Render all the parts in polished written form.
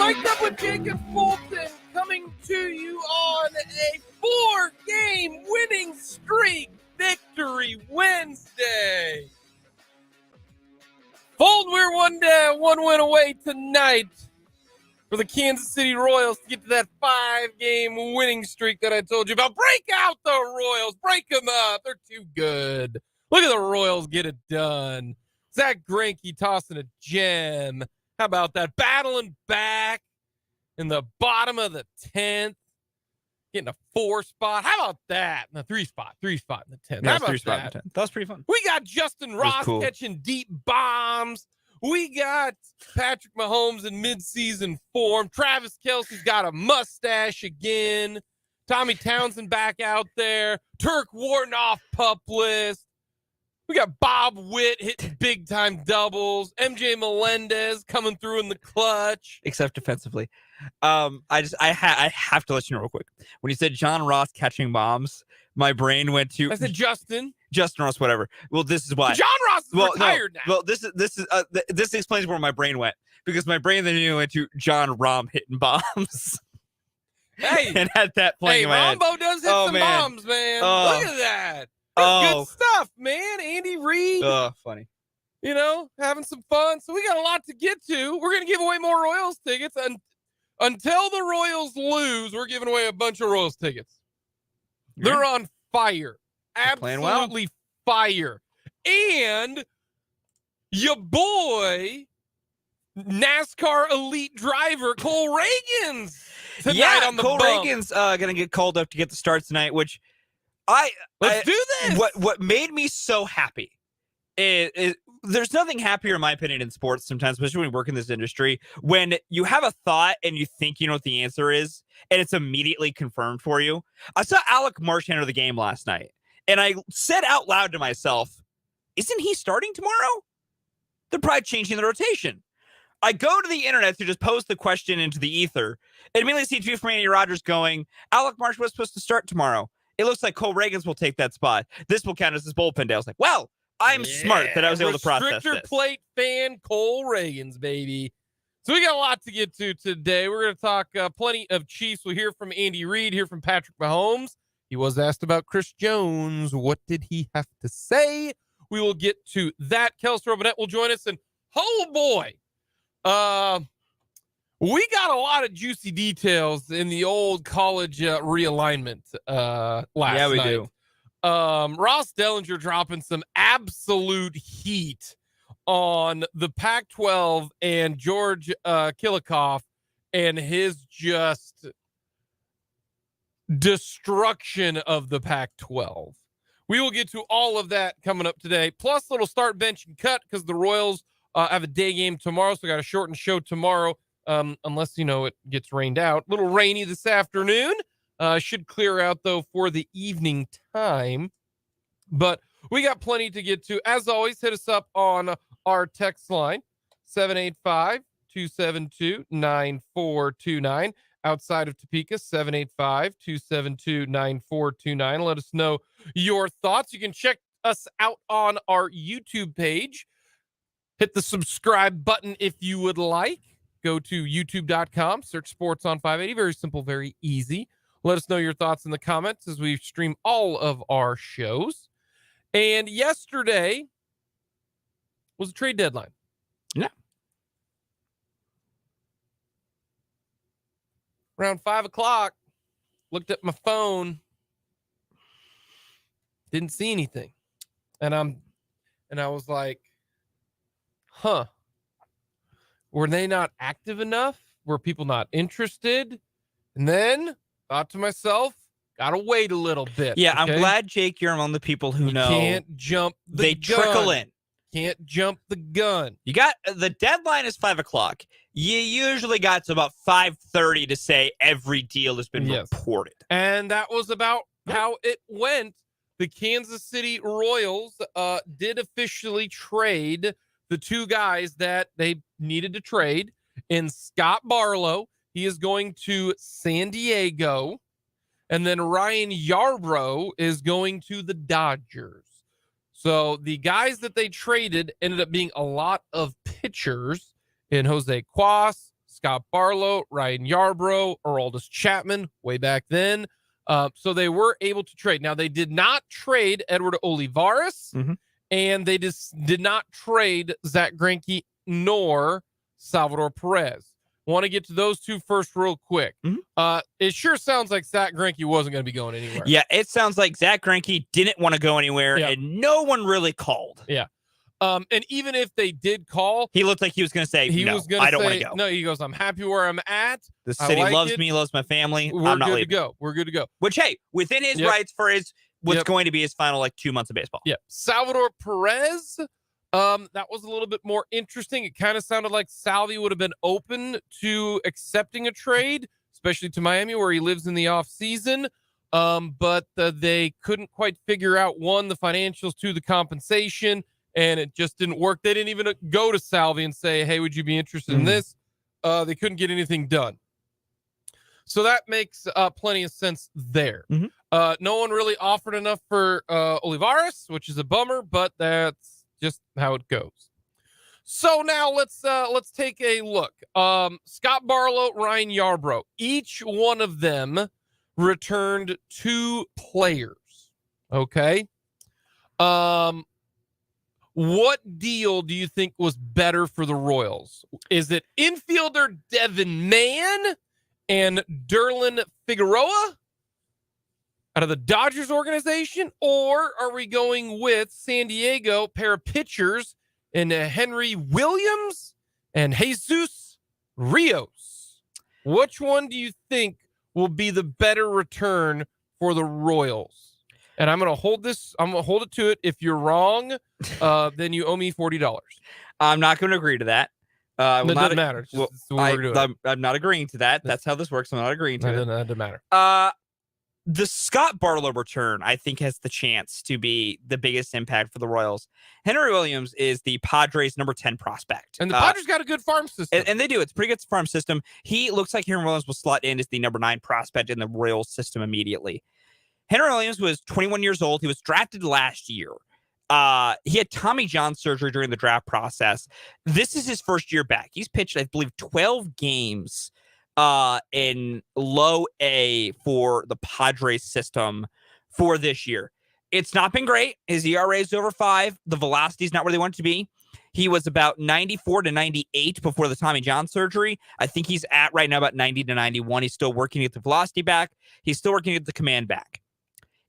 Mic'd Up with Jake and Fulton, coming to you on a 4-game winning streak victory Wednesday. Fulton, we're one win away tonight for the Kansas City Royals to get to that 5-game winning streak that I told you about. Break out the Royals. Break them up. They're too good. Look at the Royals get it done. Zach Greinke tossing a gem. How about that? Battling back in the bottom of the 10th. Getting a 4 spot. How about that? No, 3 spot in the 10th. How about 3 spot in the 10th. That was pretty fun. We got Justin Ross catching deep bombs. We got Patrick Mahomes in midseason form. Travis Kelce's got a mustache again. Tommy Townsend back out there. Turk Wharton off PUP list. We got Bob Witt hitting big-time doubles. MJ Melendez coming through in the clutch. Except defensively. I have to let you know real quick. When you said John Ross catching bombs, my brain went to... I said Justin Ross, whatever. Well, this is why. John Ross is retired now. Well, this explains where my brain went. Because my brain then went to John Rahm hitting bombs. Hey. And had that playing in my head. Rambo does hit some bombs, man. Look at that. Good stuff, man. Andy Reid. Funny. You know, having some fun. So we got a lot to get to. We're going to give away more Royals tickets. And until the Royals lose, we're giving away a bunch of Royals tickets. Yeah. They're on fire. Absolutely fire. And your boy, NASCAR elite driver, Cole Reagan's tonight on the Cole bump. Reagan's going to get called up to get the start tonight, which Let's do this. What made me so happy is there's nothing happier, in my opinion, in sports sometimes, especially when you work in this industry, when you have a thought and you think you know what the answer is, and it's immediately confirmed for you. I saw Alec Marsh enter the game last night, and I said out loud to myself, isn't he starting tomorrow? They're probably changing the rotation. I go to the internet to just post the question into the ether, and immediately see a tweet from Andy Rogers going, Alec Marsh was supposed to start tomorrow. It looks like Cole Reagans will take that spot. This will count as his bullpen day. I was like, well, I'm smart that I was able to process this. Restrictor plate fan Cole Reagans, baby. So we got a lot to get to today. We're going to talk plenty of Chiefs. We'll hear from Andy Reid, hear from Patrick Mahomes. He was asked about Chris Jones. What did he have to say? We will get to that. Kellis Robinette will join us. And, oh, boy, we got a lot of juicy details in the old college realignment last night. Yeah, we do. Ross Dellinger dropping some absolute heat on the Pac-12 and George Kilikoff and his just destruction of the Pac-12. We will get to all of that coming up today. Plus, little start, bench, and cut because the Royals have a day game tomorrow, so we got a shortened show tomorrow. Unless, it gets rained out. A little rainy this afternoon. Should clear out, though, for the evening time. But we got plenty to get to. As always, hit us up on our text line, 785-272-9429. Outside of Topeka, 785-272-9429. Let us know your thoughts. You can check us out on our YouTube page. Hit the subscribe button if you would like. Go to youtube.com, search Sports on 580. Very simple, very easy. Let us know your thoughts in the comments as we stream all of our shows. And yesterday was a trade deadline. Yeah. Around 5 o'clock, looked at my phone, didn't see anything. And I was like, were they not active enough? Were people not interested? And then thought to myself, gotta wait a little bit. Yeah, okay? I'm glad, Jake, you're among the people who know. Can't jump the gun. Trickle in. Can't jump the gun. You got the deadline is 5 o'clock. You usually got to about 5:30 to say every deal has been reported. And that was about how it went. The Kansas City Royals did officially trade the two guys that they needed to trade in Scott Barlow. He is going to San Diego. And then Ryan Yarbrough is going to the Dodgers. So the guys that they traded ended up being a lot of pitchers in Jose Cuas, Scott Barlow, Ryan Yarbrough, Aroldis Chapman way back then. So they were able to trade. Now, they did not trade Edward Olivares, and they just did not trade Zach Greinke nor Salvador Perez. Want to get to those two first real quick. It sure sounds like Zach Greinke wasn't going to be going anywhere. Yeah, it sounds like Zach Greinke didn't want to go anywhere, and no one really called. Yeah. And even if they did call, he looked like he was going to say, I don't want to go. No, he goes, I'm happy where I'm at. The city loves me, loves my family. We're I'm not good leaving. to go. We're good to go. Which, hey, within his rights for what's going to be his final 2 months of baseball. Yeah. Salvador Perez, that was a little bit more interesting. It kind of sounded like Salvi would have been open to accepting a trade, especially to Miami where he lives in the off season. But they couldn't quite figure out, one, the financials, two, the compensation, and it just didn't work. They didn't even go to Salvi and say, hey, would you be interested in this? They couldn't get anything done. So that makes plenty of sense there. No one really offered enough for Olivares, which is a bummer, but that's just how it goes. So now let's take a look. Scott Barlow, Ryan Yarbrough, each one of them returned 2 players. Okay. What deal do you think was better for the Royals? Is it infielder Devin Mann and Derlin Figueroa out of the Dodgers organization? Or are we going with San Diego, pair of pitchers, and Henry Williams and Jesus Rios? Which one do you think will be the better return for the Royals? And I'm going to hold this. I'm going to hold it to it. If you're wrong, then you owe me $40. I'm not going to agree to that. It doesn't matter. I'm not agreeing to that. That's how this works. I'm not agreeing to it. That doesn't matter. The Scott Barlow return, I think, has the chance to be the biggest impact for the Royals. Henry Williams is the Padres' number 10 prospect. And the Padres got a good farm system. And they do. It's a pretty good farm system. He looks like Henry Williams will slot in as the number 9 prospect in the Royals system immediately. Henry Williams was 21 years old. He was drafted last year. He had Tommy John surgery during the draft process. This is his first year back. He's pitched, I believe, 12 games in low A for the Padres system for this year. It's not been great. His ERA is over 5. The velocity is not where they want it to be. He was about 94 to 98 before the Tommy John surgery. I think he's at right now about 90 to 91. He's still working to get the velocity back. He's still working to get the command back.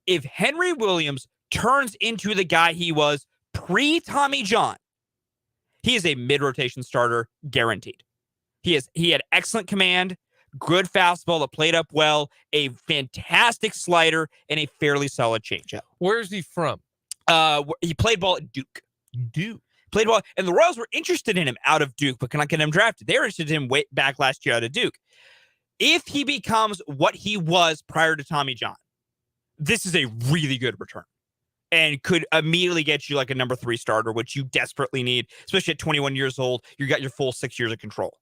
If Henry Williams turns into the guy he was pre-Tommy John, he is a mid-rotation starter, guaranteed. He had excellent command, good fastball that played up well, a fantastic slider, and a fairly solid changeup. Where's he from? He played ball at Duke. Played ball, and the Royals were interested in him out of Duke, but cannot get him drafted. They were interested in him way back last year out of Duke. If he becomes what he was prior to Tommy John, this is a really good return and could immediately get you like a number 3 starter, which you desperately need, especially at 21 years old. You got your full 6 years of control.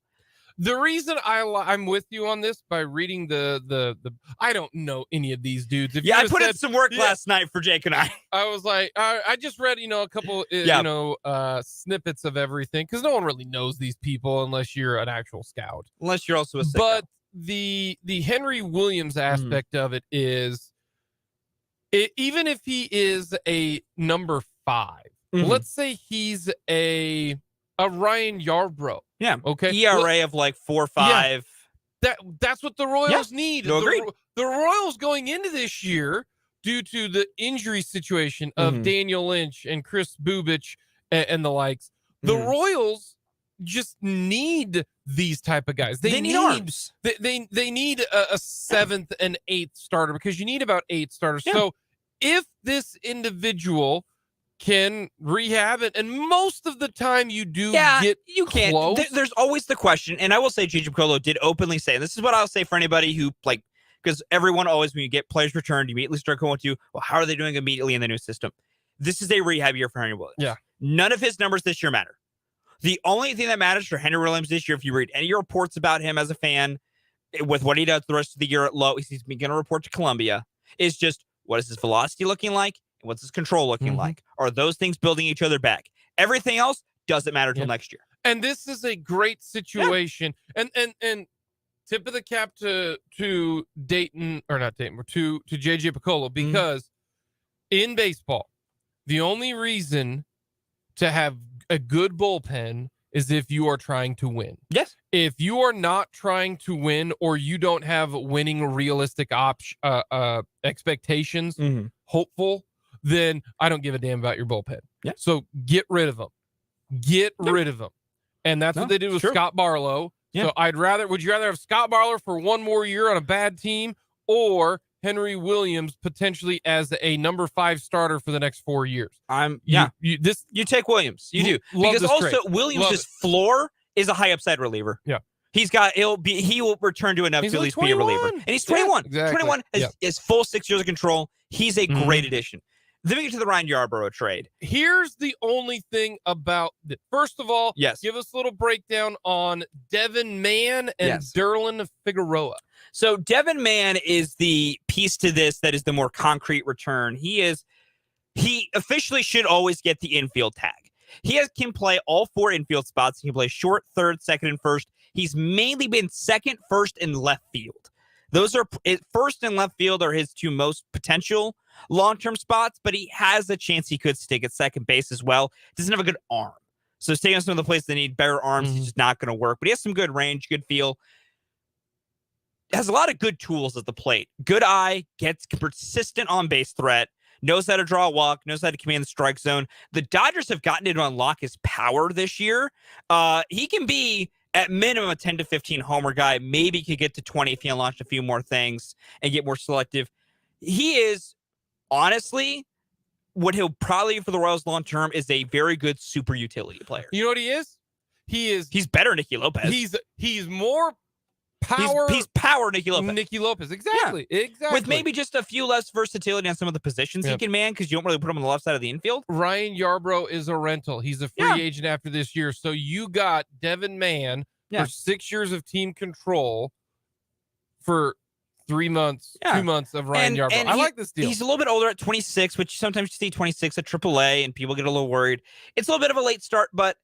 The reason I'm with you on this by reading the I don't know any of these dudes. If I put in some work last night for Jake and I. I was like, I just read, a couple, snippets of everything because no one really knows these people unless you're an actual scout. Unless you're also a sicko. But the Henry Williams aspect of it is, even if he is a number 5, let's say he's a Ryan Yarbrough. Yeah. Okay. ERA of like 4 or 5. Yeah. That's what the Royals need. No, agreed. The Royals going into this year, due to the injury situation of Daniel Lynch and Chris Bubich and the likes, the Royals just need these type of guys. They need arms. They need a 7th and 8th starter because you need about 8 starters. Yeah. So if this individual can rehab it, and most of the time you do get you can't. Close. There's always the question, and I will say J.J. Piccolo did openly say, and this is what I'll say for anybody who, because everyone always, when you get players returned, you immediately start going to, well, how are they doing immediately in the new system? This is a rehab year for Henry Williams. Yeah. None of his numbers this year matter. The only thing that matters for Henry Williams this year, if you read any reports about him as a fan, with what he does the rest of the year at low, he's going to report to Columbia, is just what is his velocity looking like? What's his control looking like? Are those things building each other back? Everything else doesn't matter till next year. And this is a great situation. And tip of the cap to Dayton, or not Dayton, to JJ Piccolo, because in baseball, the only reason to have a good bullpen is if you are trying to win. Yes. If you are not trying to win, or you don't have winning realistic expectations, hopeful, then I don't give a damn about your bullpen. Yeah. So get rid of them. Get rid of them. And that's what they did with Scott Barlow. Yeah. So would you rather have Scott Barlow for one more year on a bad team, or Henry Williams potentially as a number 5 starter for the next 4 years? You take Williams. You do. Because also Williams' floor is a high upside reliever. Yeah. He will return to enough to at least be a reliever. And he's 21. Yeah, exactly. 21 is full 6 years of control. He's a great addition. Then we get to the Ryan Yarbrough trade. Here's the only thing about it. First of all, give us a little breakdown on Devin Mann and Derlin Figueroa. So Devin Mann is the piece to this that is the more concrete return. He officially should always get the infield tag. He can play all 4 infield spots. He can play short, third, second, and first. He's mainly been second, first, and left field. Those are first and left field are his 2 most potential long-term spots, but he has a chance he could stick at second base as well. Doesn't have a good arm. So staying on some of the places that need better arms is just not going to work. But he has some good range, good feel. Has a lot of good tools at the plate. Good eye, gets persistent on-base threat, knows how to draw a walk, knows how to command the strike zone. The Dodgers have gotten it to unlock his power this year. He can be at minimum a 10 to 15 homer guy. Maybe he could get to 20 if he unlocks a few more things and get more selective. He is, honestly, what he'll probably for the Royals long term is a very good super utility player. You know what he is? He's better than Nicky Lopez. He's more power. He's power Nicky Lopez. Nicky Lopez. Exactly. Yeah. Exactly. With maybe just a few less versatility on some of the positions he can man, because you don't really put him on the left side of the infield. Ryan Yarbrough is a rental. He's a free agent after this year. So you got Devin Mann for 6 years of team control for 3 months, 2 months of Ryan Yarbrough. And I like this deal. He's a little bit older at 26, which sometimes you see 26 at AAA, and people get a little worried. It's a little bit of a late start, but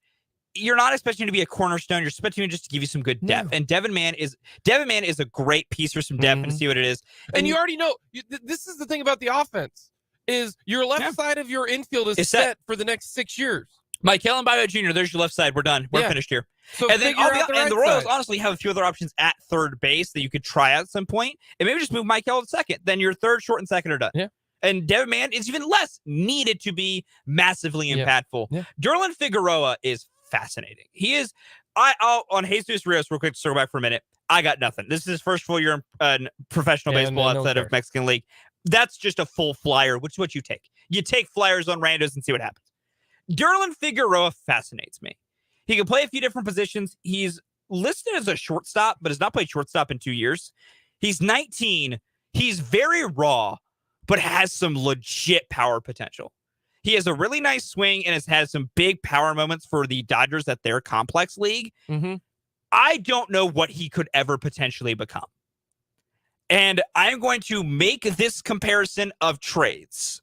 you're not expecting him to be a cornerstone. You're expecting him just to give you some good depth. And Devin Mann is a great piece for some depth and see what it is. And you already know, this is the thing about the offense, is your left side of your infield is set for the next 6 years. Michael Bio Jr., there's your left side. We're done. We're finished here. So and then the Royals honestly have a few other options at third base that you could try out at some point, and maybe just move Michael to second. Then your third, short, and second are done. Yeah. And Devin Mann is even less needed to be massively impactful. Yeah. Derlin Figueroa is fascinating. He is. I'll on Jesus Rios real quick to circle back for a minute. I got nothing. This is his first full year in professional baseball outside of Mexican League. That's just a full flyer, which is what you take. You take flyers on randos and see what happens. Derlin Figueroa fascinates me. He can play a few different positions. He's listed as a shortstop, but has not played shortstop in 2 years. He's 19. He's very raw, but has some legit power potential. He has a really nice swing and has had some big power moments for the Dodgers at their complex league. I don't know what he could ever potentially become. And I'm going to make this comparison of trades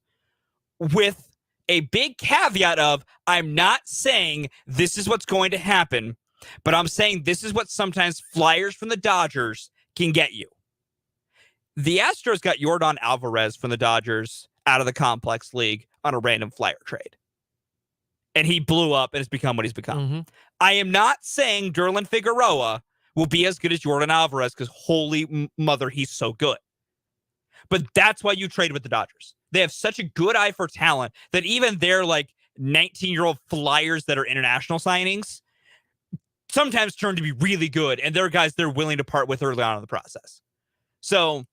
with a big caveat of, I'm not saying this is what's going to happen, but I'm saying this is what sometimes flyers from the Dodgers can get you. The Astros got Yordan Alvarez from the Dodgers out of the complex league on a random flyer trade. And he blew up and has become what he's become. I am not saying Derlin Figueroa will be as good as Yordan Alvarez, because holy mother, he's so good. But that's why you trade with the Dodgers. They have such a good eye for talent that even their 19-year-old flyers that are international signings sometimes turn to be really good, and they're guys they're willing to part with early on in the process. So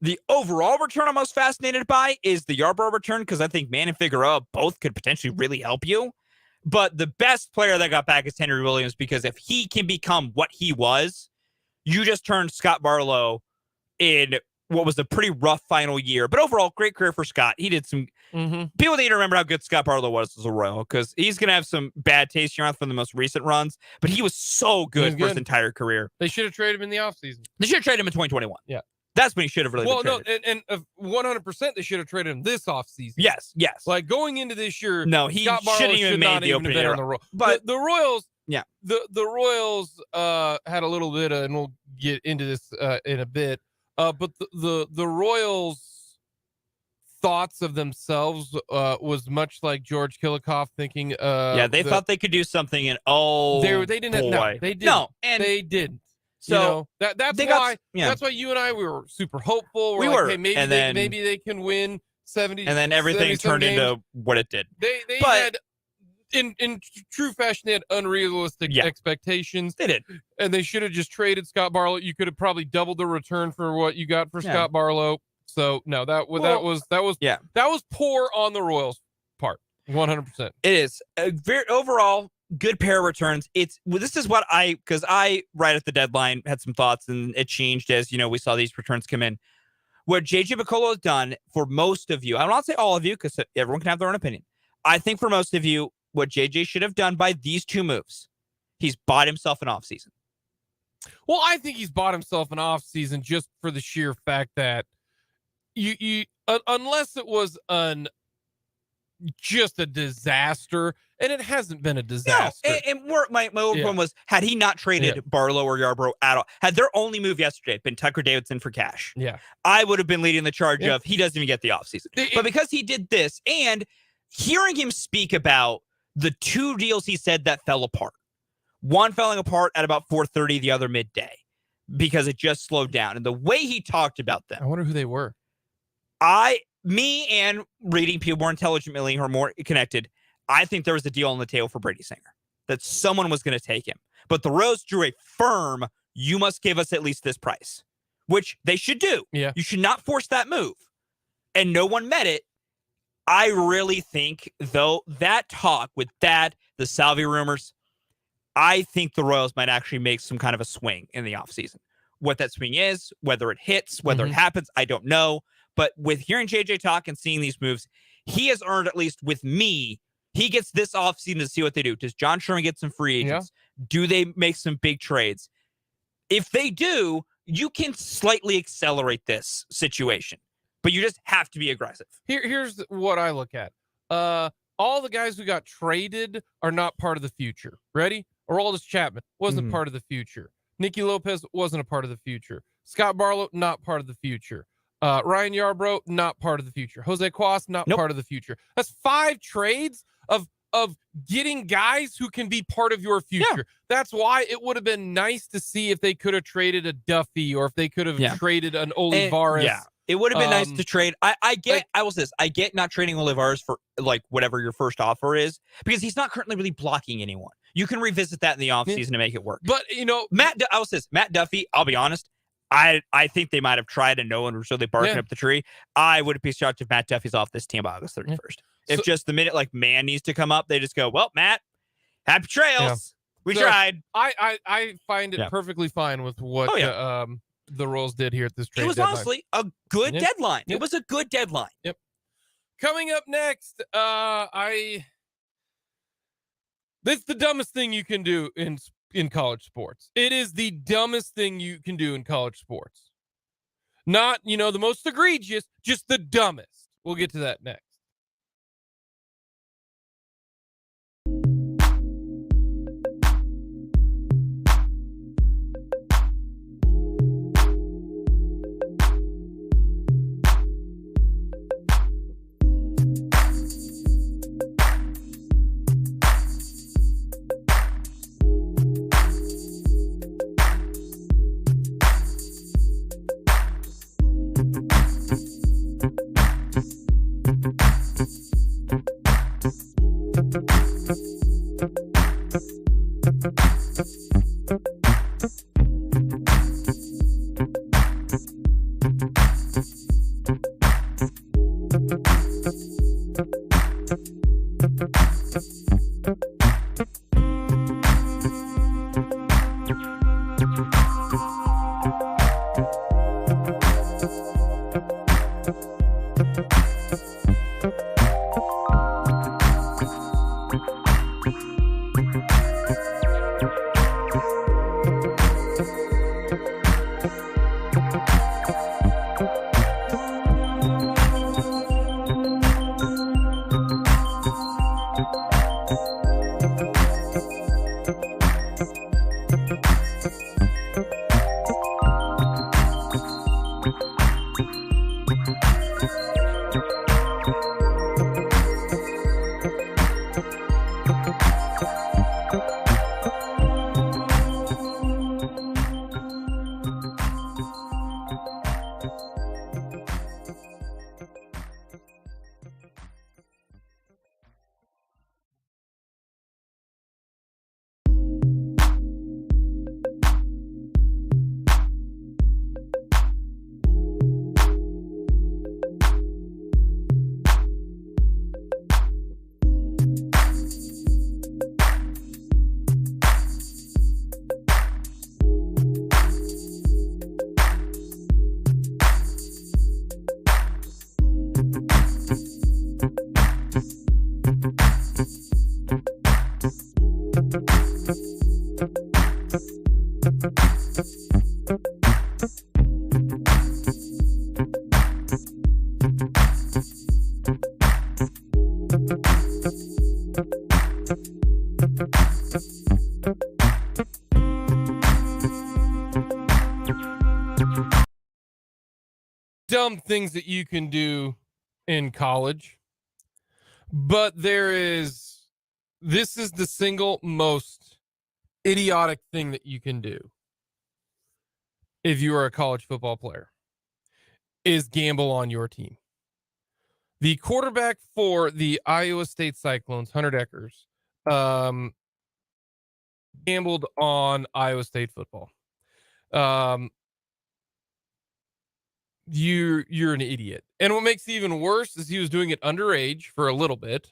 the overall return I'm most fascinated by is the Yarbrough return, because I think Mann and Figueroa both could potentially really help you. But the best player that got back is Henry Williams, because if he can become what he was, you just turned Scott Barlow in what was a pretty rough final year. But overall, great career for Scott. He did some... People need to remember how good Scott Barlow was as a Royal, because he's going to have some bad taste here from the most recent runs, but he was so good for his entire career. They should have traded him in the offseason. They should have traded him in 2021. Yeah. That's when he should have really been traded. And 100% they should have traded him this offseason. Yes. Like going into this year, no, he Scott Barlow shouldn't even made the opening on the Royals. But the Royals, Yeah. The Royals had a little bit and we'll get into this in a bit. But the Royals thoughts of themselves was much like George Kilikoff thinking they thought they could do something, and they didn't and they didn't. So that's why you and I, we were super hopeful. We were. Hey, maybe they can win 70, and then everything turned games. into what it did. They had in true fashion, they had unrealistic expectations. They did, and they should have just traded Scott Barlow. You could have probably doubled the return for what you got for Scott Barlow. So no, that was poor on the Royals' part, 100%. It is a very overall good pair of returns. This is what because I right at the deadline had some thoughts, and it changed as we saw these returns come in. What JJ Picollo has done for most of you, I will not say all of you because everyone can have their own opinion. I think for most of you, what JJ should have done by these two moves, he's bought himself an offseason. Well, I think he's bought himself an offseason just for the sheer fact that you unless it was just a disaster, and it hasn't been a disaster. No, and my one was, had he not traded Barlow or Yarbrough at all, had their only move yesterday been Tucker Davidson for cash, I would have been leading the charge of he doesn't even get the offseason. But because he did this, and hearing him speak about the two deals he said that fell apart, one falling apart at about 4:30, the other midday, because it just slowed down. And the way he talked about them, I wonder who they were. Me and reading people more intelligently or more connected, I think there was a deal on the table for Brady Singer, that someone was going to take him. But the Rose drew a firm, you must give us at least this price, which they should do. Yeah. You should not force that move. And no one met it. I really think, though, that talk with the Salvi rumors, I think the Royals might actually make some kind of a swing in the offseason. What that swing is, whether it hits, whether it happens, I don't know. But with hearing JJ talk and seeing these moves, he has earned, at least with me, he gets this offseason to see what they do. Does John Sherman get some free agents? Yeah. Do they make some big trades? If they do, you can slightly accelerate this situation, but you just have to be aggressive. Here's what I look at. All the guys who got traded are not part of the future. Ready? Aroldis Chapman wasn't part of the future. Nicky Lopez wasn't a part of the future. Scott Barlow, not part of the future. Ryan Yarbrough, not part of the future. Jose Cuas, not part of the future. That's 5 trades of getting guys who can be part of your future. Yeah. That's why it would have been nice to see if they could have traded a Duffy or if they could have traded an Olivares. Yeah, it would have been nice to trade. I will say this. I get not trading Olivares for like whatever your first offer is, because he's not currently really blocking anyone. You can revisit that in the offseason to make it work. But, Matt Duffy, I'll be honest, I think they might have tried and no one was really barking up the tree. I would be shocked if Matt Duffy's off this team by August 31st. If just the minute like man needs to come up, they just go, well, Matt, happy trails. We tried. I find it perfectly fine with what the Royals did here at this trade deadline. It was honestly a good deadline. It was a good deadline. Yep. Coming up next, that's the dumbest thing you can do in college sports. It is the dumbest thing you can do in college sports. Not, the most egregious, just the dumbest. We'll get to that next. some things that you can do in college, but this is the single most idiotic thing that you can do if you are a college football player, is gamble on your team. The quarterback for the Iowa State Cyclones, Hunter Deckers, gambled on Iowa State football. You're an idiot. And what makes it even worse is he was doing it underage for a little bit.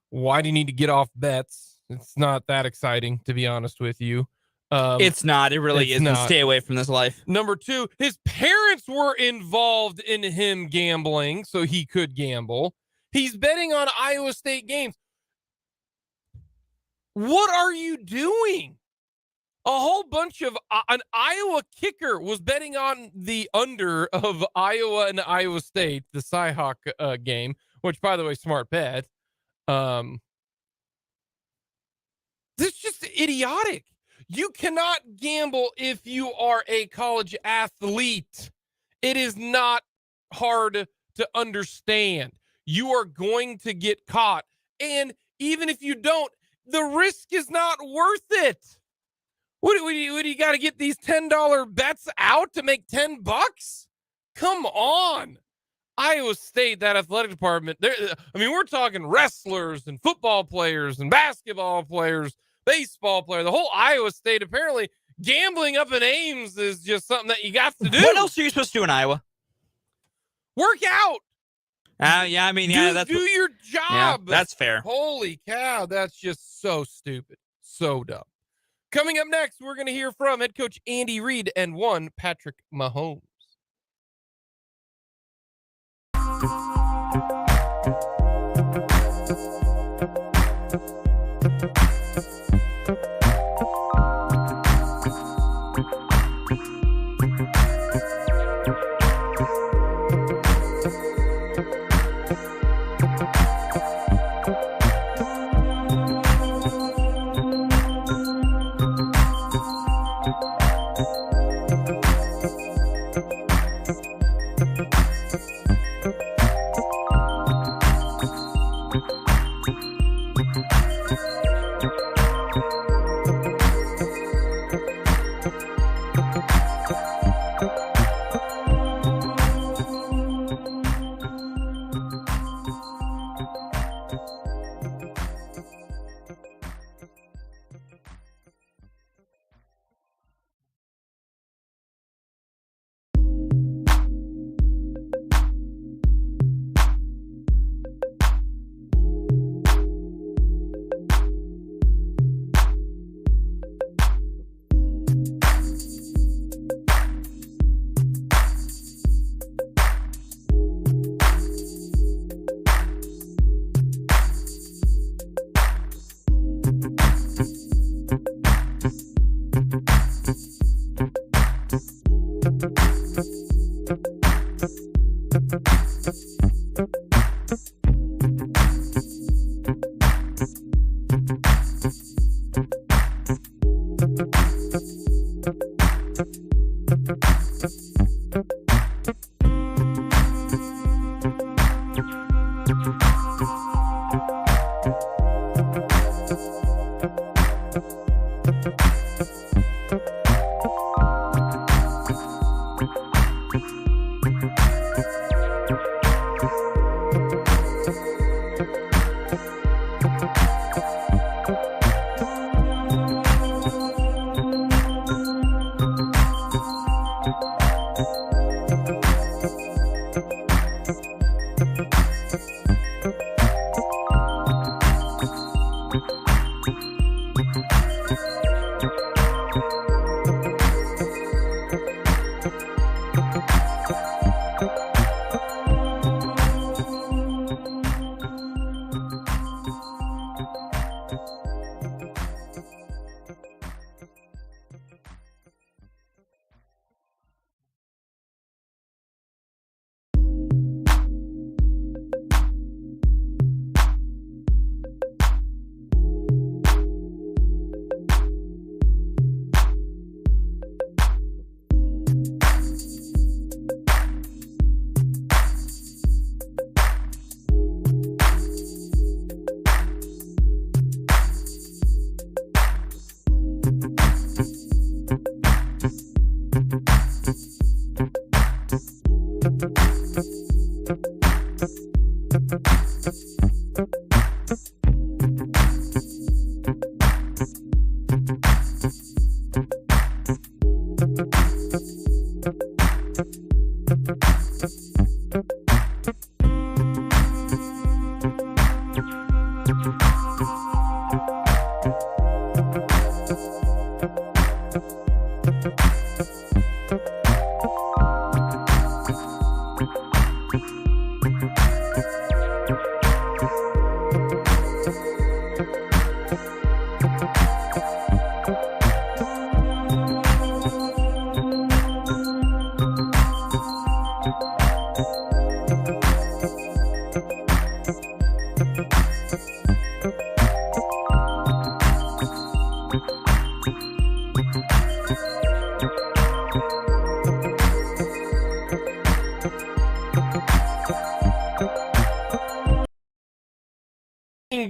Why do you need to get off bets? It's not that exciting, to be honest with you. It's not. It really isn't. Stay away from this life. Number two, his parents were involved in him gambling, so he could gamble. He's betting on Iowa State games. What are you doing? A whole bunch of an Iowa kicker was betting on the under of Iowa and Iowa State, the Cyhawk game, which, by the way, smart bet. This is just idiotic. You cannot gamble if you are a college athlete. It is not hard to understand. You are going to get caught. And even if you don't, the risk is not worth it. What do you got to get these $10 bets out to make $10? Come on. Iowa State, that athletic department, we're talking wrestlers and football players and basketball players, baseball player, the whole Iowa State. Apparently gambling up in Ames is just something that you got to do. What else are you supposed to do in Iowa? Work out. Do your job. Yeah, that's fair. Holy cow. That's just so stupid. So dumb. Coming up next, we're going to hear from head coach Andy Reid and one Patrick Mahomes.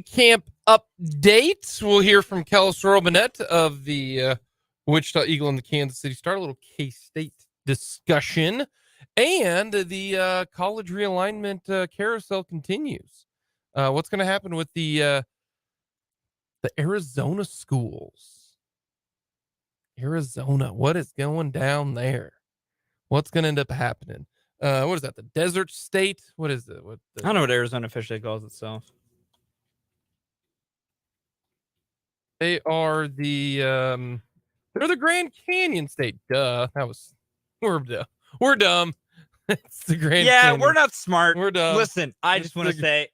Camp update. We'll hear from Kellis Robinette of the Wichita Eagle and the Kansas City Star. A little K-State discussion. And the college realignment carousel continues. What's going to happen with the Arizona schools? Arizona, what is going down there? What's going to end up happening? What is that? The desert state? What is it? I don't know what Arizona officially calls itself. They are they're the Grand Canyon state. Duh. We're dumb. It's the Grand Canyon. We're not smart. We're dumb. Listen, I just want to say,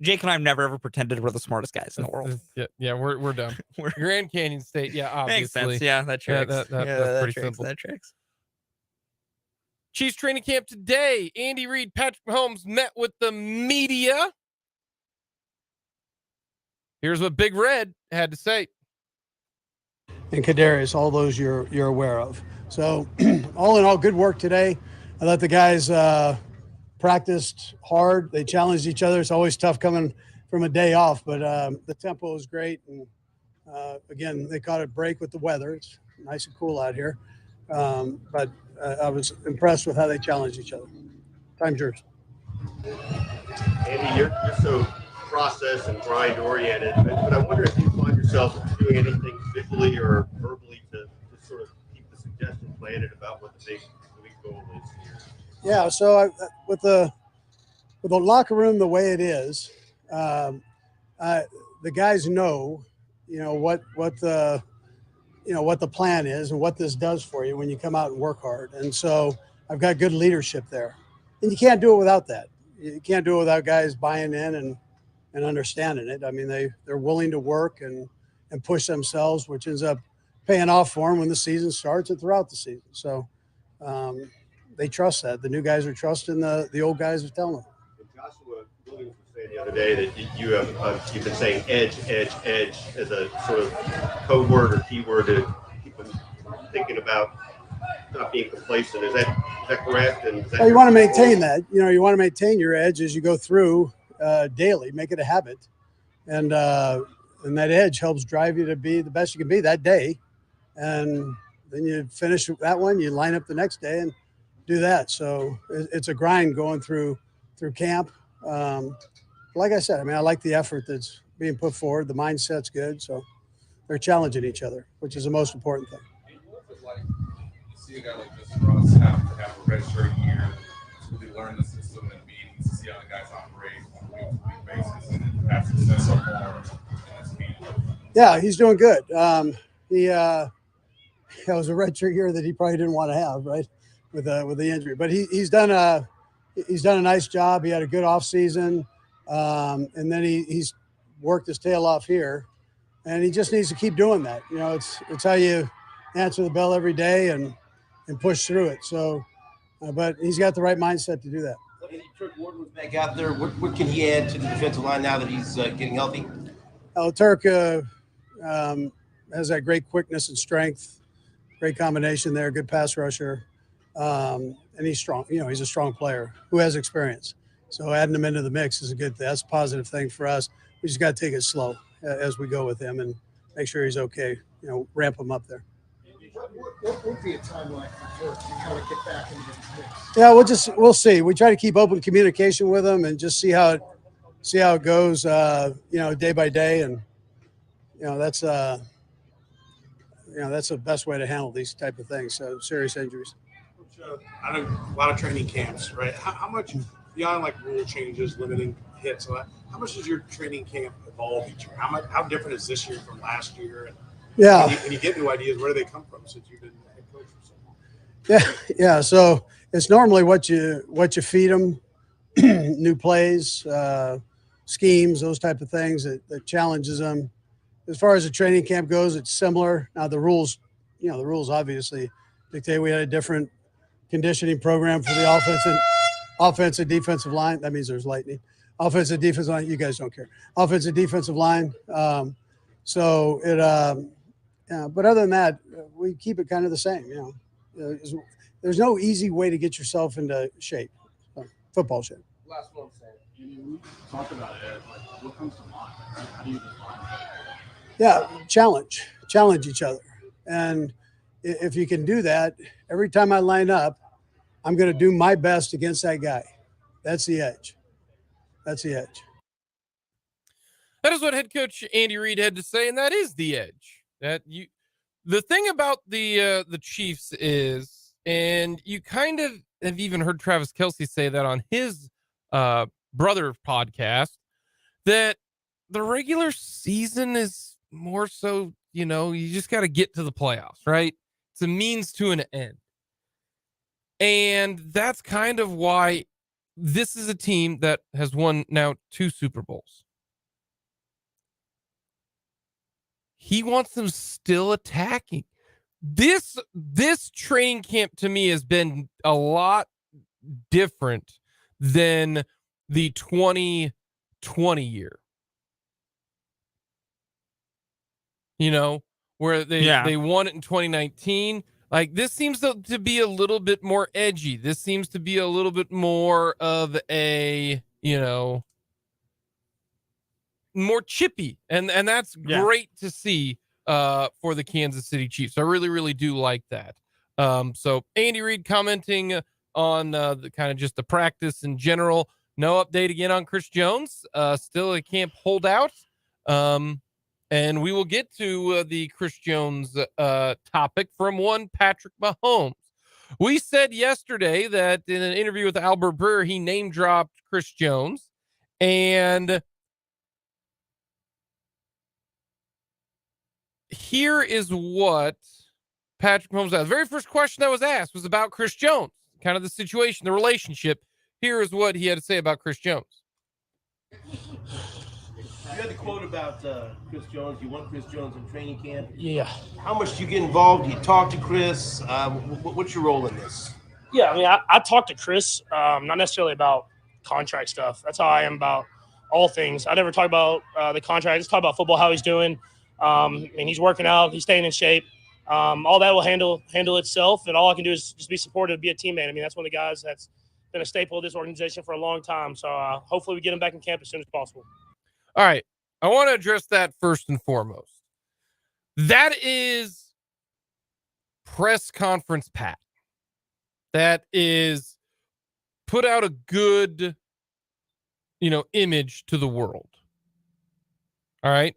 Jake and I have never ever pretended we're the smartest guys in the world. Yeah, we're dumb. We're Grand Canyon state. Yeah, obviously. Makes sense. Yeah, that tracks. That's pretty simple. That tracks. Chiefs training camp today. Andy Reid, Patrick Mahomes met with the media. Here's what Big Red had to say. And Kadarius, all those you're aware of. So all in all, good work today. I let the guys practiced hard. They challenged each other. It's always tough coming from a day off, but the tempo was great. And again, they caught a break with the weather. It's nice and cool out here. But I was impressed with how they challenged each other. Time's yours. Andy, you're so process and grind oriented, but I wonder if you find yourself doing anything visually or verbally to sort of keep the suggestion planted about what the big goal is here. Yeah, so with the locker room the way it is, the guys know, what the plan is and what this does for you when you come out and work hard. And so I've got good leadership there, and you can't do it without that. You can't do it without guys buying in and understanding it. I mean, they're willing to work and push themselves, which ends up paying off for them when the season starts and throughout the season. So they trust that. The new guys are trusting the old guys are telling them. And Joshua Williams was saying the other day that you've been saying edge as a sort of code word or keyword to keep them thinking about not being complacent. Is that correct? And well, you want to maintain that. You want to maintain your edge as you go through daily. Make it a habit, and that edge helps drive you to be the best you can be that day. And then you finish that one, you line up the next day and do that. So it's a grind going through camp. Like I said, I mean, I like the effort that's being put forward. The mindset's good, so they're challenging each other, which is the most important thing. What's it like to see a guy like this Russ have a redshirt year to really learn the system and meetings, to see how the guys operate on a week-to-week basis, and have success so far in this meeting? Yeah, he's doing good. It was a redshirt year that he probably didn't want to have, right, with the injury. But he's done a nice job. He had a good off season, and then he's worked his tail off here, and he just needs to keep doing that. It's how you answer the bell every day and push through it. So, but he's got the right mindset to do that. Turk Ward was back out there. What can he add to the defensive line now that he's getting healthy? Turk has that great quickness and strength. Great combination there, good pass rusher. And he's strong. He's a strong player who has experience. So adding him into the mix is a good thing. That's a positive thing for us. We just got to take it slow as we go with him and make sure he's okay. Ramp him up there. What would be a timeline for Turk to kind of get back into the mix? Yeah, we'll see. We try to keep open communication with him and just see how see how it goes, day by day. And, that's the best way to handle these type of things. So serious injuries. I know a lot of training camps, right? How much beyond like rule changes, limiting hits, how much does your training camp evolve each year? How different is this year from last year? And when you get new ideas, where do they come from since you've been head coach for so long? Yeah. So it's normally what you feed them, new plays, schemes, those type of things that challenges them. As far as the training camp goes, it's similar. Now the rules obviously dictate. We had a different conditioning program for the offensive defensive line. That means there's lightning. Offensive defensive line. You guys don't care. Offensive defensive line. But other than that, we keep it kind of the same. There's no easy way to get yourself into shape, football shape. Last one, Sam. You talk about it. Like, what comes to mind? How do you define it? Yeah, challenge each other. And if you can do that, every time I line up, I'm going to do my best against that guy. That's the edge. That is what head coach Andy Reid had to say, and that is the edge. The thing about the Chiefs is, and you kind of have even heard Travis Kelce say that on his brother podcast, that the regular season is more so, you just got to get to the playoffs, right? It's a means to an end. And that's kind of why this is a team that has won now 2 Super Bowls. He wants them still attacking. This training camp to me has been a lot different than the 2020 year. Where they won it in 2019. Like, this seems to be a little bit more edgy. This seems to be a little bit more of a, more chippy. And that's great to see for the Kansas City Chiefs. I really, really do like that. So Andy Reid commenting on the kind of just the practice in general. No update again on Chris Jones. Still a camp holdout. And we will get to the Chris Jones topic from one Patrick Mahomes. We said yesterday that in an interview with Albert Breer, he name dropped Chris Jones. And here is what Patrick Mahomes asked. The very first question that was asked was about Chris Jones, kind of the situation, the relationship. Here is what he had to say about Chris Jones. You had the quote about Chris Jones. You want Chris Jones in training camp. Yeah. How much do you get involved? Do you talk to Chris? What's your role in this? Yeah, I mean, I talk to Chris, not necessarily about contract stuff. That's how I am about all things. I never talk about the contract. I just talk about football, how he's doing. And he's working out. He's staying in shape. All that will handle itself. And all I can do is just be supportive, be a teammate. I mean, that's one of the guys that's been a staple of this organization for a long time. So hopefully we get him back in camp as soon as possible. All right. I want to address that first and foremost. That is press conference Pat. That is put out a good, image to the world. All right.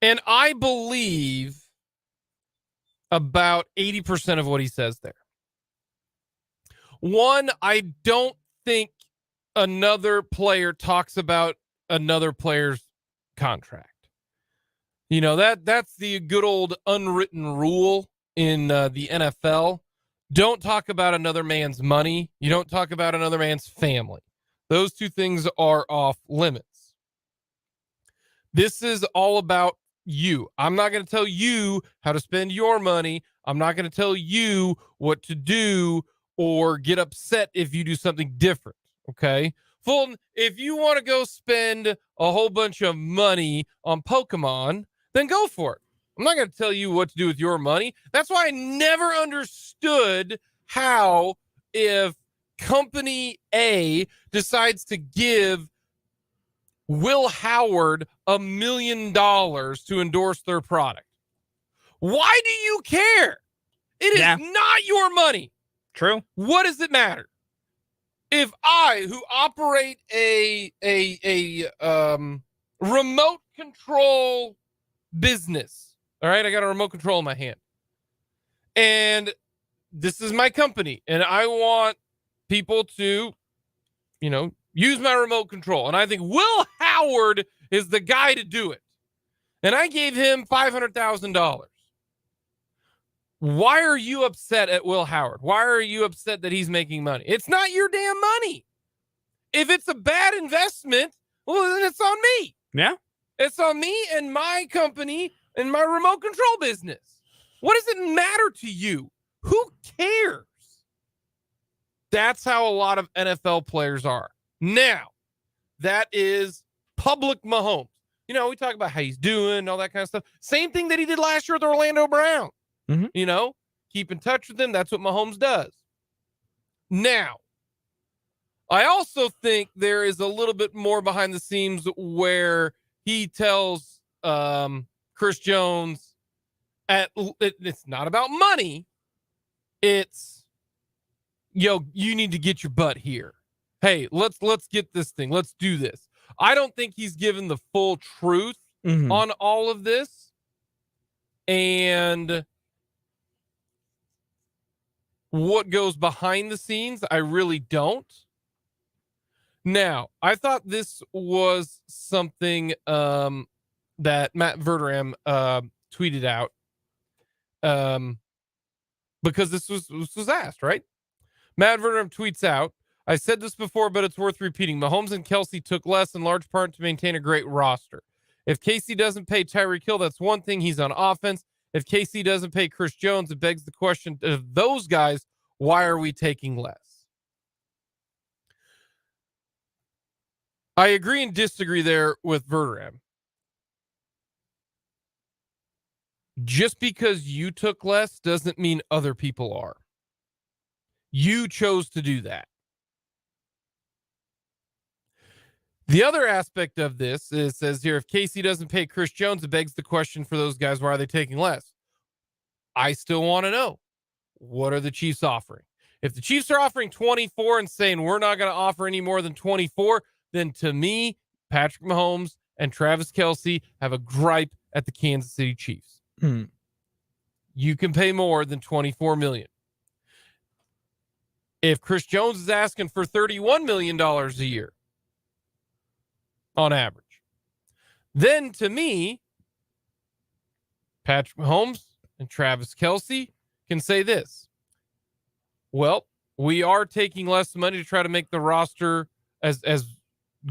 And I believe about 80% of what he says there. One, I don't think another player talks about another player's contract. That's the good old unwritten rule in the NFL. Don't talk about another man's money. You don't talk about another man's family. Those two things are off limits. This is all about you. I'm not going to tell you how to spend your money. I'm not going to tell you what to do or get upset if you do something different. Okay, Fulton, if you want to go spend a whole bunch of money on Pokemon, then go for it. I'm not going to tell you what to do with your money. That's why I never understood how, if company A decides to give Will Howard $1 million to endorse their product, why do you care? It is not your money. True. What does it matter? if I, who operate a remote control business, all right, I got a remote control in my hand, and this is my company, and I want people to, use my remote control, and I think Will Howard is the guy to do it, and I gave him $500,000. Why are you upset at Will Howard? Why are you upset that he's making money? It's not your damn money. If it's a bad investment, well, then it's on me. Yeah. It's on me and my company and my remote control business. What does it matter to you? Who cares? That's how a lot of NFL players are. Now, that is public Mahomes. We talk about how he's doing, all that kind of stuff. Same thing that he did last year with Orlando Brown. Mm-hmm. Keep in touch with him. That's what Mahomes does. Now, I also think there is a little bit more behind the scenes where he tells Chris Jones, it's not about money. It's, you need to get your butt here. Hey, let's get this thing. Let's do this. I don't think he's given the full truth on all of this. And what goes behind the scenes, I really don't. Now, I thought this was something that Matt Verderame tweeted out because this was asked, right? Matt Verderame tweets out, I said this before, but it's worth repeating. Mahomes and Kelce took less in large part to maintain a great roster. If Casey doesn't pay Tyreek Hill, that's one thing. He's on offense. If Casey doesn't pay Chris Jones, it begs the question of those guys, why are we taking less? I agree and disagree there with Verderame. Just because you took less doesn't mean other people are. You chose to do that. The other aspect of this is, says here, if Casey doesn't pay Chris Jones, it begs the question for those guys, why are they taking less? I still want to know, what are the Chiefs offering? If the Chiefs are offering 24 and saying we're not going to offer any more than 24, then to me, Patrick Mahomes and Travis Kelce have a gripe at the Kansas City Chiefs. You can pay more than $24 million. If Chris Jones is asking for $31 million a year on average, then to me, Patrick Mahomes and Travis Kelce can say this. Well, we are taking less money to try to make the roster as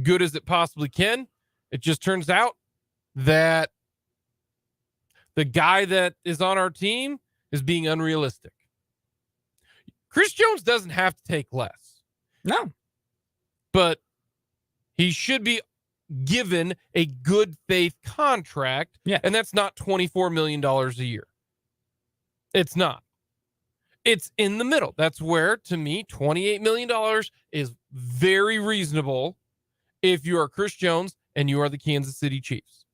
good as it possibly can. It just turns out that the guy that is on our team is being unrealistic. Chris Jones doesn't have to take less. No. But he should be given a good faith contract. Yeah. And that's not $24 million a year. It's not. It's in the middle. That's where, to me, $28 million is very reasonable if you are Chris Jones and you are the Kansas City Chiefs.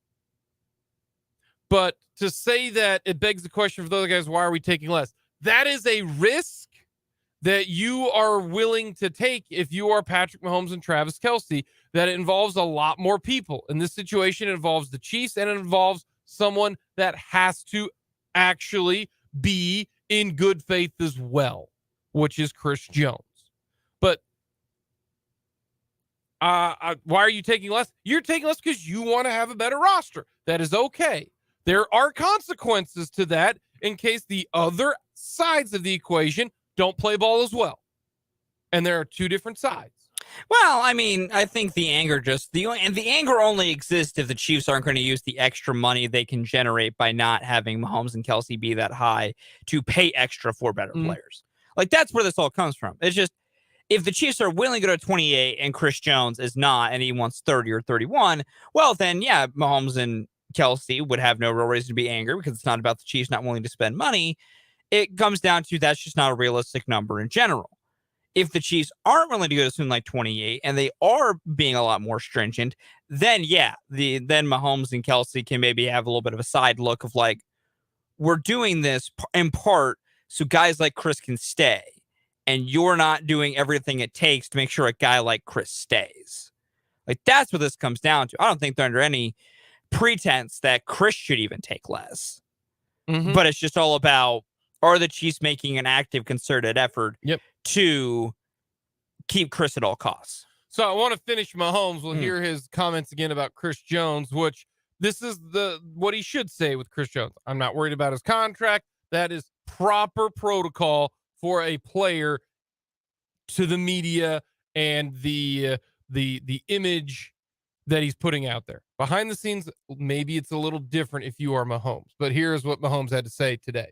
But to say that it begs the question for the other guys, why are we taking less? That is a risk that you are willing to take if you are Patrick Mahomes and Travis Kelce, that it involves a lot more people. In this situation, it involves the Chiefs, and it involves someone that has to actually be in good faith as well, which is Chris Jones. But why are you taking less? You're taking less because you want to have a better roster. That is okay. There are consequences to that in case the other sides of the equation don't play ball as well. And there are two different sides. Well, I mean, I think the anger the anger only exists if the Chiefs aren't going to use the extra money they can generate by not having Mahomes and Kelce be that high to pay extra for better players. Like, that's where this all comes from. It's just, if the Chiefs are willing to go to 28 and Chris Jones is not, and he wants 30 or 31, well, then, yeah, Mahomes and Kelce would have no real reason to be angry because it's not about the Chiefs not willing to spend money. It comes down to that's just not a realistic number in general. If the Chiefs aren't willing to go to something like 28 and they are being a lot more stringent, then yeah, then Mahomes and Kelce can maybe have a little bit of a side look of like, we're doing this in part so guys like Chris can stay. and you're not doing everything it takes to make sure a guy like Chris stays. Like, that's what this comes down to. I don't think they're under any pretense that Chris should even take less. But it's just all about, are the Chiefs making an active, concerted effort to keep Chris at all costs? So I want to finish Mahomes. We'll hear his comments again about Chris Jones, which this is what he should say with Chris Jones. I'm not worried about his contract. That is proper protocol for a player to the media and the image that he's putting out there. Behind the scenes, maybe it's a little different if you are Mahomes. But here's what Mahomes had to say today.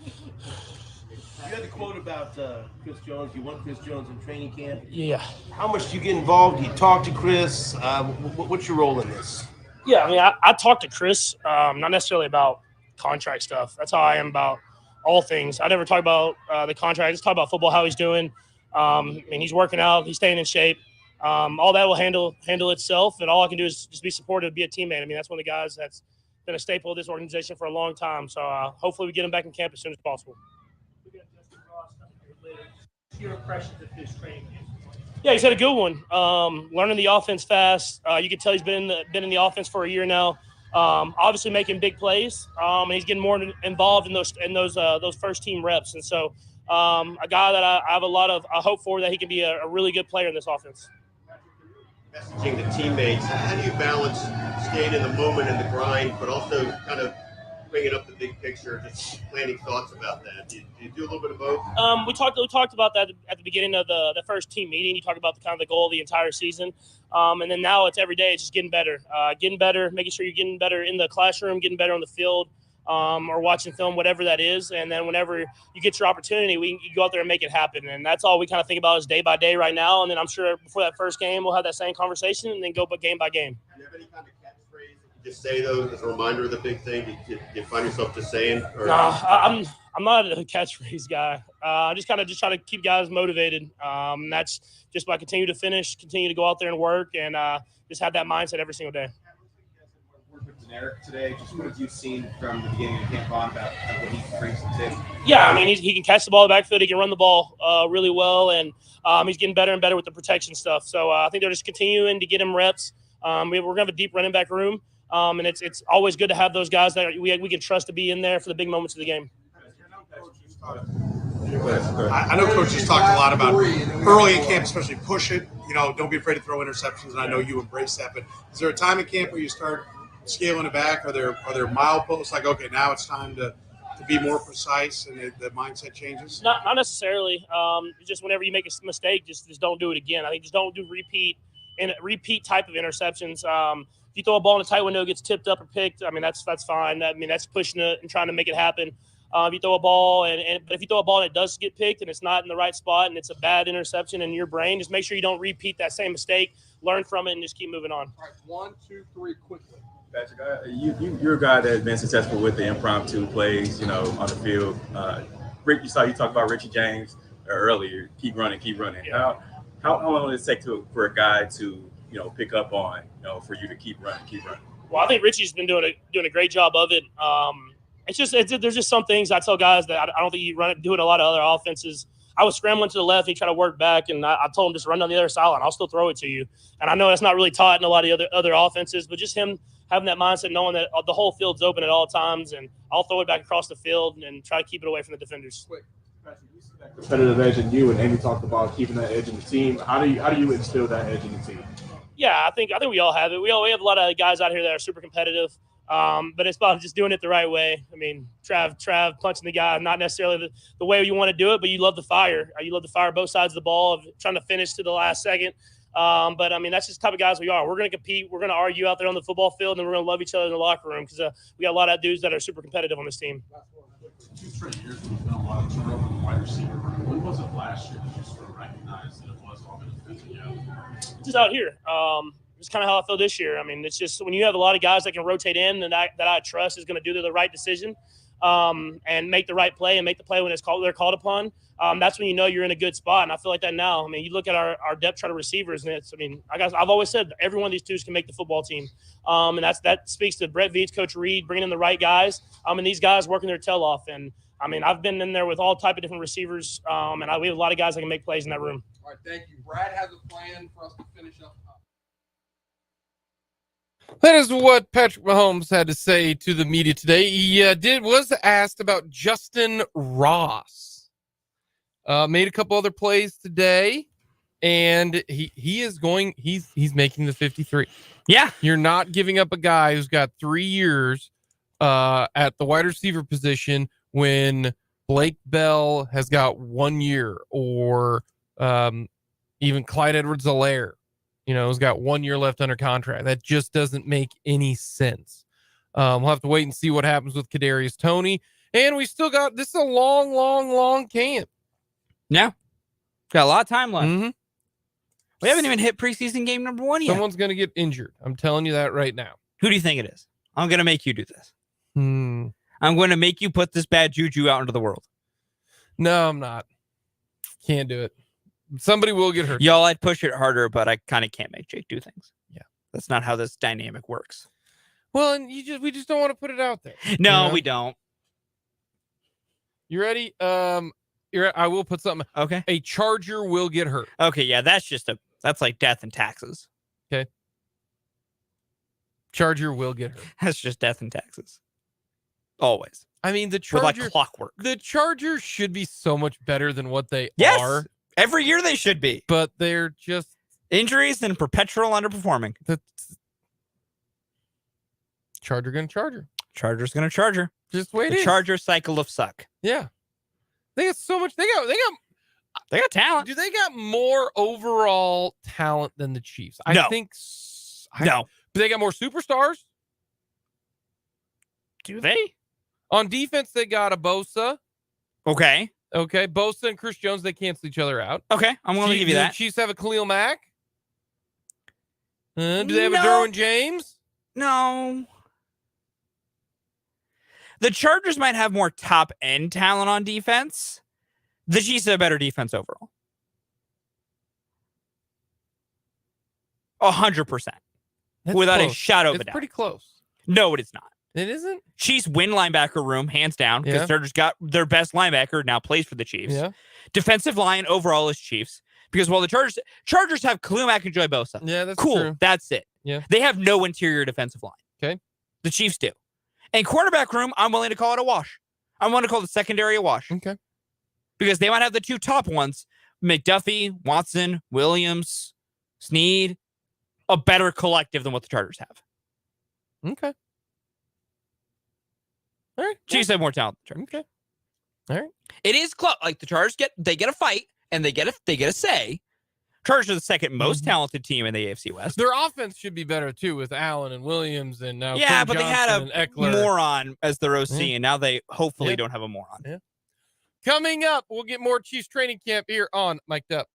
You had the quote about Chris Jones. You want Chris Jones in training camp. Yeah. How much do you get involved? Do you talk to Chris? What's your role in this? Yeah, I mean, I talked to Chris, not necessarily about contract stuff. That's how I am about all things. I never talk about the contract. I just talk about football, how he's doing. And he's working out. He's staying in shape. All that will handle itself, and all I can do is just be supportive, be a teammate. I mean, that's one of the guys that's been a staple of this organization for a long time. So hopefully we get him back in camp as soon as possible. Your impressions of his training camp? Yeah, he's had a good one. Learning the offense fast. You can tell he's been in the offense for a year now. Obviously making big plays, and he's getting more involved in those first team reps. And so, a guy that I have a lot of hope for, that he can be a really good player in this offense. Messaging the teammates, how do you balance staying in the moment and the grind, but also kind of bringing up the big picture, just planning thoughts about that? Do you do a little bit of both? We talked about that at the beginning of the first team meeting. You talk about the goal of the entire season, and then now it's every day. It's just getting better, making sure you're getting better in the classroom, getting better on the field, or watching film, whatever that is. And then whenever you get your opportunity, you go out there and make it happen. And that's all we kind of think about is day by day right now. And then I'm sure before that first game, we'll have that same conversation and then go game by game. Do you have any kind of catchphrase that you just say, though, as a reminder of the big thing? Do you find yourself just saying? Or? No, I'm not a catchphrase guy. I just try to keep guys motivated. That's just by continue to go out there and work, and just have that mindset every single day. Generic today, just what have you seen from the beginning of camp on about what he brings to the table? Yeah, I mean, he can catch the ball in the backfield. He can run the ball really well, and he's getting better and better with the protection stuff. So I think they're just continuing to get him reps. We're going to have a deep running back room, and it's always good to have those guys that we can trust to be in there for the big moments of the game. I know coaches talked a lot about early in camp, especially push it. Don't be afraid to throw interceptions, and I know you embrace that. But is there a time in camp where you start scaling it back? Are there mileposts like, okay, now it's time to be more precise and the mindset changes? Not necessarily. Just whenever you make a mistake, just don't do it again. I think just don't do repeat type of interceptions. If you throw a ball in a tight window, it gets tipped up or picked, I mean, that's fine. That's pushing it and trying to make it happen. If you throw a ball but if you throw a ball and it does get picked and it's not in the right spot and it's a bad interception in your brain, just make sure you don't repeat that same mistake, learn from it, and just keep moving on. All right, 1, 2, 3, quickly. Patrick, you're a guy that has been successful with the impromptu plays, on the field. Rick, you talk about Richie James earlier. Keep running. Yeah. How long does it take for a guy to pick up on for you to keep running? Well, I think Richie's been doing a great job of it. There's just some things I tell guys that I don't think you do it a lot of other offenses. I was scrambling to the left, and he tried to work back, and I told him just run down the other sideline. I'll still throw it to you. And I know that's not really taught in a lot of other offenses, but just him having that mindset, knowing that the whole field's open at all times, and I'll throw it back across the field and try to keep it away from the defenders. Patrick, you see that competitive edge in you, and Amy talked about keeping that edge in the team. How do you instill that edge in the team? Yeah, I think we all have it. We have a lot of guys out here that are super competitive, but it's about just doing it the right way. I mean, Trav punching the guy, not necessarily the way you want to do it, but you love the fire. You love the fire both sides of the ball, of trying to finish to the last second. But, I mean, that's just the type of guys we are. We're going to compete. We're going to argue out there on the football field, and we're going to love each other in the locker room because we got a lot of dudes that are super competitive on this team. 2 straight years, there's been a lot of turnover in the wide receiver room. When was it last year that you sort of recognized that it was all going to fit together? Just out here. It's kind of how I feel this year. I mean, it's just when you have a lot of guys that can rotate in and that I trust is going to do the right decision and make the right play and make the play when they're called upon, that's when you know you're in a good spot. And I feel like that now. I mean, you look at our depth chart of receivers, and I've always said every one of these twos can make the football team. And that speaks to Brett Veach, Coach Reid, bringing in the right guys. And these guys working their tail off. And I mean, I've been in there with all type of different receivers, and we have a lot of guys that can make plays in that room. All right, thank you. Brad has a plan for us to finish up. That is what Patrick Mahomes had to say to the media today. He was asked about Justin Ross. Made a couple other plays today, and he's making the 53. Yeah. You're not giving up a guy who's got 3 years at the wide receiver position when Blake Bell has got 1 year, or even Clyde Edwards-Helaire, has got 1 year left under contract. That just doesn't make any sense. We'll have to wait and see what happens with Kadarius Toney. And we still got, this is a long camp. Yeah. Got a lot of time left. Mm-hmm. We haven't even hit preseason game number 1 yet. Someone's going to get injured. I'm telling you that right now. Who do you think it is? I'm going to make you do this. Hmm. I'm going to make you put this bad juju out into the world. No, I'm not. Can't do it. Somebody will get hurt. Y'all, I'd push it harder, but I kind of can't make Jake do things. Yeah. That's not how this dynamic works. Well, and we just don't want to put it out there. No, we don't. You ready? I will put something. Okay. A Charger will get hurt. Okay, yeah, that's like death and taxes. Okay. Charger will get hurt. That's just death and taxes. Always. I mean, the Charger, with like clockwork. The Chargers should be so much better than what they are. Every year they should be. But they're just injuries and perpetual underperforming. Charger gonna Charger. Charger's gonna Charger. Just wait. The Charger cycle of suck. Yeah. They got so much. They got talent. Do they got more overall talent than the Chiefs? I think no. But they got more superstars. Do they? On defense, they got a Bosa. Okay. Bosa and Chris Jones, they cancel each other out. Okay. I'm going to give you that. Do the Chiefs have a Khalil Mack? Do they have a Derwin James? No. The Chargers might have more top-end talent on defense. The Chiefs have a better defense overall. 100%. Without a shadow of a doubt. It's pretty close. No, it is not. It isn't? Chiefs win linebacker room, hands down, because Chargers got their best linebacker now plays for the Chiefs. Yeah. Defensive line overall is Chiefs, because while the Chargers have Khalil Mack and Joey Bosa. Yeah, that's cool. True. That's it. Yeah. They have no interior defensive line. Okay. The Chiefs do. And quarterback room, I'm willing to call it a wash. I'm willing to call the secondary a wash. Okay. Because they might have the two top ones, McDuffie, Watson, Williams, Snead, a better collective than what the Chargers have. Okay. All right. Chiefs have more talent than the Chargers. Okay. All right. It is close. Like the Chargers get a fight and they get a say. Chargers are the second most talented team in the AFC West. Their offense should be better too with Allen and Williams and now. Yeah, Quinn but Johnson they had a moron as their OC, and now they hopefully don't have a moron. Yeah. Coming up, we'll get more Chiefs training camp here on Mic'd Up.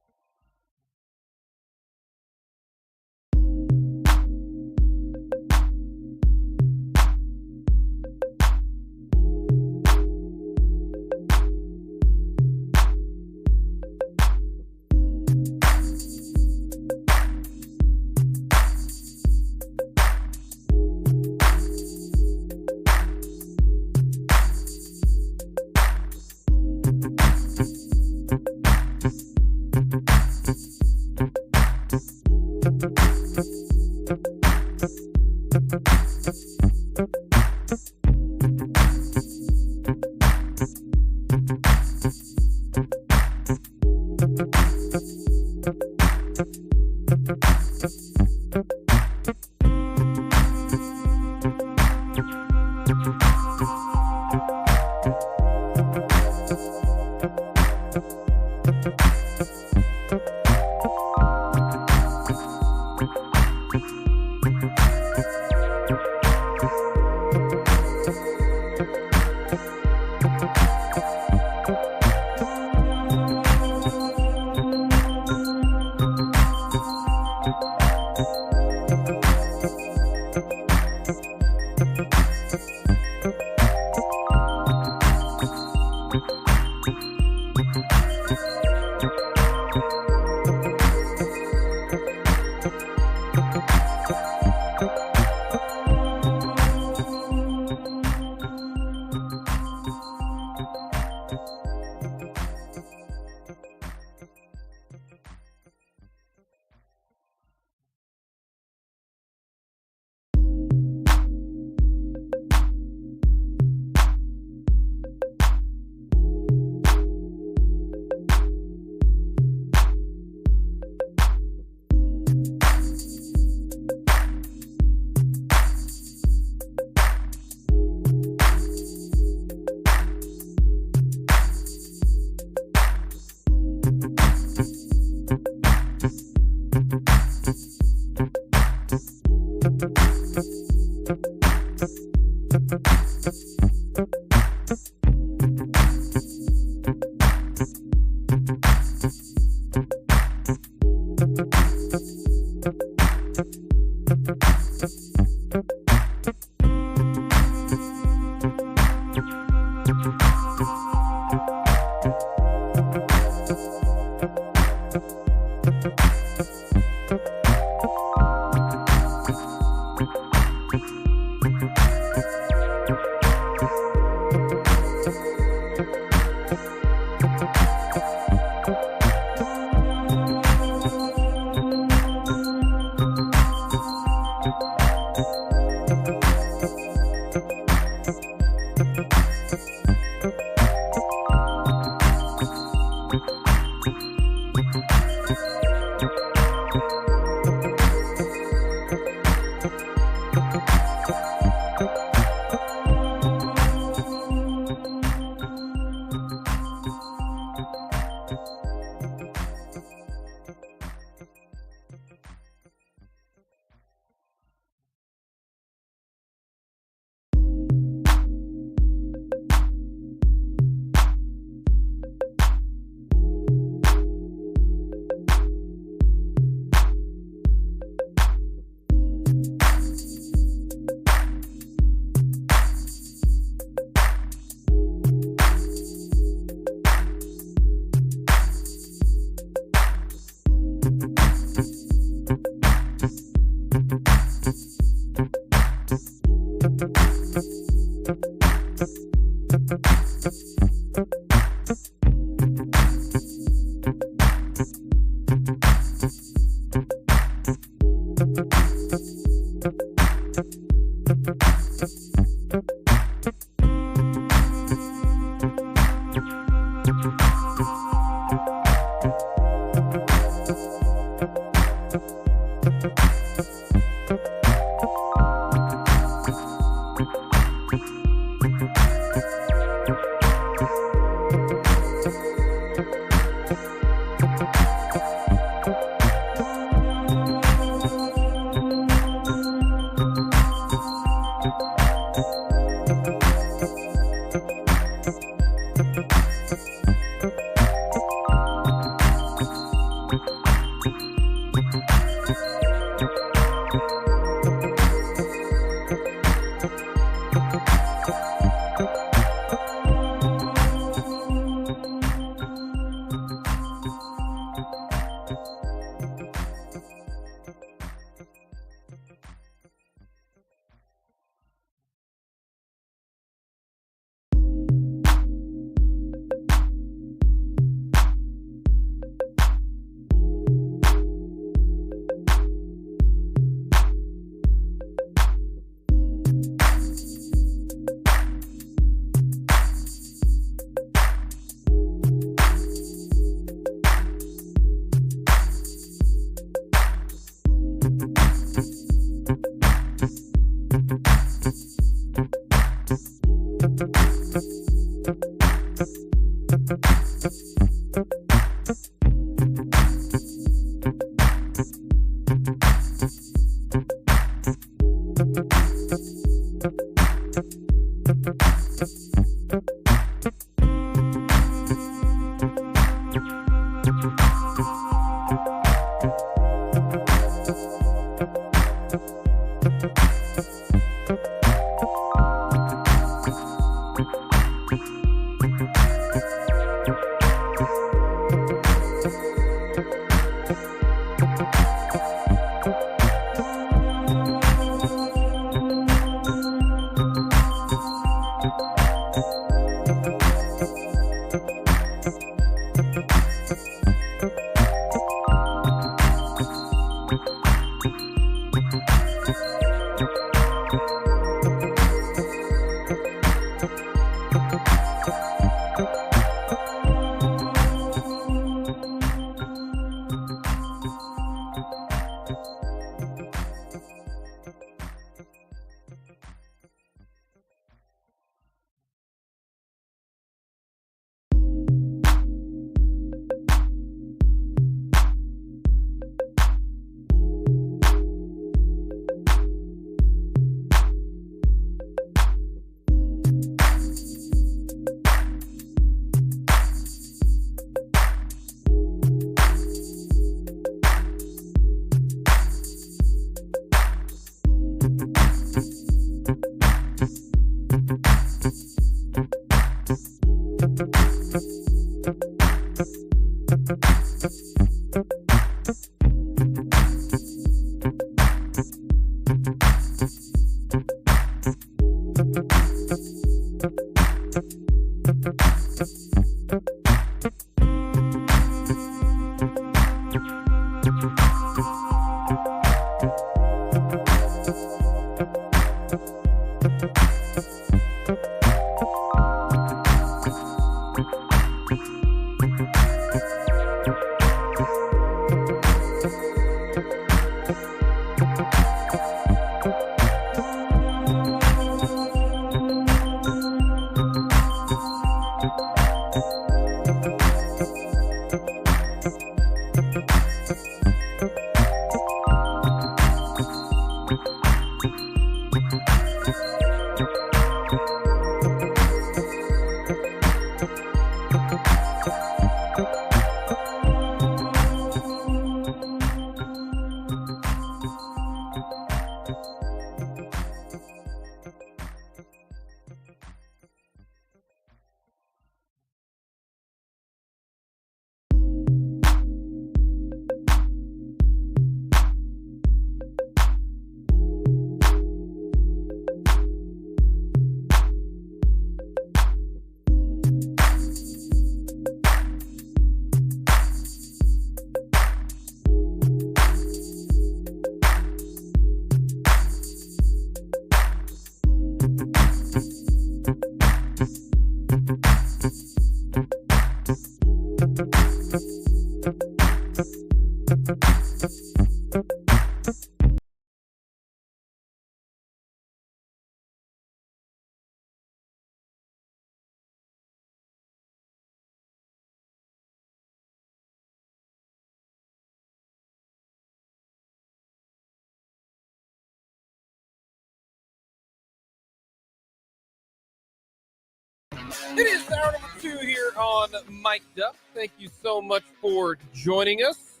It is hour number 2 here on Mic'd Up. Thank you so much for joining us.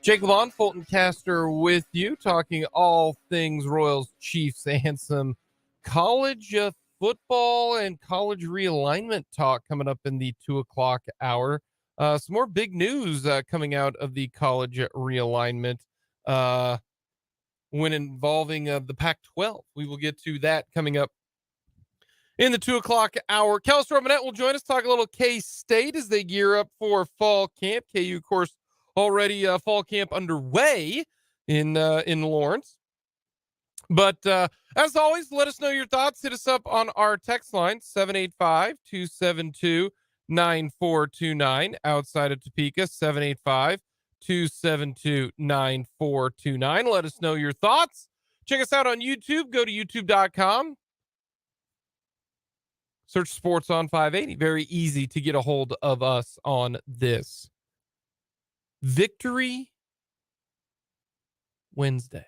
Jake and Fulton Caster with you, talking all things Royals, Chiefs, and some college football and college realignment talk coming up in the 2 o'clock hour. Some more big news coming out of the college realignment when involving the Pac-12. We will get to that coming up in the 2 o'clock hour. Kellis, Robinette will join us, talk a little K-State as they gear up for fall camp. KU, of course, already fall camp underway in Lawrence. But as always, let us know your thoughts. Hit us up on our text line, 785-272-9429. Outside of Topeka, 785-272-9429. Let us know your thoughts. Check us out on YouTube. Go to youtube.com. Search Sports on 580. Very easy to get a hold of us on this. Victory Wednesday.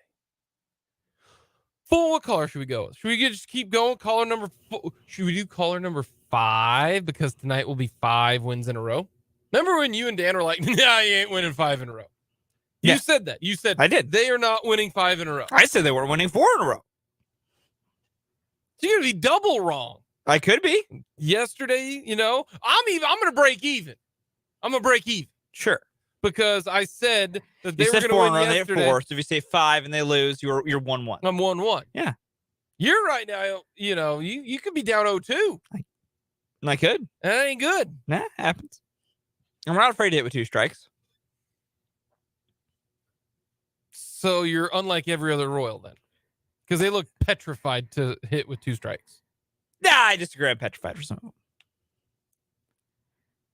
Full, what caller should we go with? Should we just keep going? Caller number 4. Should we do caller number 5? Because tonight will be 5 wins in a row. Remember when you and Dan were like, nah, you ain't winning 5 in a row. You said that. You said I did. They are not winning 5 in a row. I said they were winning 4 in a row. So you're going to be double wrong. I could be. Yesterday, I'm going to break even. I'm going to break even. Sure. Because I said that they you were said going to 4 win and yesterday. they have 4. So if you say 5 and they lose, you're 1-1. I'm 1-1. Yeah. You're right now, you could be down 0-2. I could. That ain't good. Nah, happens. I'm not afraid to hit with 2 strikes. So you're unlike every other Royal then. Because they look petrified to hit with 2 strikes. Nah, I disagree. I'm petrified for some of them.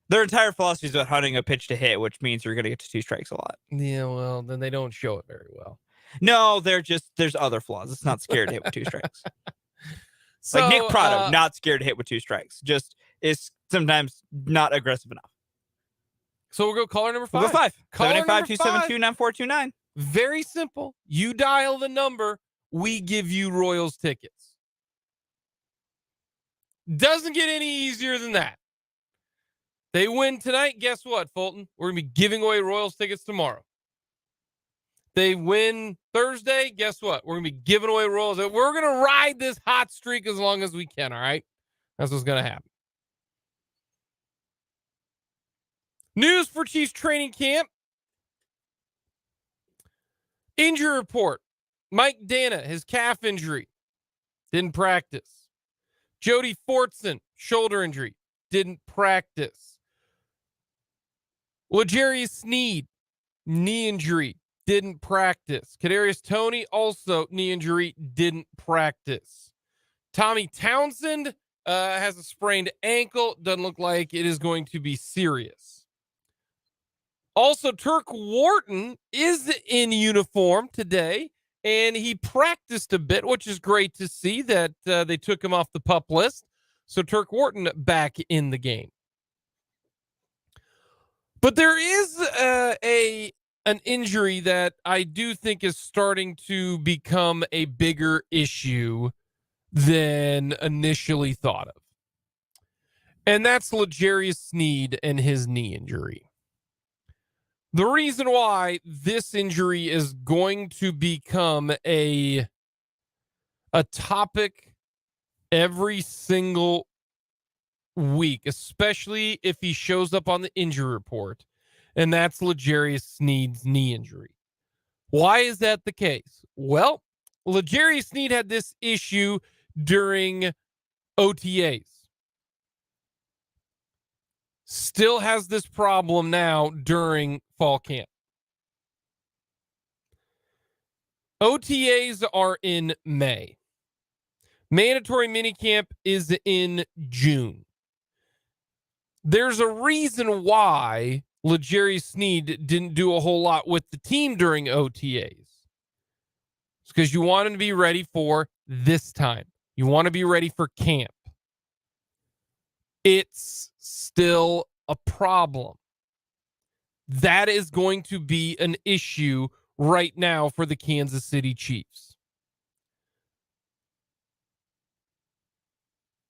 Their entire philosophy is about hunting a pitch to hit, which means you're going to get to 2 strikes a lot. Yeah, well, then they don't show it very well. No, there's other flaws. It's not scared to hit with 2 strikes. So, like Nick Prado, not scared to hit with 2 strikes. Just is sometimes not aggressive enough. So we'll go caller number 5. We'll go 5. Caller 785-272-9429. Very simple. You dial the number, we give you Royals tickets. Doesn't get any easier than that. They win tonight, guess what, Fulton? We're going to be giving away Royals tickets tomorrow. They win Thursday, guess what? We're going to be giving away Royals. We're going to ride this hot streak as long as we can, all right? That's what's going to happen. News for Chiefs training camp. Injury report. Mike Dana, his calf injury, didn't practice. Jody Fortson, shoulder injury, didn't practice. L'Jarius Sneed, knee injury, didn't practice. Kadarius Toney, also knee injury, didn't practice. Tommy Townsend has a sprained ankle. Doesn't look like it is going to be serious. Also, Turk Wharton is in uniform today, and he practiced a bit, which is great to see that they took him off the PUP list. So Turk Wharton back in the game. But there is an injury that I do think is starting to become a bigger issue than initially thought of. And that's L'Jarius Sneed and his knee injury. The reason why this injury is going to become a topic every single week, especially if he shows up on the injury report, and that's L'Jarius Sneed's knee injury. Why is that the case? Well, L'Jarius Sneed had this issue during OTAs. Still has this problem now during fall camp. OTAs are in May. Mandatory minicamp is in June. There's a reason why L'Jarius Sneed didn't do a whole lot with the team during OTAs. It's because you want him to be ready for this time. You want to be ready for camp. It's still a problem. That is going to be an issue right now for the Kansas City Chiefs.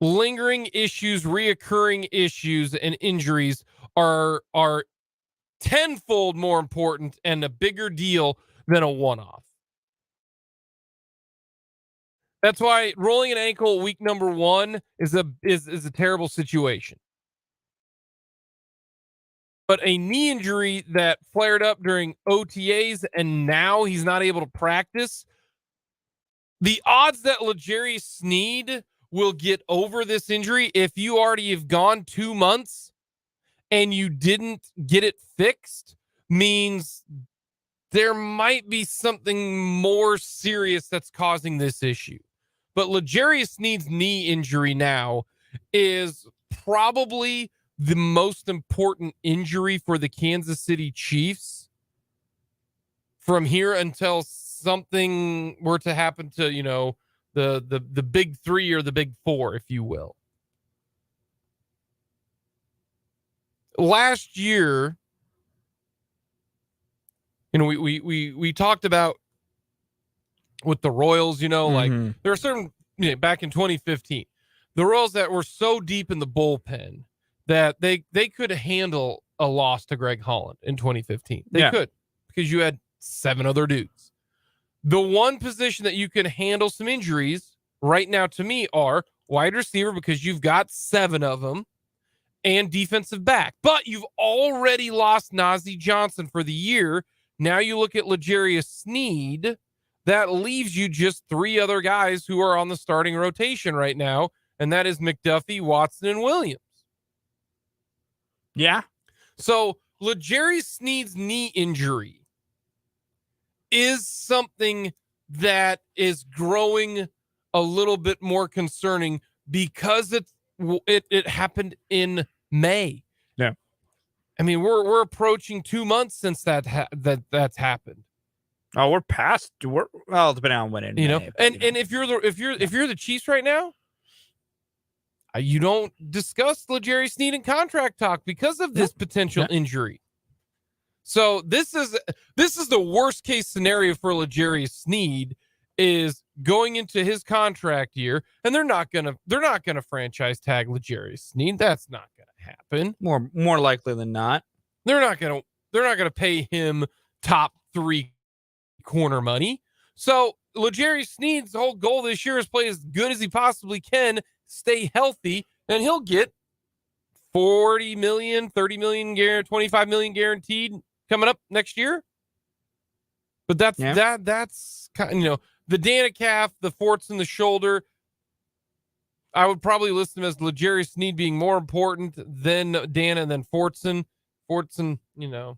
lingering issues, reoccurring issues, and injuries are tenfold more important and a bigger deal than a one-off. That's why rolling an ankle week number 1 is a terrible situation. But a knee injury that flared up during OTAs and now he's not able to practice, the odds that L'Jarius Sneed will get over this injury if you already have gone 2 months and you didn't get it fixed means there might be something more serious that's causing this issue. But L'Jarius Sneed's knee injury now is probably the most important injury for the Kansas City Chiefs from here until something were to happen to, the big 3 or the big 4, if you will. Last year, we talked about with the Royals, like there are certain, back in 2015, the Royals that were so deep in the bullpen that they could handle a loss to Greg Holland in 2015. They could, because you had 7 other dudes. The one position that you can handle some injuries right now to me are wide receiver, because you've got 7 of them, and defensive back. But you've already lost Nazeeh Johnson for the year. Now you look at L'Jarius Sneed. That leaves you just 3 other guys who are on the starting rotation right now, and that is McDuffie, Watson, and Williams. Yeah. So L'Jarius Sneed's knee injury is something that is growing a little bit more concerning because it happened in May. Yeah. I mean, we're approaching 2 months since that's happened. Oh, we're past. Well, depending on when it, and if you're the Chiefs right now, you don't discuss L'Jarius Sneed in contract talk because of this potential injury. So this is the worst case scenario for L'Jarius Sneed, is going into his contract year, and they're not gonna franchise tag L'Jarius Sneed. That's not gonna happen. More likely than not. They're not gonna pay him top 3 corner money. So L'Jarius Sneed's whole goal this year is play as good as he possibly can, stay healthy, and he'll get $40 million, $30 million, $25 million guaranteed coming up next year. But that's kind of, the Danica, the forts in the shoulder. I would probably list him as L'Jarius Sneed being more important than Dana and then Fortson. Fortson, the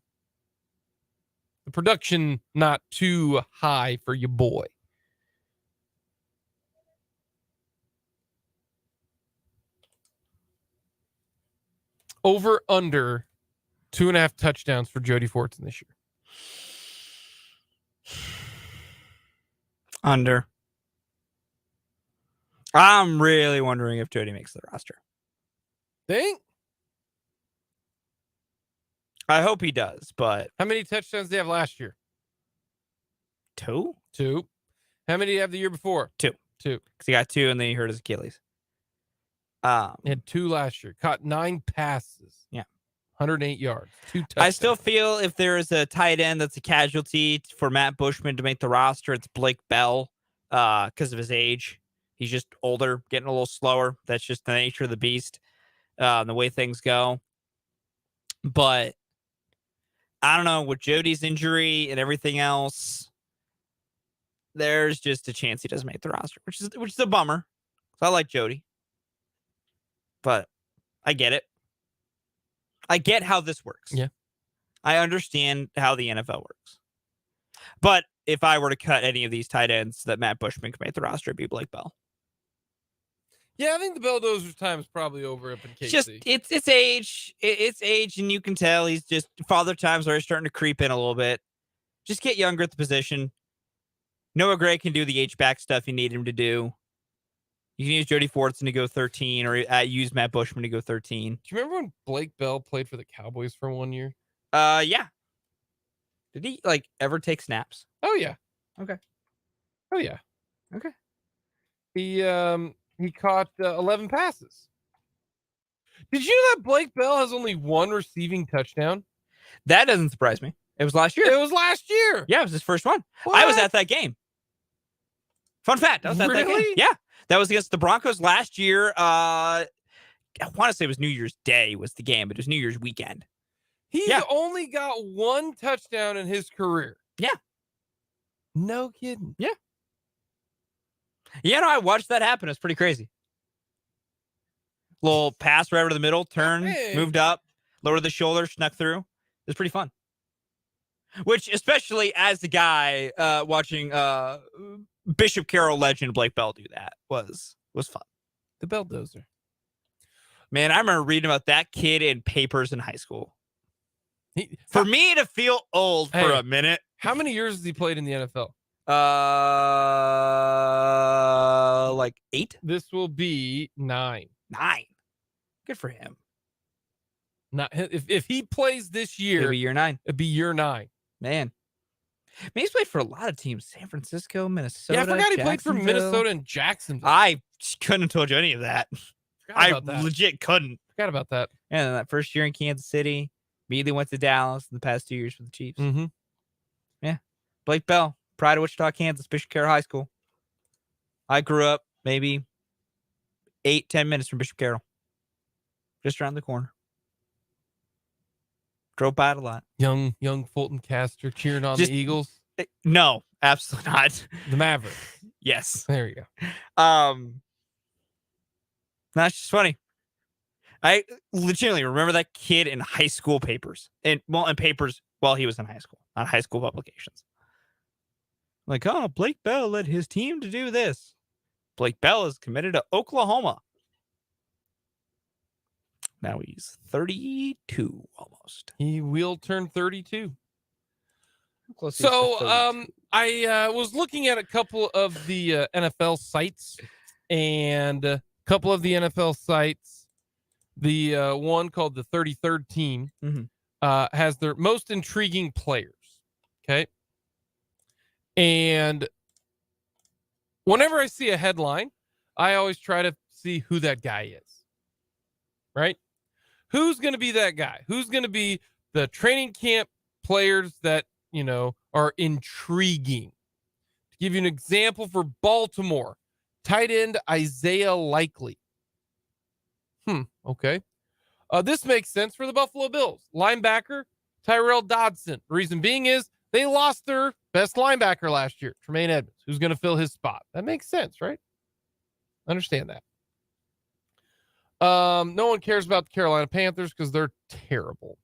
production not too high for your boy. Over under 2.5 touchdowns for Jody Fortson this year. Under. I'm really wondering if Jody makes the roster. Think? I hope he does, but how many touchdowns did he have last year? 2. How many did he have the year before? 2. Because he got 2 and then he hurt his Achilles. He had 2 last year. Caught 9 passes. Yeah. 108 yards. 2 touchdowns. I still feel if there is a tight end that's a casualty for Matt Bushman to make the roster, it's Blake Bell because of his age. He's just older, getting a little slower. That's just the nature of the beast, the way things go. But I don't know, with Jody's injury and everything else, there's just a chance he doesn't make the roster, which is a bummer. So I like Jody, but I get it. I get how this works. Yeah, I understand how the NFL works. But if I were to cut any of these tight ends that Matt Bushman could make the roster, it'd be Blake Bell. Yeah, I think the Belldozer's time is probably over up in KC. It's age. It's age, and you can tell he's just father time's already starting to creep in a little bit. Just get younger at the position. Noah Gray can do the H-back stuff you need him to do. You can use Jody Fortson to go 13, or use Matt Bushman to go 13. Do you remember when Blake Bell played for the Cowboys for 1 year? Yeah. Did he ever take snaps? Oh yeah. Okay. Oh yeah. Okay. He He caught 11 passes. Did you know that Blake Bell has only one receiving touchdown? That doesn't surprise me. It was last year. It was last year. Yeah, it was his first one. What? I was at that game. Fun fact. I was at that game. Really? Yeah. That was against the Broncos last year. I want to say it was New Year's Day was the game, but it was New Year's weekend. He's only got one touchdown in his career. Yeah. No kidding. Yeah. Yeah, no, I watched that happen. It's pretty crazy. Little pass right over the middle, turn, moved up, lowered the shoulder, snuck through. It was pretty fun. Which, especially as the guy watching Bishop Carroll legend Blake Bell do that, was fun. The Belldozer. Man, I remember reading about that kid in papers in high school. For me to feel old for a minute. How many years has he played in the NFL? Like 8. This will be 9. 9. Good for him. Not if he plays this year, it'll be year 9. It'd be year 9. Man, he's played for a lot of teams. San Francisco, Minnesota. Yeah, I forgot he played for Minnesota and Jacksonville. I couldn't have told you any of that. I legit couldn't. Forgot about that. And then that first year in Kansas City, immediately went to Dallas in the past 2 years for the Chiefs. Mm-hmm. Yeah. Blake Bell, pride of Wichita, Kansas, Bishop Carroll High School. I grew up maybe 8-10 minutes from Bishop Carroll. Just around the corner. Drove by it a lot. Young Fulton Caster cheering on the Eagles. No, absolutely not. The Maverick. Yes. There you go. That's just funny. I legitimately remember that kid in high school papers. In papers while he was in high school, not high school publications. Like, oh, Blake Bell led his team to do this. Blake Bell is committed to Oklahoma. Now he's 32 almost. He will turn 32. So, I was looking at a couple of the NFL sites, and a couple of the NFL sites, the one called the 33rd Team, has their most intriguing players. Okay. And whenever I see a headline, I always try to see who that guy is. Right? Who's going to be that guy? Who's going to be the training camp players that, are intriguing? To give you an example for Baltimore, tight end Isaiah Likely. Okay. This makes sense for the Buffalo Bills. Linebacker Tyrell Dodson. The reason being is they lost their best linebacker last year, Tremaine Edmonds, who's going to fill his spot. That makes sense, right? Understand that. No one cares about the Carolina Panthers because they're terrible.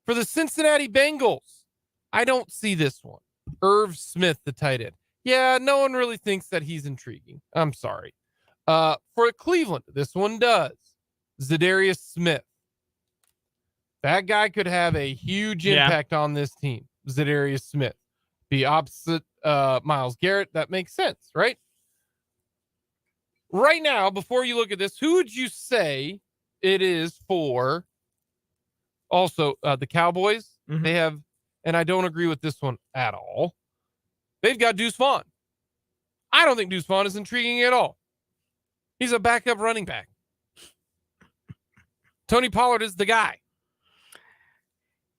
For the Cincinnati Bengals, I don't see this one. Irv Smith, the tight end. Yeah, no one really thinks that he's intriguing. I'm sorry. For Cleveland, this one does. Zadarius Smith. That guy could have a huge impact on this team. Zadarius Smith. Be opposite Myles Garrett. That makes sense, right? Right now, before you look at this, who would you say it is for? Also, the Cowboys, they have, and I don't agree with this one at all. They've got Deuce Vaughn. I don't think Deuce Vaughn is intriguing at all. He's a backup running back. Tony Pollard is the guy.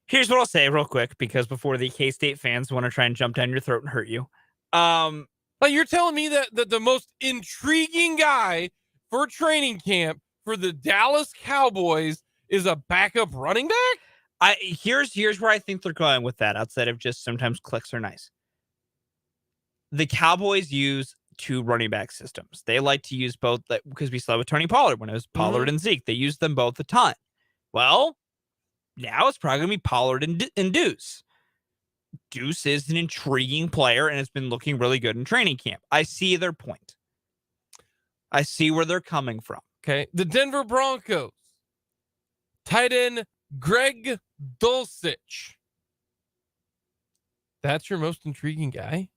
Here's what I'll say real quick, because before the K-State fans want to try and jump down your throat and hurt you. Like, you're telling me that the most intriguing guy for training camp for the Dallas Cowboys is a backup running back? Here's where I think they're going with that, outside of just sometimes clicks are nice. The Cowboys use 2 running back systems. They like to use both, because we saw it with Tony Pollard when it was Pollard and Zeke. They used them both a ton. Well, now it's probably going to be Pollard and Deuce. Deuce is an intriguing player and has been looking really good in training camp. I see their point. I see where they're coming from. Okay. The Denver Broncos. Tight end Greg Dulcich. That's your most intriguing guy?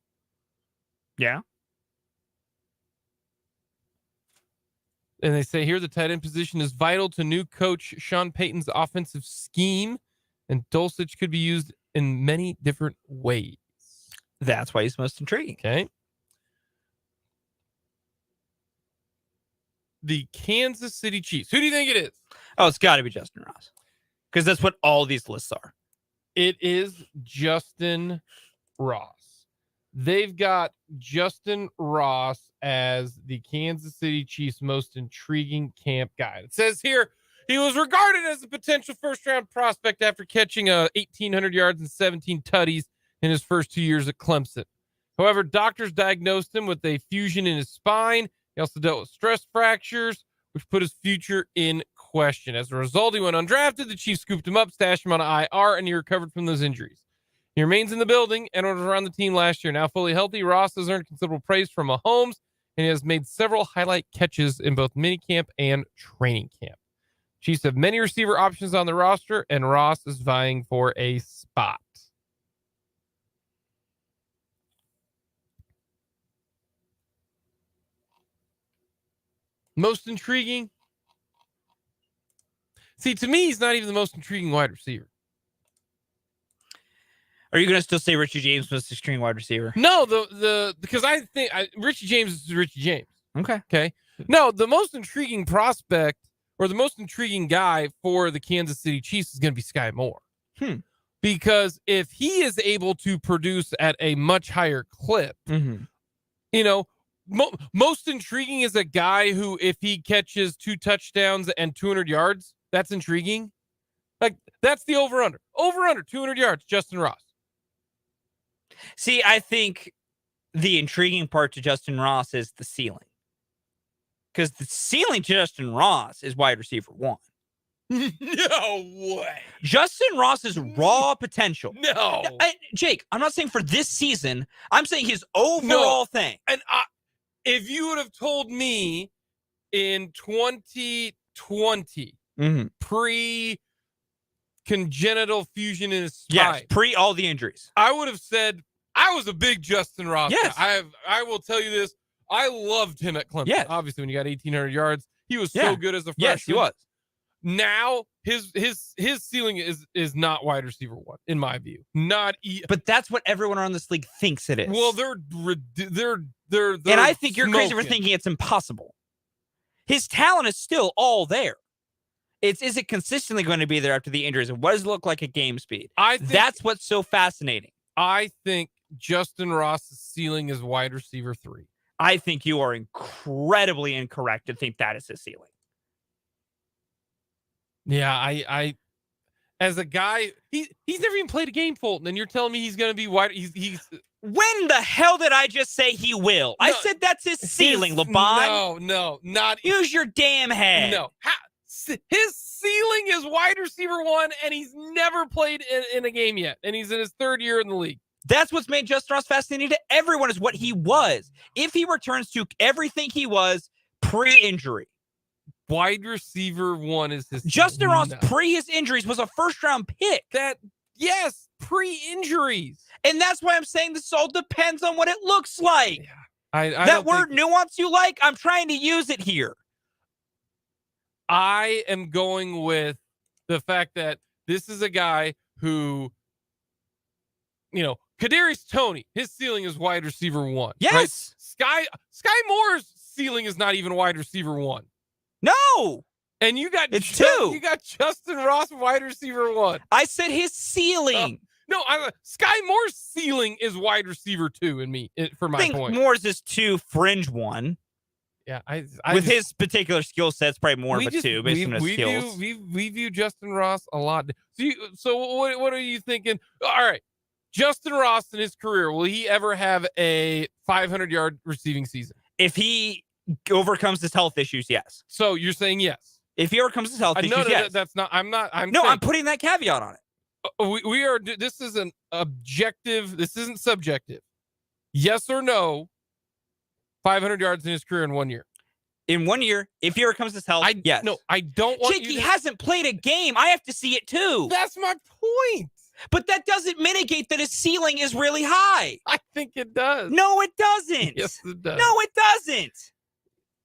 Yeah. And they say here the tight end position is vital to new coach Sean Payton's offensive scheme, and Dulcich could be used in many different ways. That's why he's most intriguing. Okay. the Kansas City Chiefs. Who do you think it is? Oh, it's got to be Justin Ross, because that's what all these lists are. It is Justin Ross. They've got Justin Ross as the Kansas City Chiefs' most intriguing camp guy. It says here he was regarded as a potential first-round prospect after catching 1,800 yards and 17 tutties in his first 2 years at Clemson. However, doctors diagnosed him with a fusion in his spine. He also dealt with stress fractures, which put his future in question. As a result, he went undrafted. The Chiefs scooped him up, stashed him on IR, and he recovered from those injuries. He remains in the building and was around the team last year. Now fully healthy, Ross has earned considerable praise from Mahomes, and he has made several highlight catches in both minicamp and training camp. Chiefs have many receiver options on the roster, and Ross is vying for a spot. Most intriguing? See, to me, he's not even the most intriguing wide receiver. Are you going to still say Richie James was the string wide receiver? No, because I think Richie James is Richie James. Okay. No, the most intriguing prospect or the most intriguing guy for the Kansas City Chiefs is going to be Sky Moore. Because if he is able to produce at a much higher clip, you know, most intriguing is a guy who, if he catches 2 touchdowns and 200 yards, that's intriguing. Like, that's the over-under. Over-under, 200 yards, Justin Ross. See, I think the intriguing part to Justin Ross is the ceiling. Because the ceiling to Justin Ross is wide receiver 1. No way. Justin Ross's raw potential. No. Jake, I'm not saying for this season. I'm saying his overall thing. And if you would have told me in 2020, pre-congenital fusion in his spine. Yes, pre all the injuries. I would have said I was a big Justin Ross. Yes. I will tell you this. I loved him at Clemson. Yes. Obviously, when you got 1,800 yards, he was so good as a freshman. Yes, he was. Now his ceiling is not wide receiver 1 in my view. But that's what everyone around this league thinks it is. Well, they're and I think you're crazy for thinking it's impossible. His talent is still all there. Is it consistently going to be there after the injuries? And what does it look like at game speed? That's what's so fascinating. I think Justin Ross's ceiling is wide receiver 3. I think you are incredibly incorrect to think that is his ceiling. Yeah, I as a guy, he's never even played a game, Fulton, and you're telling me he's going to be wide. He's When the hell did I just say he will? I said that's his ceiling, LeBron. No, not. Use your damn head. No. His ceiling is wide receiver 1, and he's never played in a game yet, and he's in his 3rd year in the league. That's what's made Justin Ross fascinating to everyone, is what he was. If he returns to everything he was pre-injury. Wide receiver 1 is his. Justin Ross, pre his injuries, was a first-round pick. Yes, pre-injuries. And that's why I'm saying this all depends on what it looks like. Yeah. That word nuance you like, I'm trying to use it here. I am going with the fact that this is a guy who, Kadarius Toney, his ceiling is wide receiver 1. Yes. Right? Sky Moore's ceiling is not even wide receiver 1. No. And you got 2. You got Justin Ross wide receiver 1. I said his ceiling. No, Sky Moore's ceiling is wide receiver 2 for my point. I think Moore's is 2, fringe 1. Yeah, with his particular skill sets, probably more of a 2 based on his skills. We view Justin Ross a lot. So what are you thinking? All right, Justin Ross in his career, will he ever have a 500-yard receiving season? If he overcomes his health issues, yes. So you're saying yes. If he overcomes his health issues, yes. That's not. I'm putting that caveat on it. We are. This is an objective. This isn't subjective. Yes or no? 500 yards in his career in 1 year. In 1 year, if he overcomes his health, yes. No, I don't want Jake, he hasn't played a game. I have to see it too. That's my point. But that doesn't mitigate that his ceiling is really high. I think it does. No, it doesn't. Yes, it does. No, it doesn't.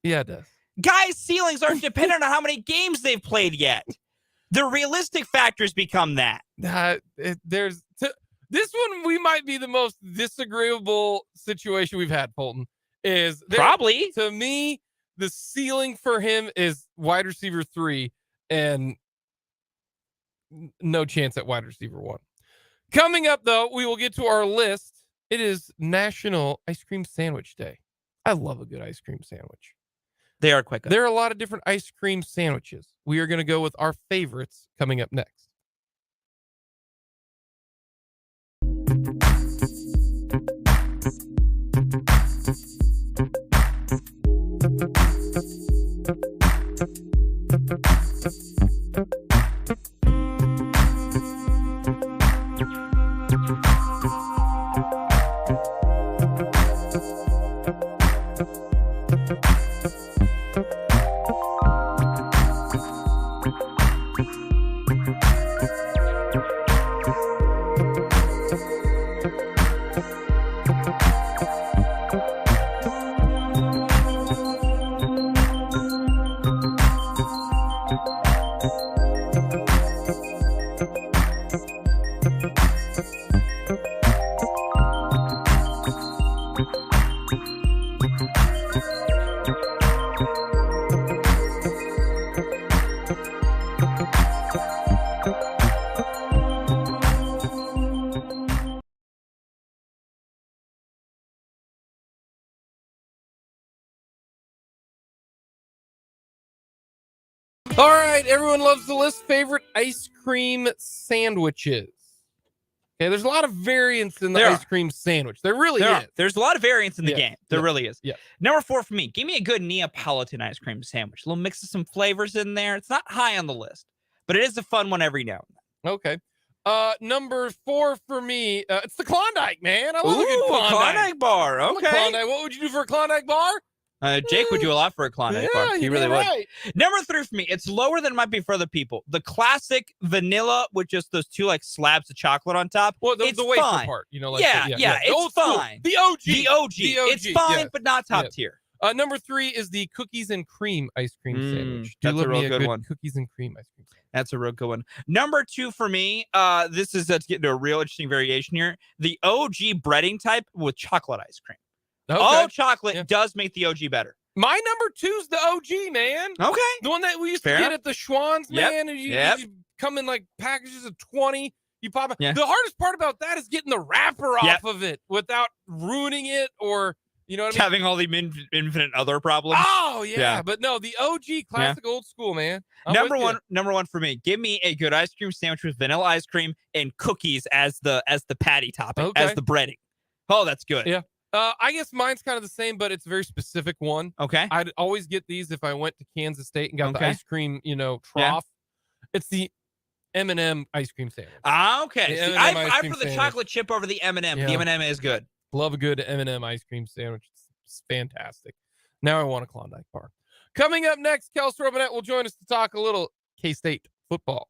Yeah, it does. Guys' ceilings aren't dependent on how many games they've played yet. The realistic factors become that. This one, we might be the most disagreeable situation we've had, Fulton. Probably. To me, the ceiling for him is wide receiver 3 and no chance at wide receiver 1. Coming up, though, we will get to our list. It is National Ice Cream Sandwich Day. I love a good ice cream sandwich. They are quite good. There are a lot of different ice cream sandwiches. We are going to go with our favorites coming up next. All right, everyone loves the list. Favorite ice cream sandwiches. Okay, there's a lot of variance in the ice cream sandwich. There really is. There's a lot of variance in the game. There really is. Yeah. Number 4 for me. Give me a good Neapolitan ice cream sandwich. A little mix of some flavors in there. It's not high on the list, but it is a fun one every now and then. Okay. Number 4 for me. It's the Klondike, man. I love a good Klondike bar. Okay. Klondike. What would you do for a Klondike bar? Jake would do a lot for a Klondike bar. He really would. Right. Number 3 for me, it's lower than it might be for other people. The classic vanilla with just those 2 like slabs of chocolate on top. Well, it's the wafer fine. part, you know, like it's fine. The OG. The OG. It's fine, but not top tier. Number 3 is the cookies and cream ice cream sandwich. That's a real good one. Cookies and cream ice cream sandwich. That's a real good one. Number 2 for me, this is to get into a real interesting variation here. The OG breading type with chocolate ice cream. Okay. All chocolate does make the OG better. My number 2's the OG, man. Okay. The one that we used Fair to get enough. at the Schwann's, man. And you come in like packages of 20. You pop it. Yeah. The hardest part about that is getting the wrapper off of it without ruining it or, you know what I mean? Having all the infinite other problems. Oh, yeah. But no, the OG classic old school, man. Number one for me. Give me a good ice cream sandwich with vanilla ice cream and cookies as the patty topping, as the breading. Oh, that's good. Yeah. I guess mine's kind of the same, but it's a very specific one. Okay. I'd always get these if I went to Kansas State and got the ice cream, trough. It's the M&M ice cream sandwich. Okay. See, I put the chocolate chip over the M&M. Yeah. The M&M is good. Love a good M&M ice cream sandwich. It's fantastic. Now I want a Klondike bar. Coming up next, Kellis Robinette will join us to talk a little K-State football.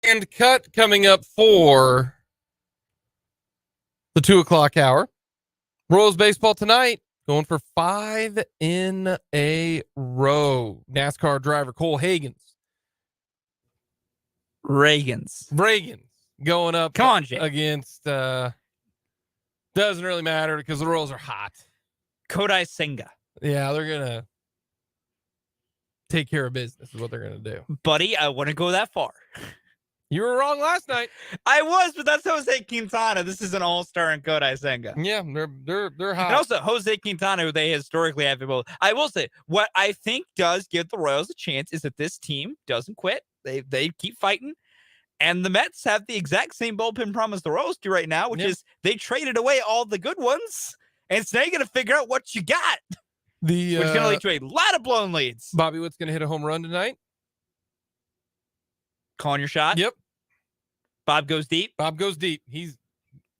And cut coming up for the 2:00 hour. Royals baseball tonight, going for 5 in a row. NASCAR driver Cole Reagan's going up. Come on, Jake. Against doesn't really matter because the Royals are hot. Kodai Senga. Yeah, they're gonna take care of business is what they're gonna do. Buddy, I wouldn't go that far. You were wrong last night. I was, but that's Jose Quintana. This is an all-star in Kodai Senga. Yeah, they're hot. And also Jose Quintana, who they historically have people. I will say, what I think does give the Royals a chance is that this team doesn't quit. They keep fighting. And the Mets have the exact same bullpen problem as the Royals do right now, which is they traded away all the good ones. And so now you got to figure out what you got. Which is going to lead to a lot of blown leads. Bobby Witt's going to hit a home run tonight. Calling your shot? Yep. Bob goes deep? Bob goes deep. He's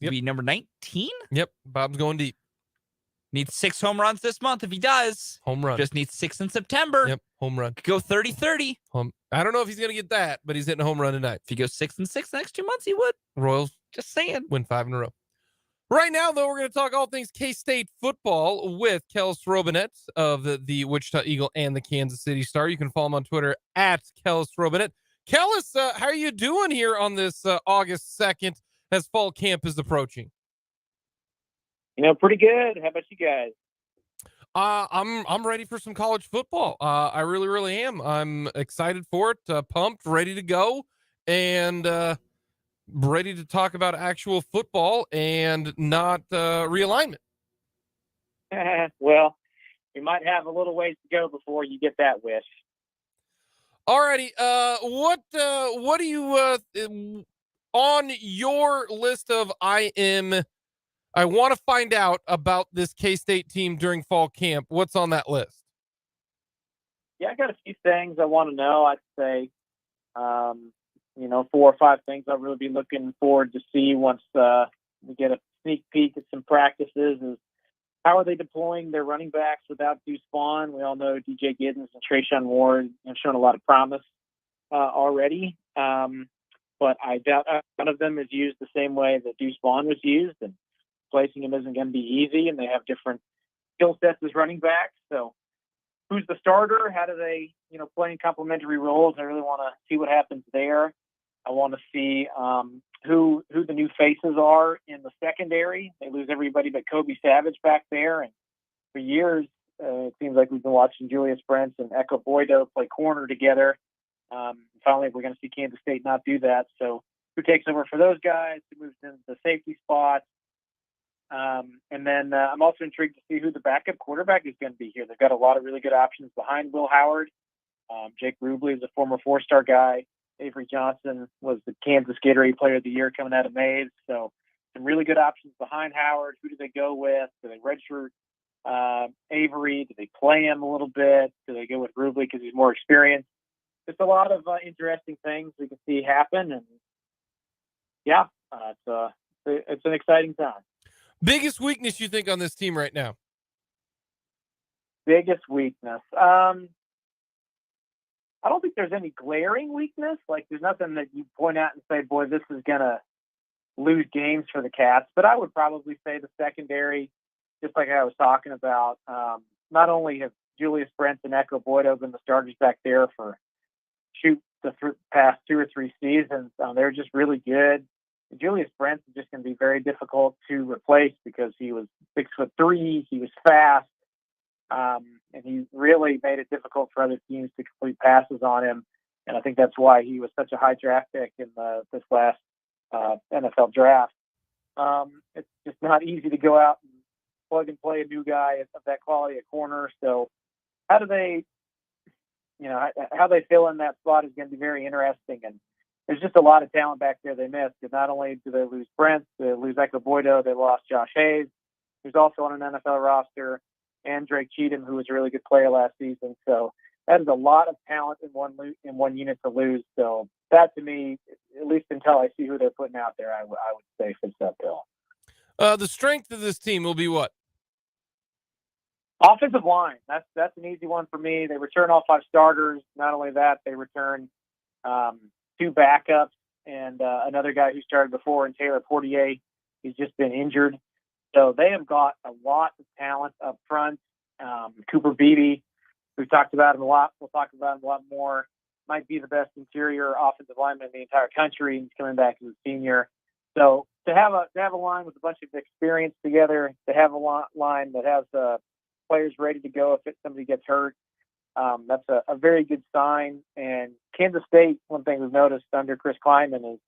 be number 19? Yep. Bob's going deep. Needs 6 home runs this month if he does. Home run. Just needs 6 in September. Yep. Home run. Could go 30-30. I don't know if he's going to get that, but he's hitting a home run tonight. If he goes 6 and 6 the next 2 months, he would. Royals just saying. Win 5 in a row. Right now, though, we're going to talk all things K-State football with Kellis Robinette of the Wichita Eagle and the Kansas City Star. You can follow him on Twitter at Kellis Robinette. Kellis, how are you doing here on this August 2nd as fall camp is approaching? Pretty good. How about you guys? I'm ready for some college football. I really, really am. I'm excited for it, pumped, ready to go, and ready to talk about actual football and not realignment. Well, we might have a little ways to go before you get that wish. Alrighty, what do you on your list of I want to find out about this K-State team during fall camp? What's on that list? Yeah, I got a few things I want to know. I'd say, 4 or 5 things I'll really be looking forward to see once we get a sneak peek at some practices is how are they deploying their running backs without Deuce Vaughn? We all know DJ Giddens and Trayshawn Ward have shown a lot of promise already. But I doubt none of them is used the same way that Deuce Vaughn was used, and placing him isn't going to be easy, and they have different skill sets as running backs. So who's the starter? How do they, play in complementary roles? I really want to see what happens there. I want to see who the new faces are in the secondary. They lose everybody but Kobe Savage back there, and for years it seems like we've been watching Julius Brents and Echo Boydo play corner together. Finally, we're going to see Kansas State not do that. So who takes over for those guys? Who moves into the safety spots? And then I'm also intrigued to see who the backup quarterback is going to be here. They've got a lot of really good options behind Will Howard. Jake Rubley is a former 4-star guy. Avery Johnson was the Kansas Gatorade Player of the Year coming out of Mays. So some really good options behind Howard. Who do they go with? Do they redshirt Avery? Do they play him a little bit? Do they go with Rubley because he's more experienced? Just a lot of interesting things we can see happen. And yeah, it's an exciting time. Biggest weakness you think on this team right now? Biggest weakness. I don't think there's any glaring weakness. Like, there's nothing that you point out and say, boy, this is going to lose games for the Cats. But I would probably say the secondary, just like I was talking about, not only have Julius Brent and Echo Boydo been the starters back there for the past 2 or 3 seasons, they're just really good. And Julius Brent is just going to be very difficult to replace because he was 6'3", he was fast. And he really made it difficult for other teams to complete passes on him. And I think that's why he was such a high draft pick in this last NFL draft. It's just not easy to go out and plug and play a new guy of that quality at corner. So how they fill in that spot is going to be very interesting. And there's just a lot of talent back there they missed. And not only do they lose Brent, they lose Echo Boydo, they lost Josh Hayes, who's also on an NFL roster, and Drake Cheatham, who was a really good player last season. So that is a lot of talent in one unit to lose. So that, to me, at least until I see who they're putting out there, I would say fits that bill. The strength of this team will be what? Offensive line. That's an easy one for me. They return all 5 starters. Not only that, they return 2 backups and another guy who started before, and Taylor Portier. He's just been injured. So they have got a lot of talent up front. Cooper Beebe, we've talked about him a lot. We'll talk about him a lot more. Might be the best interior offensive lineman in the entire country. He's coming back as a senior. So to have a line with a bunch of experience together, to have a line that has players ready to go if somebody gets hurt, that's a very good sign. And Kansas State, one thing we've noticed under Chris Klieman is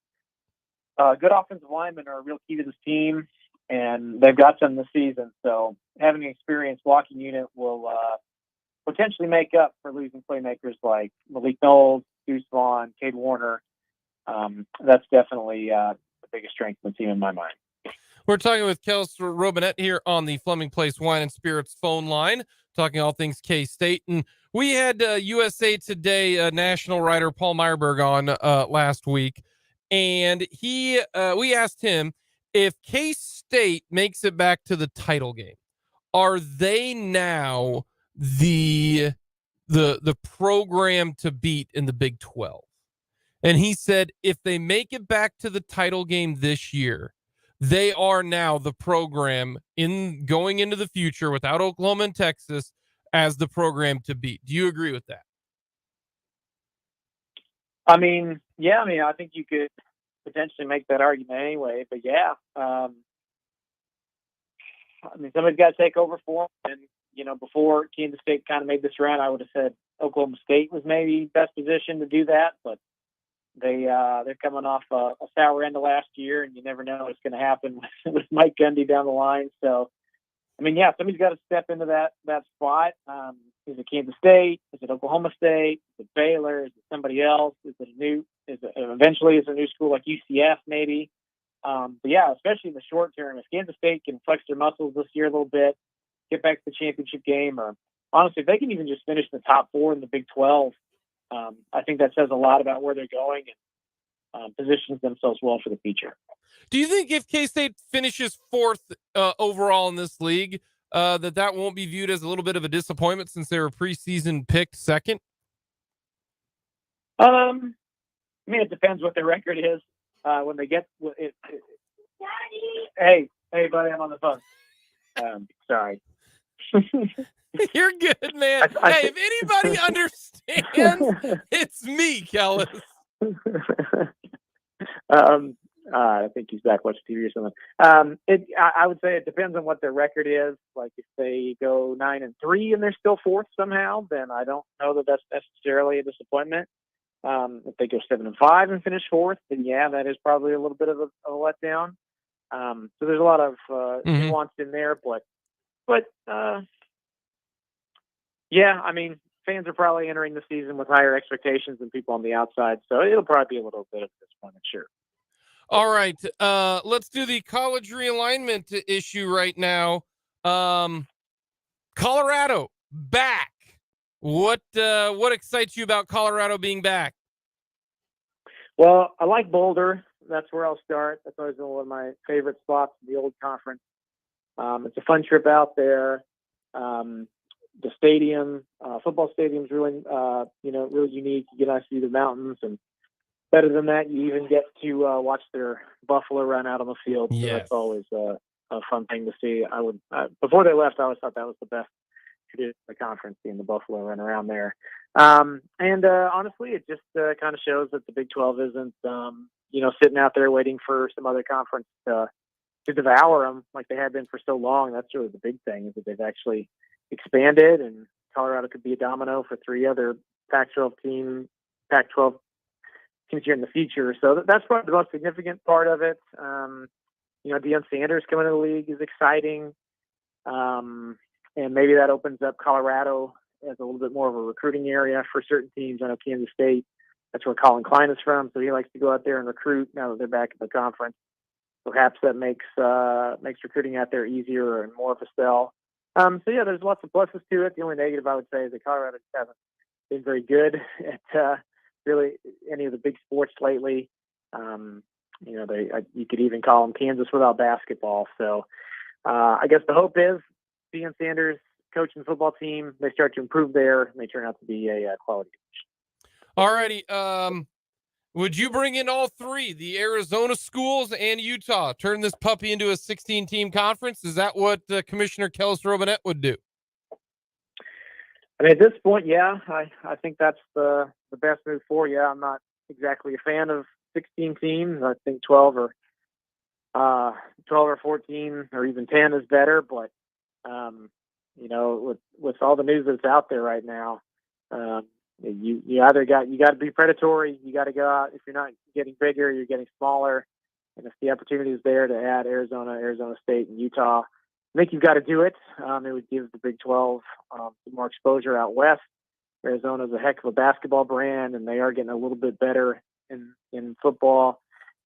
good offensive linemen are a real key to this team. And they've got some this season. So having an experienced blocking unit will potentially make up for losing playmakers like Malik Knowles, Deuce Vaughn, Cade Warner. That's definitely the biggest strength of the team in my mind. We're talking with Kellis Robinette here on the Fleming Place Wine and Spirits phone line, talking all things K-State. And we had USA Today national writer Paul Meyerberg on last week. And we asked him, if K-State makes it back to the title game, are they now the program to beat in the Big 12? And he said if they make it back to the title game this year, they are now the program in going into the future without Oklahoma and Texas as the program to beat. Do you agree with that? I mean, I think you could potentially make that argument anyway, but yeah, somebody's got to take over for them. And before Kansas State kind of made this run, I would have said Oklahoma State was maybe best positioned to do that, but they're coming off a sour end of last year, and you never know what's going to happen with Mike Gundy down the line. So, somebody's got to step into that spot. Is it Kansas State? Is it Oklahoma State? Is it Baylor? Is it somebody else? Eventually is a new school like UCF maybe? But yeah, especially in the short term, if Kansas State can flex their muscles this year a little bit, get back to the championship game, or honestly, if they can even just finish in the top 4 in the Big 12, I think that says a lot about where they're going and positions themselves well for the future. Do you think if K-State finishes 4th overall in this league, that won't be viewed as a little bit of a disappointment since they were preseason picked 2nd? It depends what their record is when they get it. Hey, buddy, I'm on the phone. Sorry. You're good, man. Hey, if anybody understands, it's me, Kellis. I think he's back watching TV or something. I would say it depends on what their record is. Like if they go 9-3 and they're still fourth somehow, then I don't know that that's necessarily a disappointment. If they go 7-5 and finish fourth, then yeah, that is probably a little bit of a letdown. So there's a lot of nuance in there, but yeah, I mean, fans are probably entering the season with higher expectations than people on the outside, so it'll probably be a little bit of a disappointment, sure. All right, let's do the college realignment issue right now. Colorado back. What excites you about Colorado being back? Well, I like Boulder. That's where I'll start. That's always been one of my favorite spots in the old conference. It's a fun trip out there. The stadium, football stadium's really, really unique. You get to see the mountains, and better than that, you even get to watch their buffalo run out on the field. So that's always a fun thing to see. Before they left, I always thought that was the best tradition of the conference, seeing the buffalo run around there. Honestly, it just kind of shows that the Big 12 isn't, sitting out there waiting for some other conference to devour them like they have been for so long. That's really the big thing, is that they've actually expanded, and Colorado could be a domino for 3 other Pac-12 teams here in the future. So that's probably the most significant part of it. Deion Sanders coming to the league is exciting. And maybe that opens up Colorado as a little bit more of a recruiting area for certain teams. I know Kansas State, that's where Colin Klein is from, so he likes to go out there and recruit now that they're back in the conference. Perhaps that makes recruiting out there easier and more of a sell. There's lots of pluses to it. The only negative I would say is that Colorado just hasn't been very good at really any of the big sports lately. You could even call them Kansas without basketball. So I guess the hope is Deion Sanders coaching the football team, they start to improve there, and they turn out to be a quality coach. All righty. Would you bring in all 3, the Arizona schools and Utah, turn this puppy into a 16-team conference? Is that what Commissioner Kellis Robinette would do? I mean, at this point, yeah, I think that's the best move for you. I'm not exactly a fan of 16 teams. I think 12 or 14 or even 10 is better. But with all the news that's out there right now, you got to be predatory. You got to go out. If you're not getting bigger, you're getting smaller. And if the opportunity is there to add Arizona State, and Utah, I think you've got to do it. It would give the Big 12 some more exposure out west. Arizona's a heck of a basketball brand, and they are getting a little bit better in football.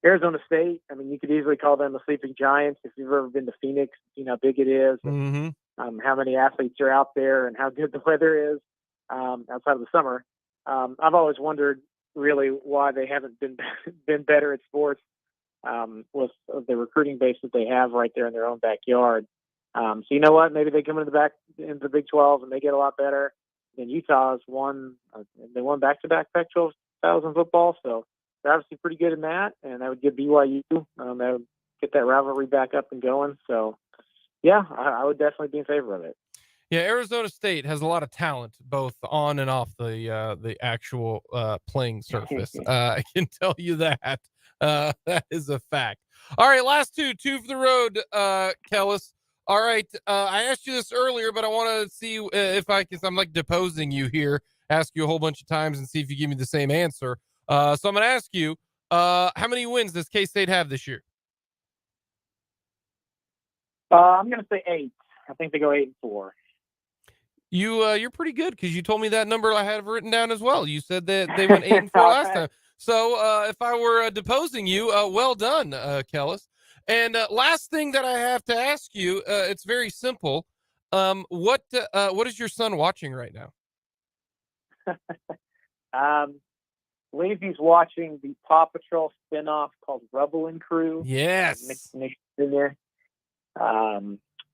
Arizona State, I mean, you could easily call them the sleeping giants. If you've ever been to Phoenix, you know how big it is, and, how many athletes are out there, and how good the weather is outside of the summer. I've always wondered really why they haven't been better at sports with the recruiting base that they have right there in their own backyard. So you know what? Maybe they come into the Big 12 and they get a lot better. And Utah's won back-to-back Pac-12 titles in football, so they're obviously pretty good in that. And that would give BYU, that would get that rivalry back up and going. So, yeah, I would definitely be in favor of it. Yeah, Arizona State has a lot of talent, both on and off the actual playing surface. I can tell you that. That is a fact. All right, last two for the road, Kellis. All right, I asked you this earlier, but I want to see if I'm like deposing you here, ask you a whole bunch of times and see if you give me the same answer. So I'm going to ask you, how many wins does K-State have this year? I'm going to say 8. I think they go 8-4. You're pretty good, because you told me that number I have written down as well. You said that they went 8-4 last time. So if I were deposing you, well done, Kellis. And last thing that I have to ask you, it's very simple. What is your son watching right now? I believe he's watching the Paw Patrol spinoff called Rubble and Crew. Yes. Nick in there.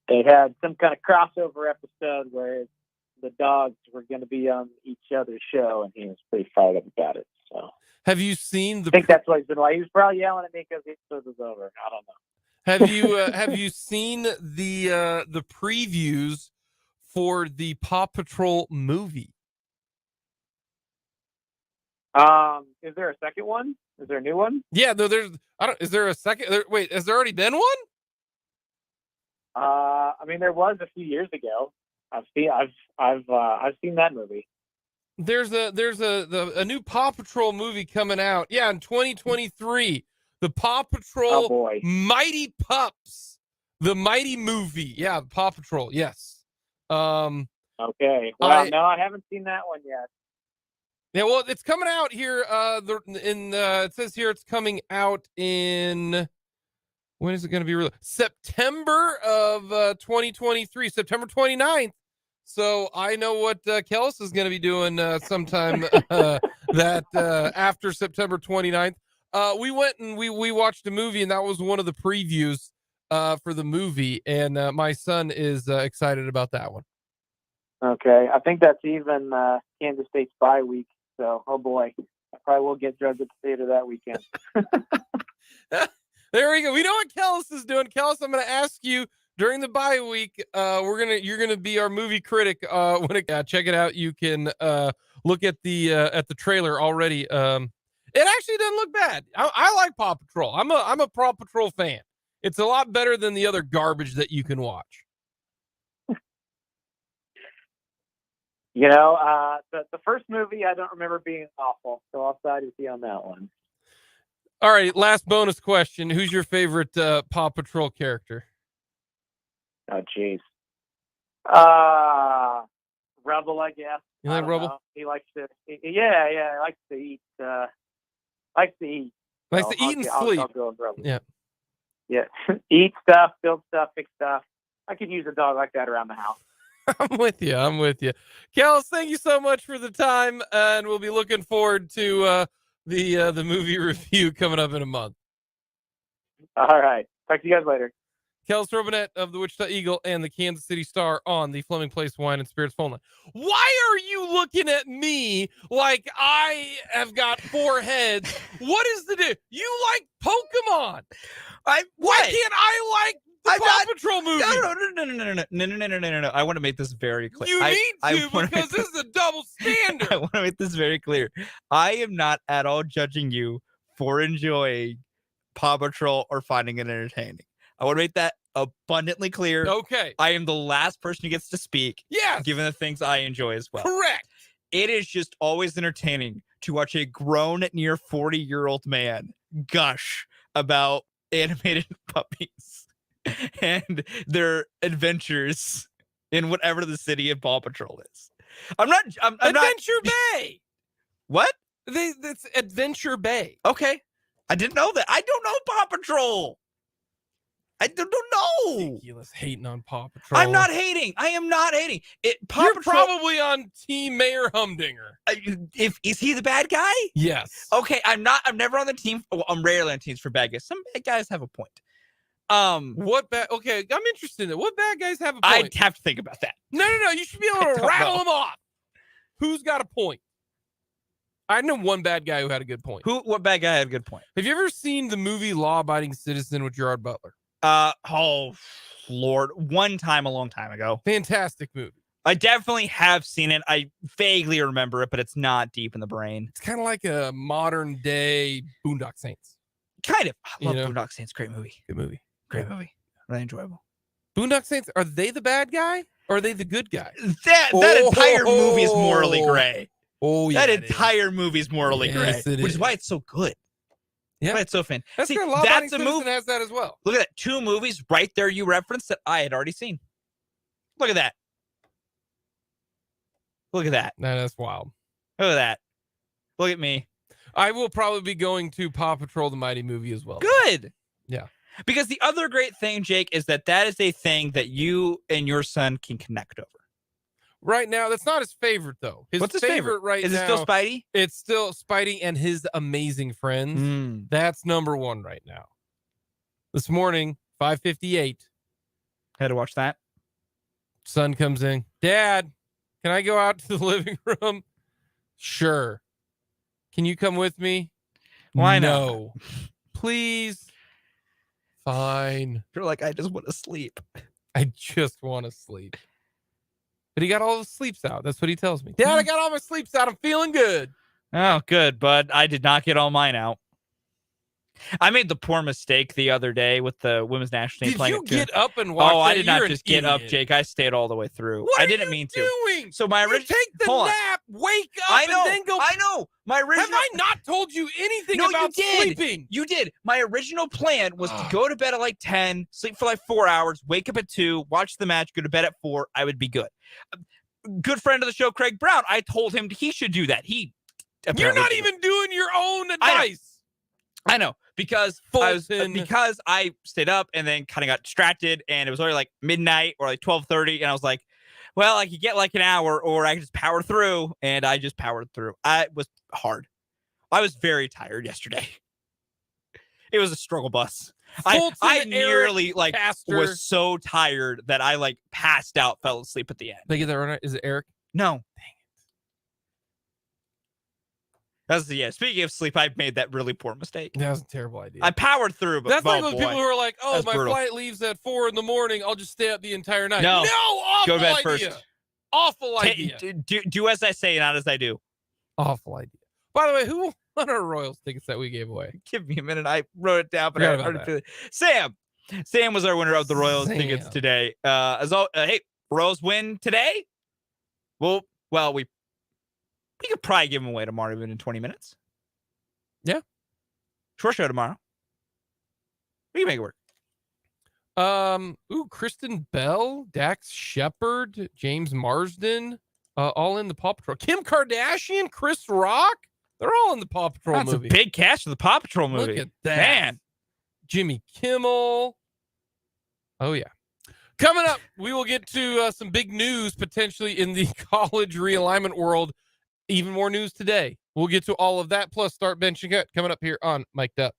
They had some kind of crossover episode where the dogs were going to be on each other's show, and he was pretty fired up about it. So, have you seen the? I think that's what he's been like. He was probably yelling at me because the episode was over. I don't know. Have you seen the previews for the Paw Patrol movie? Is there a second one? Is there a new one? Yeah, there's. I don't. Is there a second? Wait, has there already been one? I mean, there was a few years ago. I've seen that movie. There's a new Paw Patrol movie coming out. Yeah, in 2023, the Paw Patrol Oh boy. Mighty Pups, the Mighty movie. Yeah, Paw Patrol. Yes. Okay. Well, no, I haven't seen that one yet. Yeah, well, it's coming out here. It says here it's coming out in. When is it going to be released? September of 2023, September 29th. So I know what Kellis is going to be doing sometime after September 29th. We went and we watched a movie, and that was one of the previews for the movie. And my son is excited about that one. Okay. I think that's even Kansas State's bye week. So, oh boy, I probably will get drugged at the theater that weekend. There we go. We know what Kellis is doing. Kellis, I'm going to ask you during the bye week. You're gonna be our movie critic. Check it out. You can look at the trailer already. It actually doesn't look bad. I like Paw Patrol. I'm a Paw Patrol fan. It's a lot better than the other garbage that you can watch. You know, the first movie I don't remember being awful, so I'll side with you on that one. All right, last bonus question. Who's your favorite Paw Patrol character? Oh, jeez. Rebel, I guess. You like Rebel? Know. He likes to, he likes to eat. Likes to eat. Likes to eat and sleep. I'll go with Rebel. Yeah. Yeah. Eat stuff, build stuff, fix stuff. I could use a dog like that around the house. I'm with you. Kellis, thank you so much for the time, and we'll be looking forward to the movie review coming up in a month. All right. Talk to you guys later. Kellis Robinette of the Wichita Eagle and the Kansas City Star on the Fleming Place Wine and Spirits phone line. Why are you looking at me like I have got 4 heads? What is the deal? You like Pokemon. Why can't I like the Paw Patrol movie? No. I want to make this very clear. You need to because this is a double standard. I want to make this very clear. I am not at all judging you for enjoying Paw Patrol or finding it entertaining. I want to make that abundantly clear. Okay. I am the last person who gets to speak. Yes. Given the things I enjoy as well. Correct. It is just always entertaining to watch a grown, near 40-year-old man gush about animated puppies and their adventures in whatever the city of Paw Patrol is. I'm not Adventure Bay. What? It's Adventure Bay. Okay. I didn't know that. I don't know Paw Patrol. I don't know. Ridiculous hating on Paw Patrol. I'm not hating. I am not hating. You're probably on Team Mayor Humdinger. Is he the bad guy? Yes. Okay, I'm never on the team. Well, I'm rarely on teams for bad guys. Some bad guys have a point. Okay, I'm interested in it. What bad guys have a point? I'd have to think about that. No. You should be able to rattle them off. Who's got a point? I know one bad guy who had a good point. What bad guy had a good point? Have you ever seen the movie Law Abiding Citizen with Gerard Butler? Oh Lord, one time a long time ago. Fantastic movie. I definitely have seen it. I vaguely remember it, but it's not deep in the brain. It's kind of like a modern day Boondock Saints. Kind of. I love Boondock Saints. Great movie. Good movie. Great movie. Really enjoyable. Boondock Saints, are they the bad guy or are they the good guy? That entire movie is morally gray. Oh, yeah. That entire movie is morally gray. Which is why it's so good. Yeah, it's so fan. That's See, good. that's a movie has that as well. Look at that. 2 movies right there you referenced that I had already seen. Look at that. Look at that. No, that's wild. Look at that. Look at me. I will probably be going to Paw Patrol the Mighty movie as well. Good. Yeah. Because the other great thing, Jake, is that is a thing that you and your son can connect over. Right now, that's not his favorite, though. What's his favorite right now? Is it still Spidey? It's still Spidey and his amazing friends. That's number 1 right now. This morning, 5:58. Had to watch that. Son comes in. Dad, can I go out to the living room? Sure. Can you come with me? Why no? Please. Fine. You're like, I just want to sleep. I just want to sleep. But he got all the sleeps out. That's what he tells me. Dad, I got all my sleeps out. I'm feeling good. Oh, good, but I did not get all mine out. I made the poor mistake the other day with the women's national team Did playing you at 2. get up and watch Oh, that? I did not You're just an get up, idiot. Jake. I stayed all the way through. What I are didn't you mean to. doing? So my You original take the nap, wake up, I know. and then go. I know. My original. Have I not told you anything No, about you did. sleeping? You did. My original plan was to go to bed at like 10, sleep for like 4 hours, wake up at 2, watch the match, go to bed at 4. I would be good. Good friend of the show, Craig Brown. I told him he should do that. You're not even doing your own advice. I know because I stayed up and then kind of got distracted, and it was already like midnight or like 12:30, and I was like, well, I could get like an hour, or I could just power through, and I just powered through. It was hard. I was very tired yesterday. It was a struggle bus. I nearly like was so tired that I like passed out, fell asleep at the end. Did I get that right? Is it Eric? No. Speaking of sleep, I made that really poor mistake. That was a terrible idea. I powered through, but that's like those people who are like, "Oh, my brutal. flight leaves at 4 a.m. I'll just stay up the entire night." No, awful go to bed idea. first. Awful idea. Do as I say, not as I do. Awful idea. By the way, who won our Royals tickets that we gave away? Give me a minute. I wrote it down, but I already feel it. Sam was our winner of the Royals tickets today. Hey, Royals win today. Well, we could probably give them away tomorrow, even in 20 minutes. Yeah. Short show tomorrow. We can make it work. Kristen Bell, Dax Shepard, James Marsden, all in the Paw Patrol. Kim Kardashian, Chris Rock, they're all in the Paw Patrol movie. That's a big cast for the Paw Patrol movie. Look at that. Man. Jimmy Kimmel. Oh, yeah. Coming up, we will get to some big news potentially in the college realignment world. Even more news today. We'll get to all of that, plus start benching cut coming up here on Mic'd Up.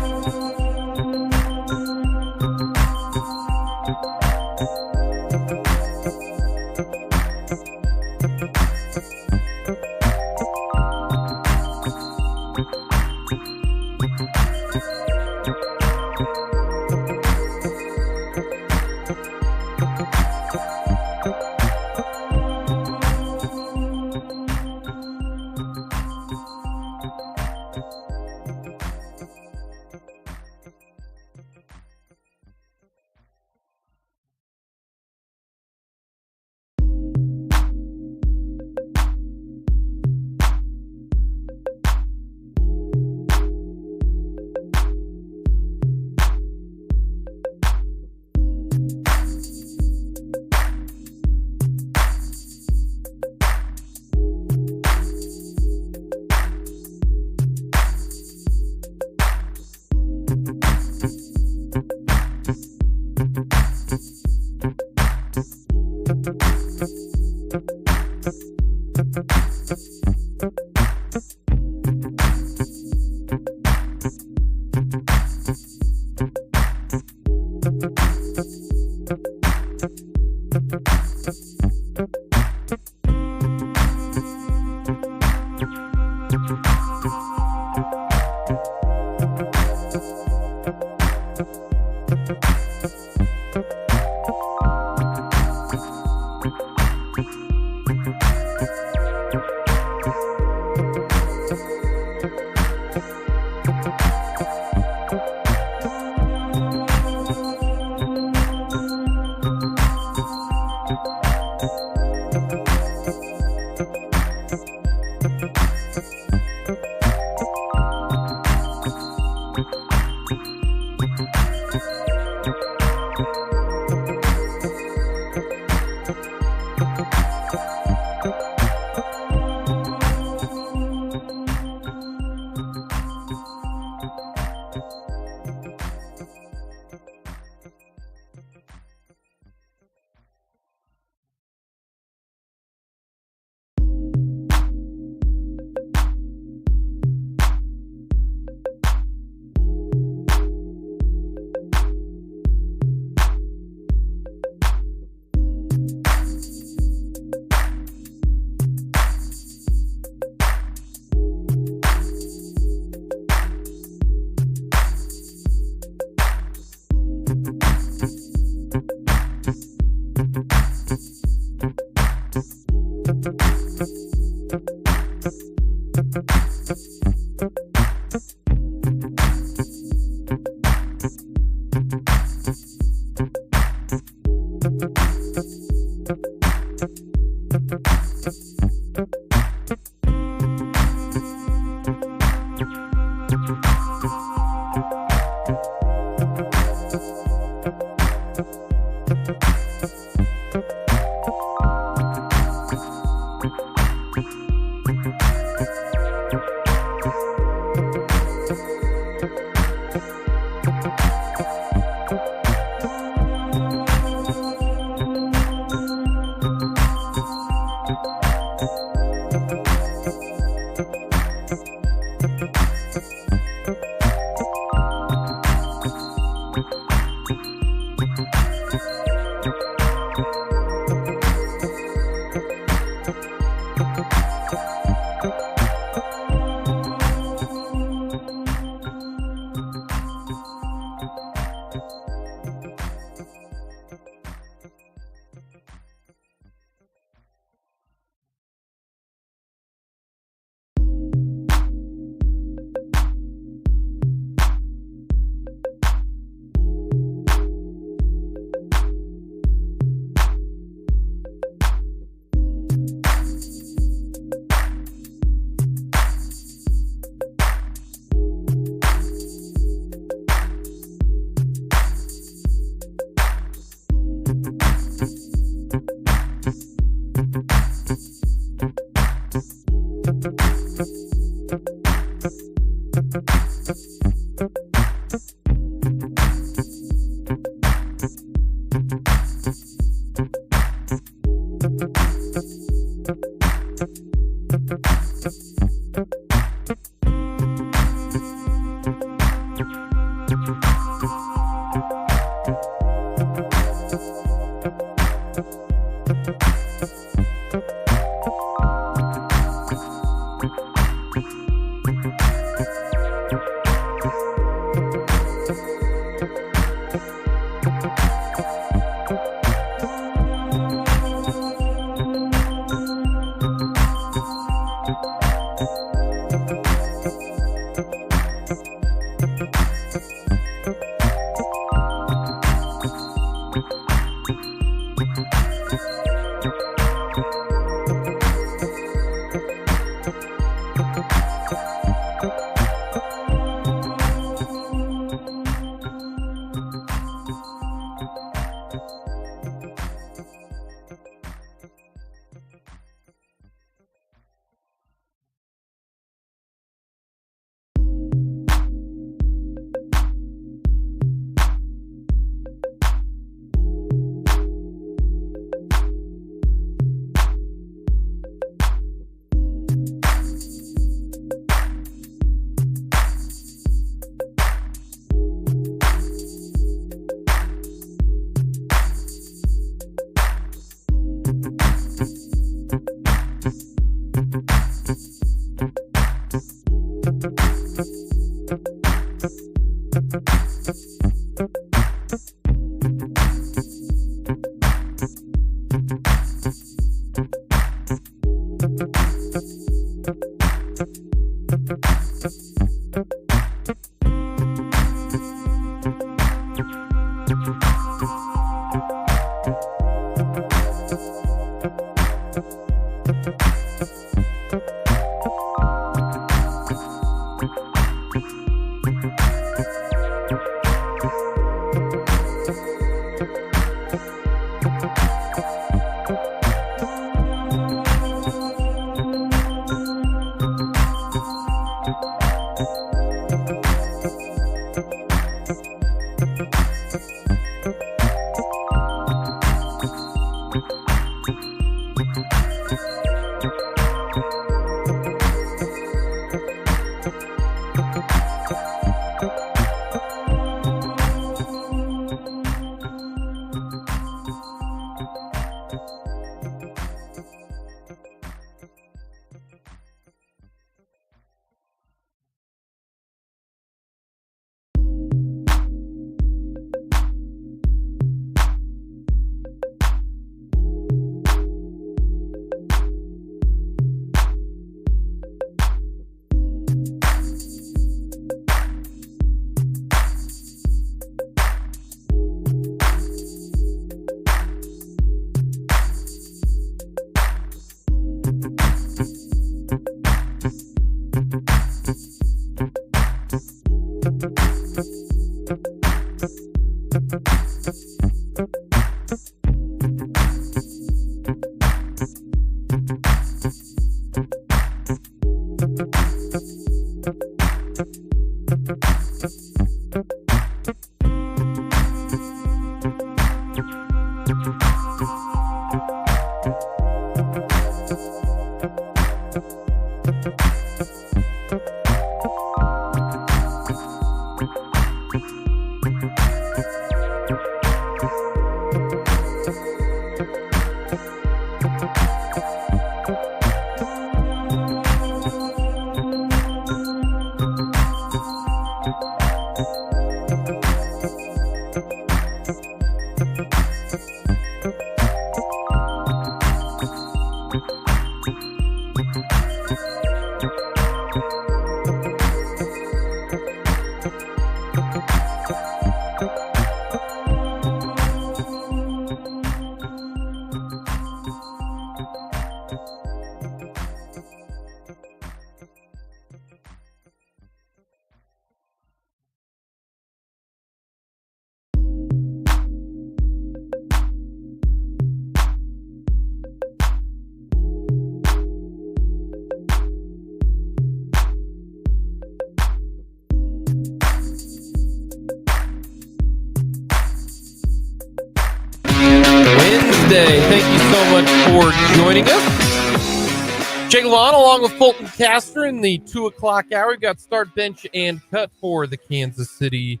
Wednesday. Thank you so much for joining us. Jake Lon along with Fulton Caster in the 2 o'clock hour. We've got start, bench, and cut for the Kansas City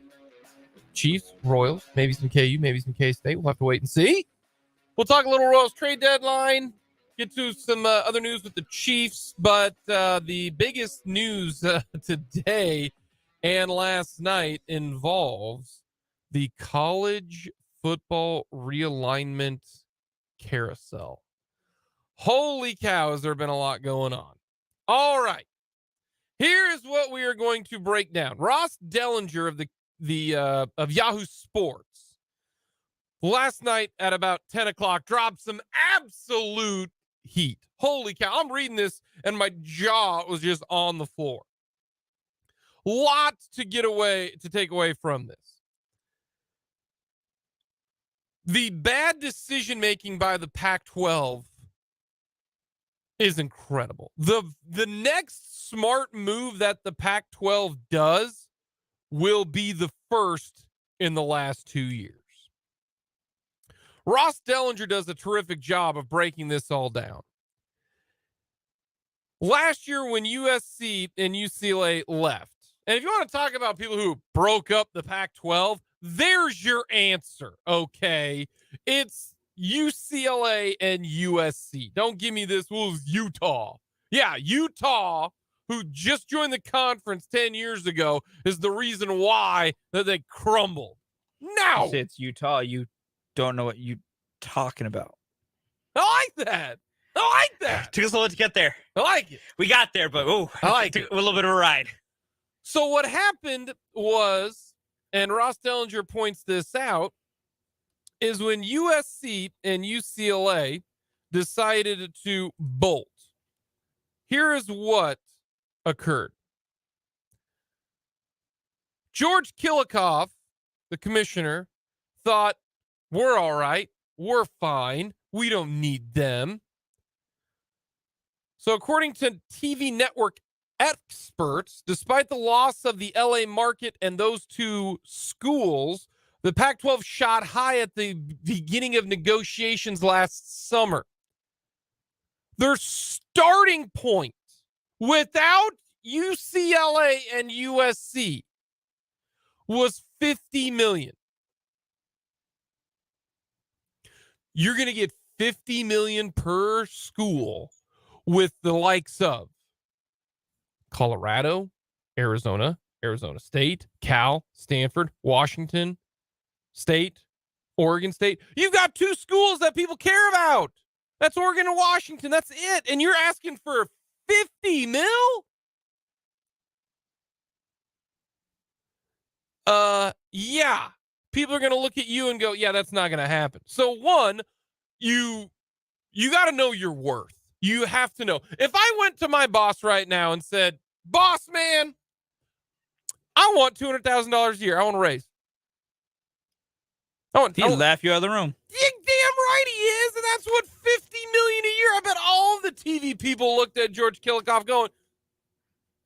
Chiefs, Royals, maybe some KU, maybe some K-State. We'll have to wait and see. We'll talk a little Royals trade deadline, get to some other news with the Chiefs, but the biggest news today and last night involves the college football realignment carousel. Holy cow, has there been a lot going on. All right. Here is what we are going to break down. Ross Dellinger of Yahoo Sports last night at about 10 o'clock dropped some absolute heat. Holy cow. I'm reading this and my jaw was just on the floor. Lots to take away from this. The bad decision making by the Pac-12 is incredible. The next smart move that the Pac-12 does will be the first in the last 2 years. Ross Dellinger does a terrific job of breaking this all down. Last year when USC and UCLA left, and if you want to talk about people who broke up the Pac-12, there's your answer, okay? It's UCLA and USC. Don't give me this, well, it's Utah. Yeah, Utah, who just joined the conference 10 years ago, is the reason why that they crumbled. No! You say it's Utah. You don't know what you're talking about. I like that. I like that. Took us a little to get there. I like it. We got there, but I like it. A little bit of a ride. So what happened was, and Ross Dellinger points this out, is when USC and UCLA decided to bolt. Here is what occurred. George Kilikoff, the commissioner, thought, we're all right. We're fine. We don't need them. So according to TV network experts, despite the loss of the LA market and those two schools, the Pac-12 shot high at the beginning of negotiations last summer. Their starting point without UCLA and USC was $50 million. You're going to get $50 million per school with the likes of Colorado, Arizona, Arizona State, Cal, Stanford, Washington State, Oregon State. You've got two schools that people care about. That's Oregon and Washington. That's it. And you're asking for 50 mil? Yeah. People are going to look at you and go, yeah, that's not going to happen. So one, you got to know your worth. You have to know. If I went to my boss right now and said, boss man, I want $200,000 a year. I want to raise. He'd laugh you out of the room. You're damn right he is, and that's what $50 million a year. I bet all the TV people looked at George Kilikoff going,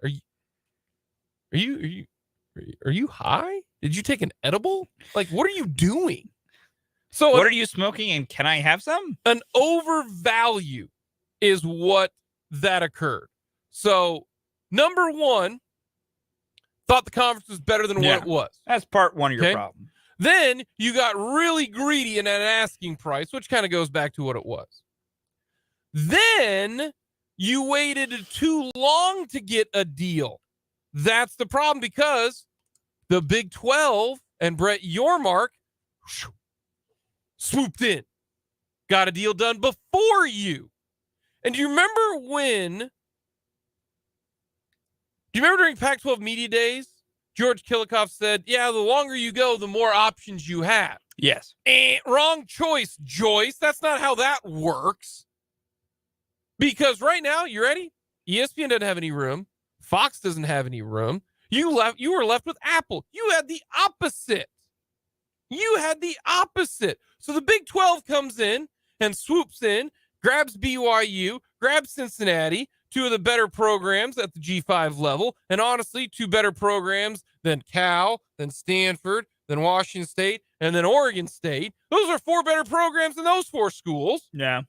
Are you high? Did you take an edible? Like, what are you doing? So what are you smoking, and can I have some? An overvalue is what that occurred. So number one, thought the conference was better than what it was. That's part one of your problem. Then you got really greedy in an asking price, which kind of goes back to what it was. Then you waited too long to get a deal. That's the problem, because the Big 12 and Brett Yormark swooped in, got a deal done before you. And do you remember during Pac-12 media days, George Kilikoff said, yeah, the longer you go, the more options you have. Yes. Wrong choice, Joyce. That's not how that works. Because right now, you ready? ESPN doesn't have any room. Fox doesn't have any room. You were left with Apple. You had the opposite. So the Big 12 comes in and swoops in, grabs BYU, grabs Cincinnati, two of the better programs at the G5 level, and honestly, two better programs than Cal, than Stanford, than Washington State, and then Oregon State. Those are 4 better programs than those 4 schools. Yeah.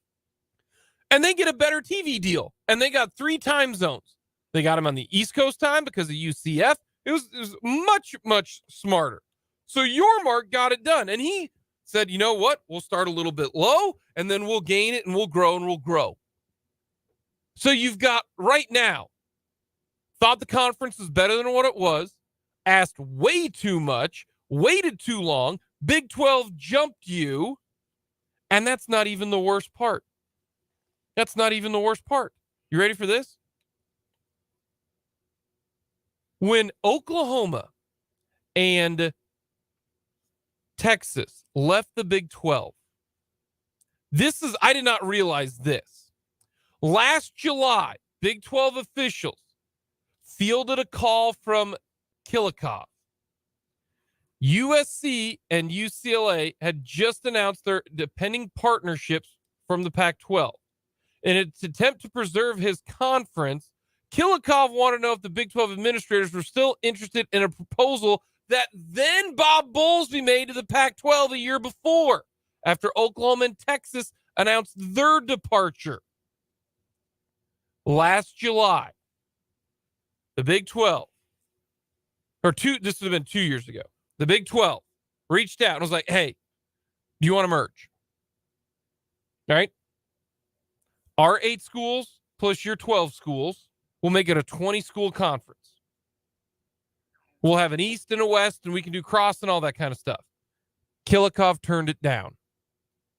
And they get a better TV deal. And they got 3 time zones. They got them on the East Coast time because of UCF. It was much, much smarter. So Yormark got it done. And he said, you know what? We'll start a little bit low, and then we'll gain it, and we'll grow, and we'll grow. So you've got right now, thought the conference was better than what it was, asked way too much, waited too long, Big 12 jumped you, and that's not even the worst part. That's not even the worst part. You ready for this? When Oklahoma and Texas left the Big 12, I did not realize this. Last July, Big 12 officials fielded a call from Killikov. USC and UCLA had just announced their pending partnerships from the Pac-12. In its attempt to preserve his conference, Killikov wanted to know if the Big 12 administrators were still interested in a proposal that then Bob Bowlesby made to the Pac-12 a year before, after Oklahoma and Texas announced their departure. Last July, the Big 12, this would have been 2 years ago, the Big 12 reached out and was like, hey, do you want to merge? All right. Our 8 schools plus your 12 schools will make it a 20-school conference. We'll have an East and a West, and we can do cross and all that kind of stuff. Killikov turned it down.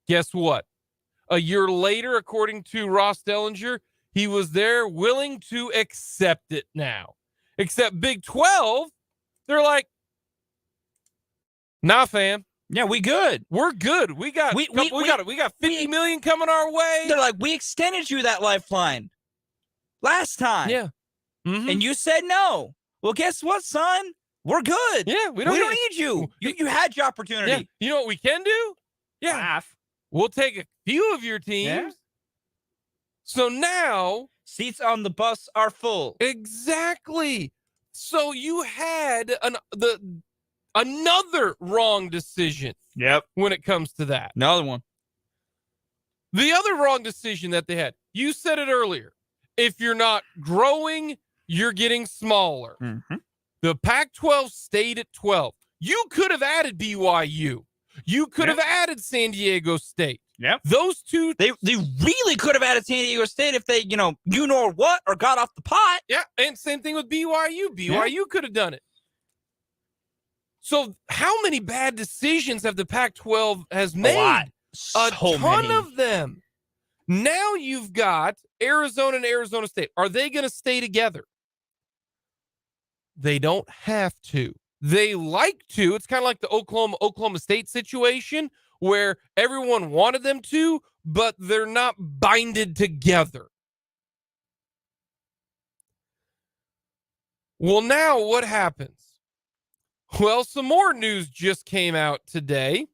Guess what? A year later, according to Ross Dellinger, he was there willing to accept it now. Except Big 12, they're like, nah, fam. Yeah, we good. We're good. We got 50 million coming our way. They're like, we extended you that lifeline last time. Yeah. Mm-hmm. And you said no. Well, guess what, son? We're good. Yeah, we don't need you. You had your opportunity. Yeah. You know what we can do? Yeah. Laugh. We'll take a few of your teams. Yeah. So now seats on the bus are full. Exactly. So you had another wrong decision. Yep. When it comes to that. Another one. The other wrong decision that they had. You said it earlier. If you're not growing, you're getting smaller. Mm-hmm. The Pac-12 stayed at 12. You could have added BYU. You could have added San Diego State. Yep. Those two. They really could have added San Diego State if they, you know what, or got off the pot. Yeah, and same thing with BYU. BYU could have done it. So how many bad decisions have the Pac-12 has made? A ton of them. Now you've got Arizona and Arizona State. Are they going to stay together? They don't have to. They like to. It's kind of like the Oklahoma State situation where everyone wanted them to, but they're not binded together. Well, now what happens? Well, some more news just came out today,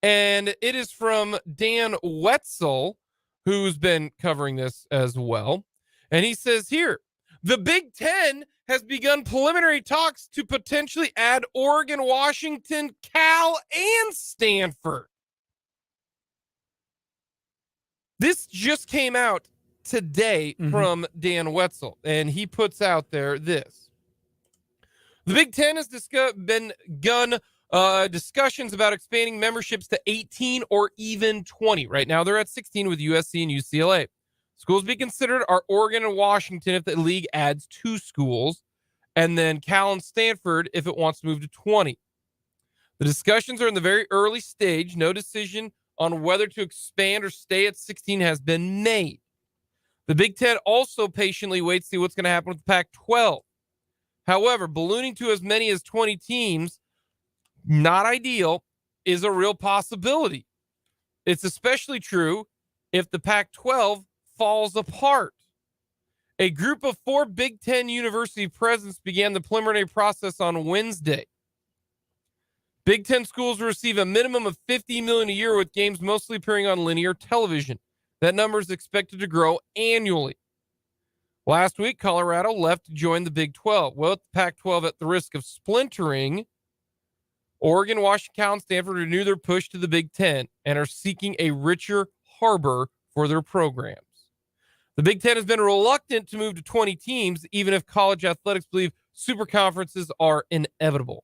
and it is from Dan Wetzel, who's been covering this as well. And he says here, the Big Ten has begun preliminary talks to potentially add Oregon, Washington, Cal, and Stanford. This just came out today from Dan Wetzel, and he puts out there this. The Big Ten has begun discussions about expanding memberships to 18 or even 20. Right now, they're at 16 with USC and UCLA. Schools be considered are Oregon and Washington if the league adds 2 schools, and then Cal and Stanford if it wants to move to 20. The discussions are in the very early stage. No decision on whether to expand or stay at 16 has been made. The Big Ten also patiently waits to see what's going to happen with the Pac-12. However, ballooning to as many as 20 teams, not ideal, is a real possibility. It's especially true if the Pac-12 falls apart. A group of 4 Big Ten university presidents began the preliminary process on Wednesday. Big Ten schools will receive a minimum of $50 million a year, with games mostly appearing on linear television. That number is expected to grow annually. Last week, Colorado left to join the Big 12. Well, the Pac-12 at the risk of splintering, Oregon, Washington, Cal, and Stanford renew their push to the Big Ten and are seeking a richer harbor for their programs. The Big Ten has been reluctant to move to 20 teams, even if college athletics believe super conferences are inevitable.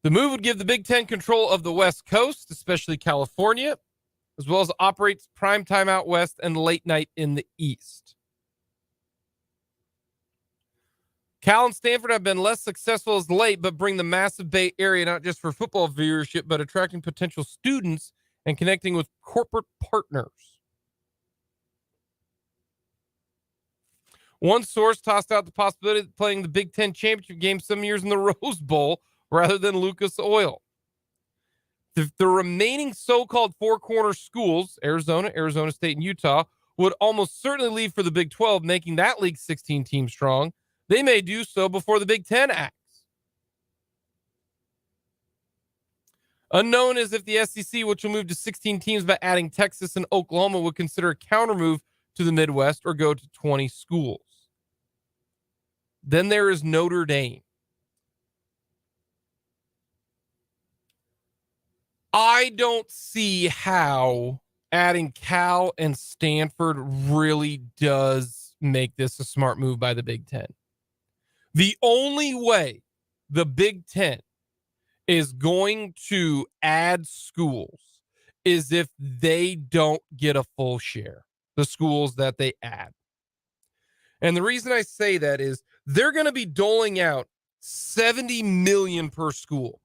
The move would give the Big Ten control of the West Coast, especially California, as well as operates primetime out west and late night in the East. Cal and Stanford have been less successful as late, but bring the massive Bay Area not just for football viewership, but attracting potential students and connecting with corporate partners. One source tossed out the possibility of playing the Big Ten championship game some years in the Rose Bowl rather than Lucas Oil. The remaining so-called four-corner schools, Arizona, Arizona State, and Utah, would almost certainly leave for the Big 12, making that league 16 teams strong. They may do so before the Big 10 acts. Unknown is if the SEC, which will move to 16 teams by adding Texas and Oklahoma, would consider a countermove to the Midwest or go to 20 schools. Then there is Notre Dame. I don't see how adding Cal and Stanford really does make this a smart move by the Big Ten. The only way the Big Ten is going to add schools is if they don't get a full share, the schools that they add. And the reason I say that is they're going to be doling out $70 million per school.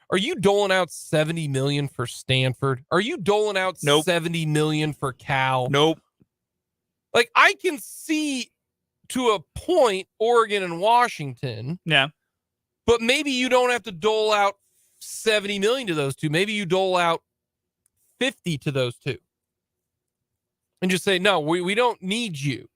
Are you doling out $70 million for Stanford? Are you doling out $70 million for Cal? Nope. Like, I can see to a point Oregon and Washington. Yeah. But maybe you don't have to dole out $70 million to those two. Maybe you dole out 50 to those two. And just say, no, we don't need you.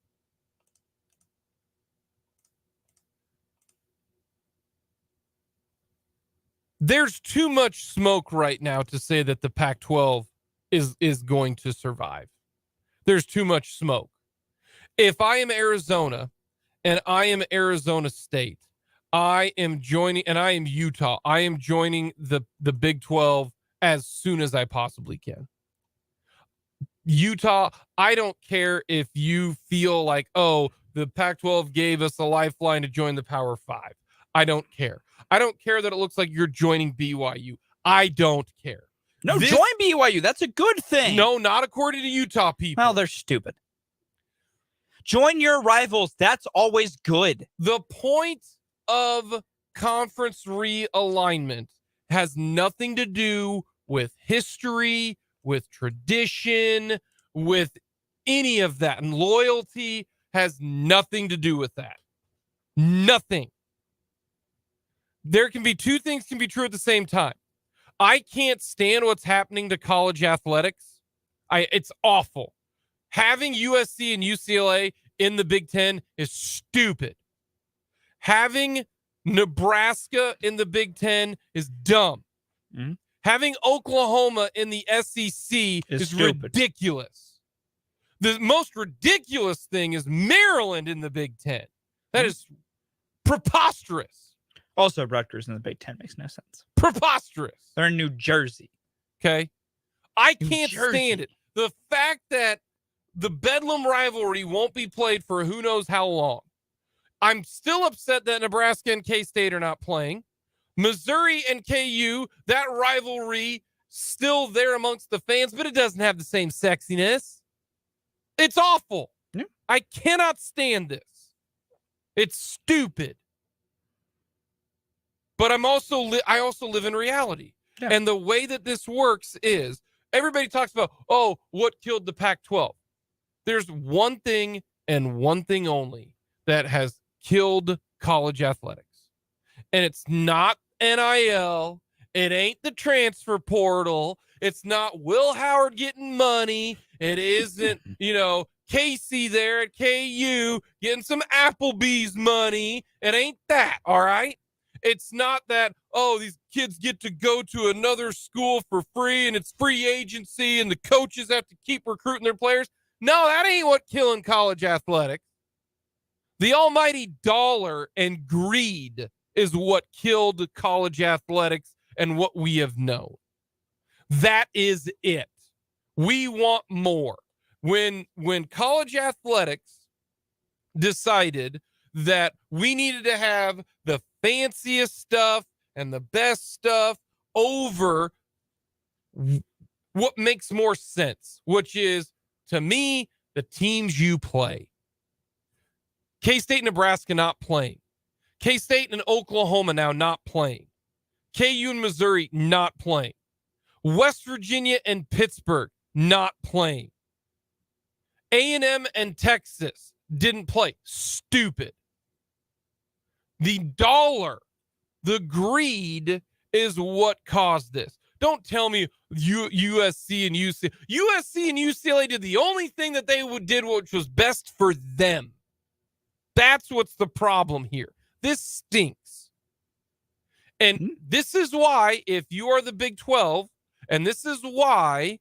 There's too much smoke right now to say that the Pac-12 is going to survive. There's too much smoke. If I am Arizona and I am Arizona State, I am joining, and I am Utah, I am joining the Big 12 as soon as I possibly can. Utah, I don't care if you feel like, oh, the Pac-12 gave us a lifeline to join the Power 5. I don't care. I don't care that it looks like you're joining BYU. I don't care. No, join BYU. That's a good thing. No, not according to Utah people. Well, they're stupid. Join your rivals. That's always good. The point of conference realignment has nothing to do with history, with tradition, with any of that. And loyalty has nothing to do with that. Nothing. There can be two things can be true at the same time. I can't stand what's happening to college athletics. It's awful. Having USC and UCLA in the Big Ten is stupid. Having Nebraska in the Big Ten is dumb. Mm-hmm. Having Oklahoma in the SEC is ridiculous. The most ridiculous thing is Maryland in the Big Ten. That is preposterous. Also, Rutgers in the Big Ten makes no sense. Preposterous. They're in New Jersey. Okay. I can't stand it. The fact that the Bedlam rivalry won't be played for who knows how long. I'm still upset that Nebraska and K-State are not playing. Missouri and KU, that rivalry still there amongst the fans, but it doesn't have the same sexiness. It's awful. Yeah. I cannot stand this. It's stupid. But I also live in reality. Yeah. And the way that this works is everybody talks about, oh, what killed the Pac-12? There's one thing and one thing only that has killed college athletics. And it's not NIL. It ain't the transfer portal. It's not Will Howard getting money. It isn't, Casey there at KU getting some Applebee's money. It ain't that, all right? It's not that, oh, these kids get to go to another school for free and it's free agency and the coaches have to keep recruiting their players. No, that ain't what killing college athletics. The almighty dollar and greed is what killed college athletics and what we have known. That is it. We want more. When college athletics decided that we needed to have the fanciest stuff and the best stuff over what makes more sense, which is, to me, the teams you play. K-State and Nebraska not playing. K-State and Oklahoma now not playing. KU and Missouri not playing. West Virginia and Pittsburgh not playing. A&M and Texas didn't play. Stupid. The dollar, the greed is what caused this. Don't tell me USC and UCLA. USC and UCLA did the only thing that they did, which was best for them. That's what's the problem here. This stinks. And this is why, if you are the Big 12, and this is why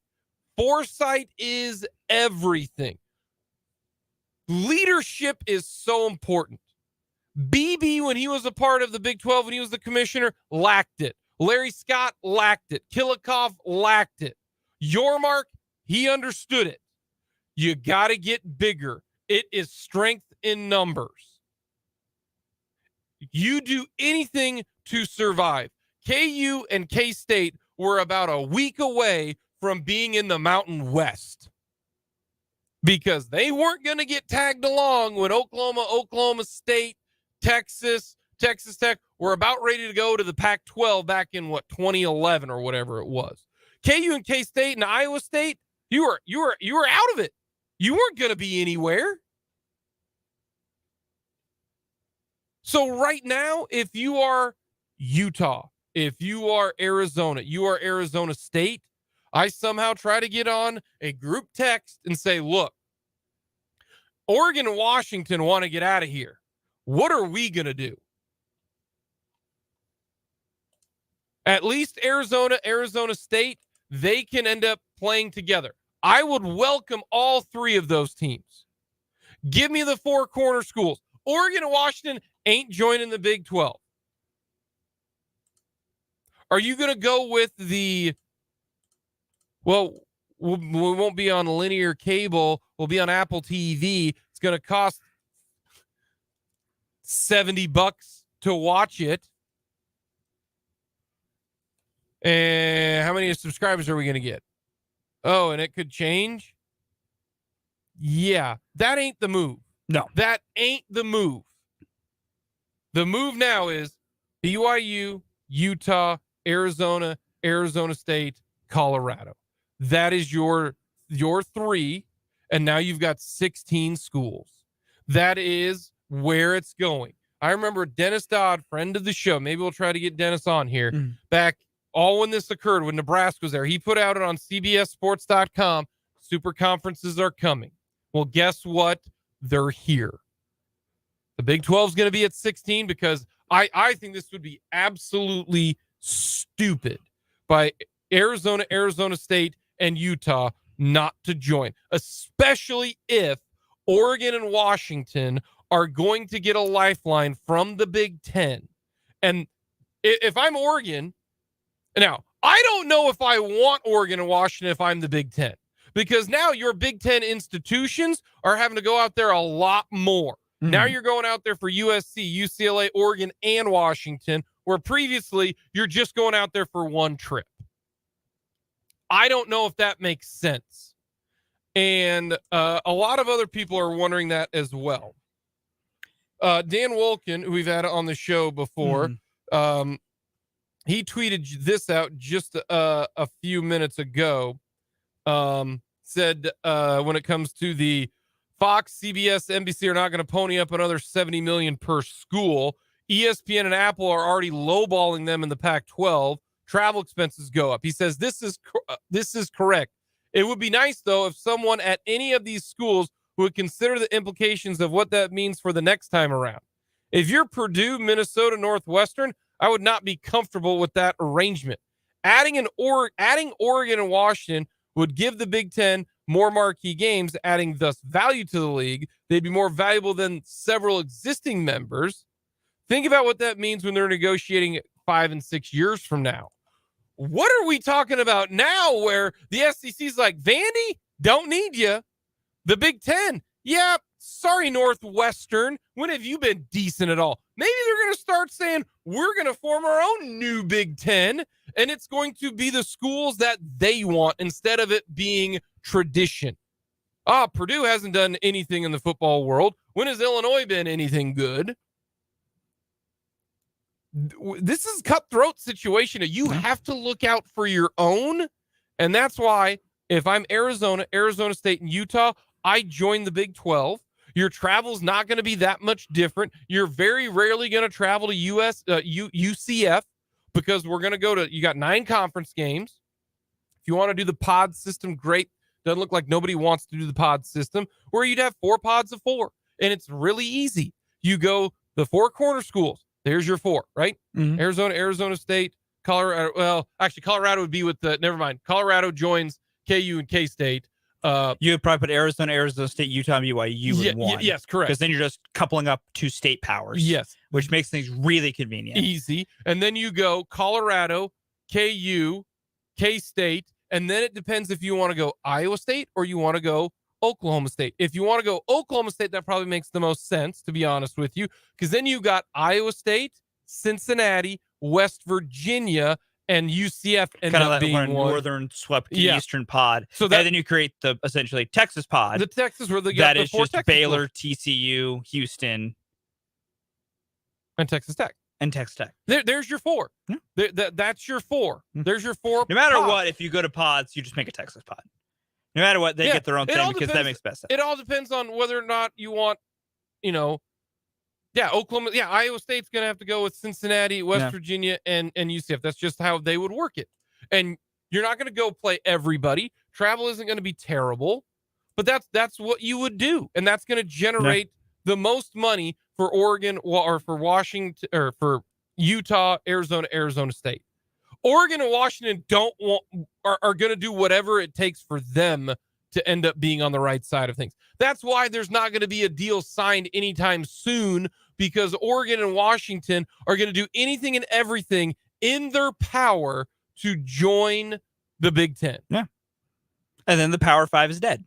foresight is everything. Leadership is so important. BB, when he was a part of the Big 12, when he was the commissioner, lacked it. Larry Scott lacked it. Kilikoff lacked it. Yormark, he understood it. You got to get bigger. It is strength in numbers. You do anything to survive. KU and K-State were about a week away from being in the Mountain West because they weren't going to get tagged along when Oklahoma State, Texas Tech were about ready to go to the Pac-12 back in 2011 or whatever it was. KU and K-State and Iowa State, you were out of it. You weren't going to be anywhere. So right now, if you are Utah, if you are Arizona, you are Arizona State, I somehow try to get on a group text and say, look, Oregon and Washington want to get out of here. What are we going to do? At least Arizona State, they can end up playing together. I would welcome all three of those teams. Give me the four corner schools. Oregon and Washington ain't joining the Big 12. Are you going to go with we won't be on linear cable. We'll be on Apple TV. It's going to cost $70 to watch it. And how many subscribers are we going to get? Oh, and it could change? Yeah, that ain't the move. No. That ain't the move. The move now is BYU, Utah, Arizona State, Colorado. That is your three, and now you've got 16 schools. That is where it's going. I remember Dennis Dodd, friend of the show, maybe we'll try to get Dennis on here, back all when this occurred, when Nebraska was there. He put out it on CBSSports.com, super conferences are coming. Well, guess what? They're here. The Big 12 is going to be at 16 because I think this would be absolutely stupid by Arizona State, and Utah not to join, especially if Oregon and Washington are going to get a lifeline from the Big 10. And if I'm Oregon, now, I don't know if I want Oregon and Washington if I'm the Big 10, because now your Big 10 institutions are having to go out there a lot more. Now you're going out there for USC, UCLA, Oregon, and Washington, where previously you're just going out there for one trip. I don't know if that makes sense. And a lot of other people are wondering that as well. Dan Wolkin, who we've had on the show before, he tweeted this out just a few minutes ago. Said when it comes to the Fox, CBS, NBC are not going to pony up another $70 million per school. ESPN and Apple are already lowballing them in the Pac-12. Travel expenses go up. He says this is correct. It would be nice, though, if someone at any of these schools would consider the implications of what that means for the next time around. If you're Purdue, Minnesota, Northwestern, I would not be comfortable with that arrangement. Adding Oregon and Washington would give the Big Ten more marquee games, adding thus value to the league. They'd be more valuable than several existing members. Think about what that means when they're negotiating 5 and 6 years from now. What are we talking about now where the SEC's like, Vandy, don't need you. The Big Ten, yeah, sorry, Northwestern. When have you been decent at all? Maybe they're going to start saying, we're going to form our own new Big Ten, and it's going to be the schools that they want instead of it being tradition. Purdue hasn't done anything in the football world. When has Illinois been anything good? This is a cutthroat situation. You have to look out for your own, and that's why if I'm Arizona State, and Utah, I join the Big 12. Your travel's not going to be that much different. You're very rarely going to travel to UCF because we're going to go to, you got 9 conference games. If you want to do the pod system, great. Doesn't look like nobody wants to do the pod system where you'd have 4 pods of 4. And it's really easy. You go the 4 corner schools. There's your 4, right? Mm-hmm. Arizona State, Colorado. Well, actually, Colorado would be with the, never mind. Colorado joins KU and K-State. You would probably put Arizona State, Utah, and BYU in one. Yes, correct. Because then you're just coupling up 2 state powers. Yes. Which makes things really convenient. Easy. And then you go Colorado, KU, K-State, and then it depends if you want to go Iowa State or you want to go Oklahoma State. If you want to go Oklahoma State, that probably makes the most sense, to be honest with you, because then you got Iowa State, Cincinnati, West Virginia, and UCF end kind of up like being one. northern swept Eastern pod. So that, and then you create the essentially Texas pod. The Texas where they got that is just Texas Baylor, schools. TCU, Houston, and Texas Tech. And Texas Tech. There's your 4. Yeah. That's your 4. There's your 4. No matter pods. what, if you go to pods, you just make a Texas pod. No matter what, they get their own thing because that makes best sense. It all depends on whether or not you want, Oklahoma. Yeah, Iowa State's going to have to go with Cincinnati, West Virginia, and UCF. That's just how they would work it. And you're not going to go play everybody. Travel isn't going to be terrible, but that's what you would do. And that's going to generate the most money for Oregon or for Washington or for Utah, Arizona State. Oregon and Washington are going to do whatever it takes for them to end up being on the right side of things. That's why there's not going to be a deal signed anytime soon, because Oregon and Washington are going to do anything and everything in their power to join the Big Ten. Yeah. And then the Power 5 is dead.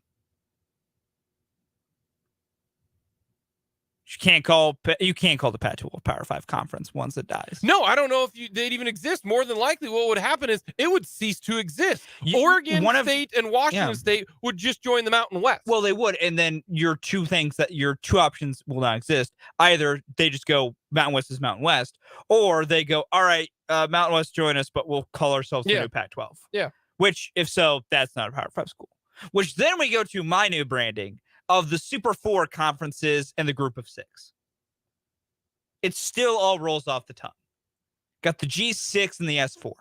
You can't call the Pac-12 Power 5 conference once it dies. No, I don't know if they'd even exist. More than likely, what would happen is it would cease to exist. Oregon State and Washington State would just join the Mountain West. Well, they would, and then your 2 options will not exist. Either they just go Mountain West is Mountain West, or they go, all right, Mountain West join us, but we'll call ourselves the new Pac-12. Yeah. Which, if so, that's not a Power 5 school. Which then we go to my new branding of the Super 4 conferences and the group of 6. It still all rolls off the tongue. Got the G6 and the S4.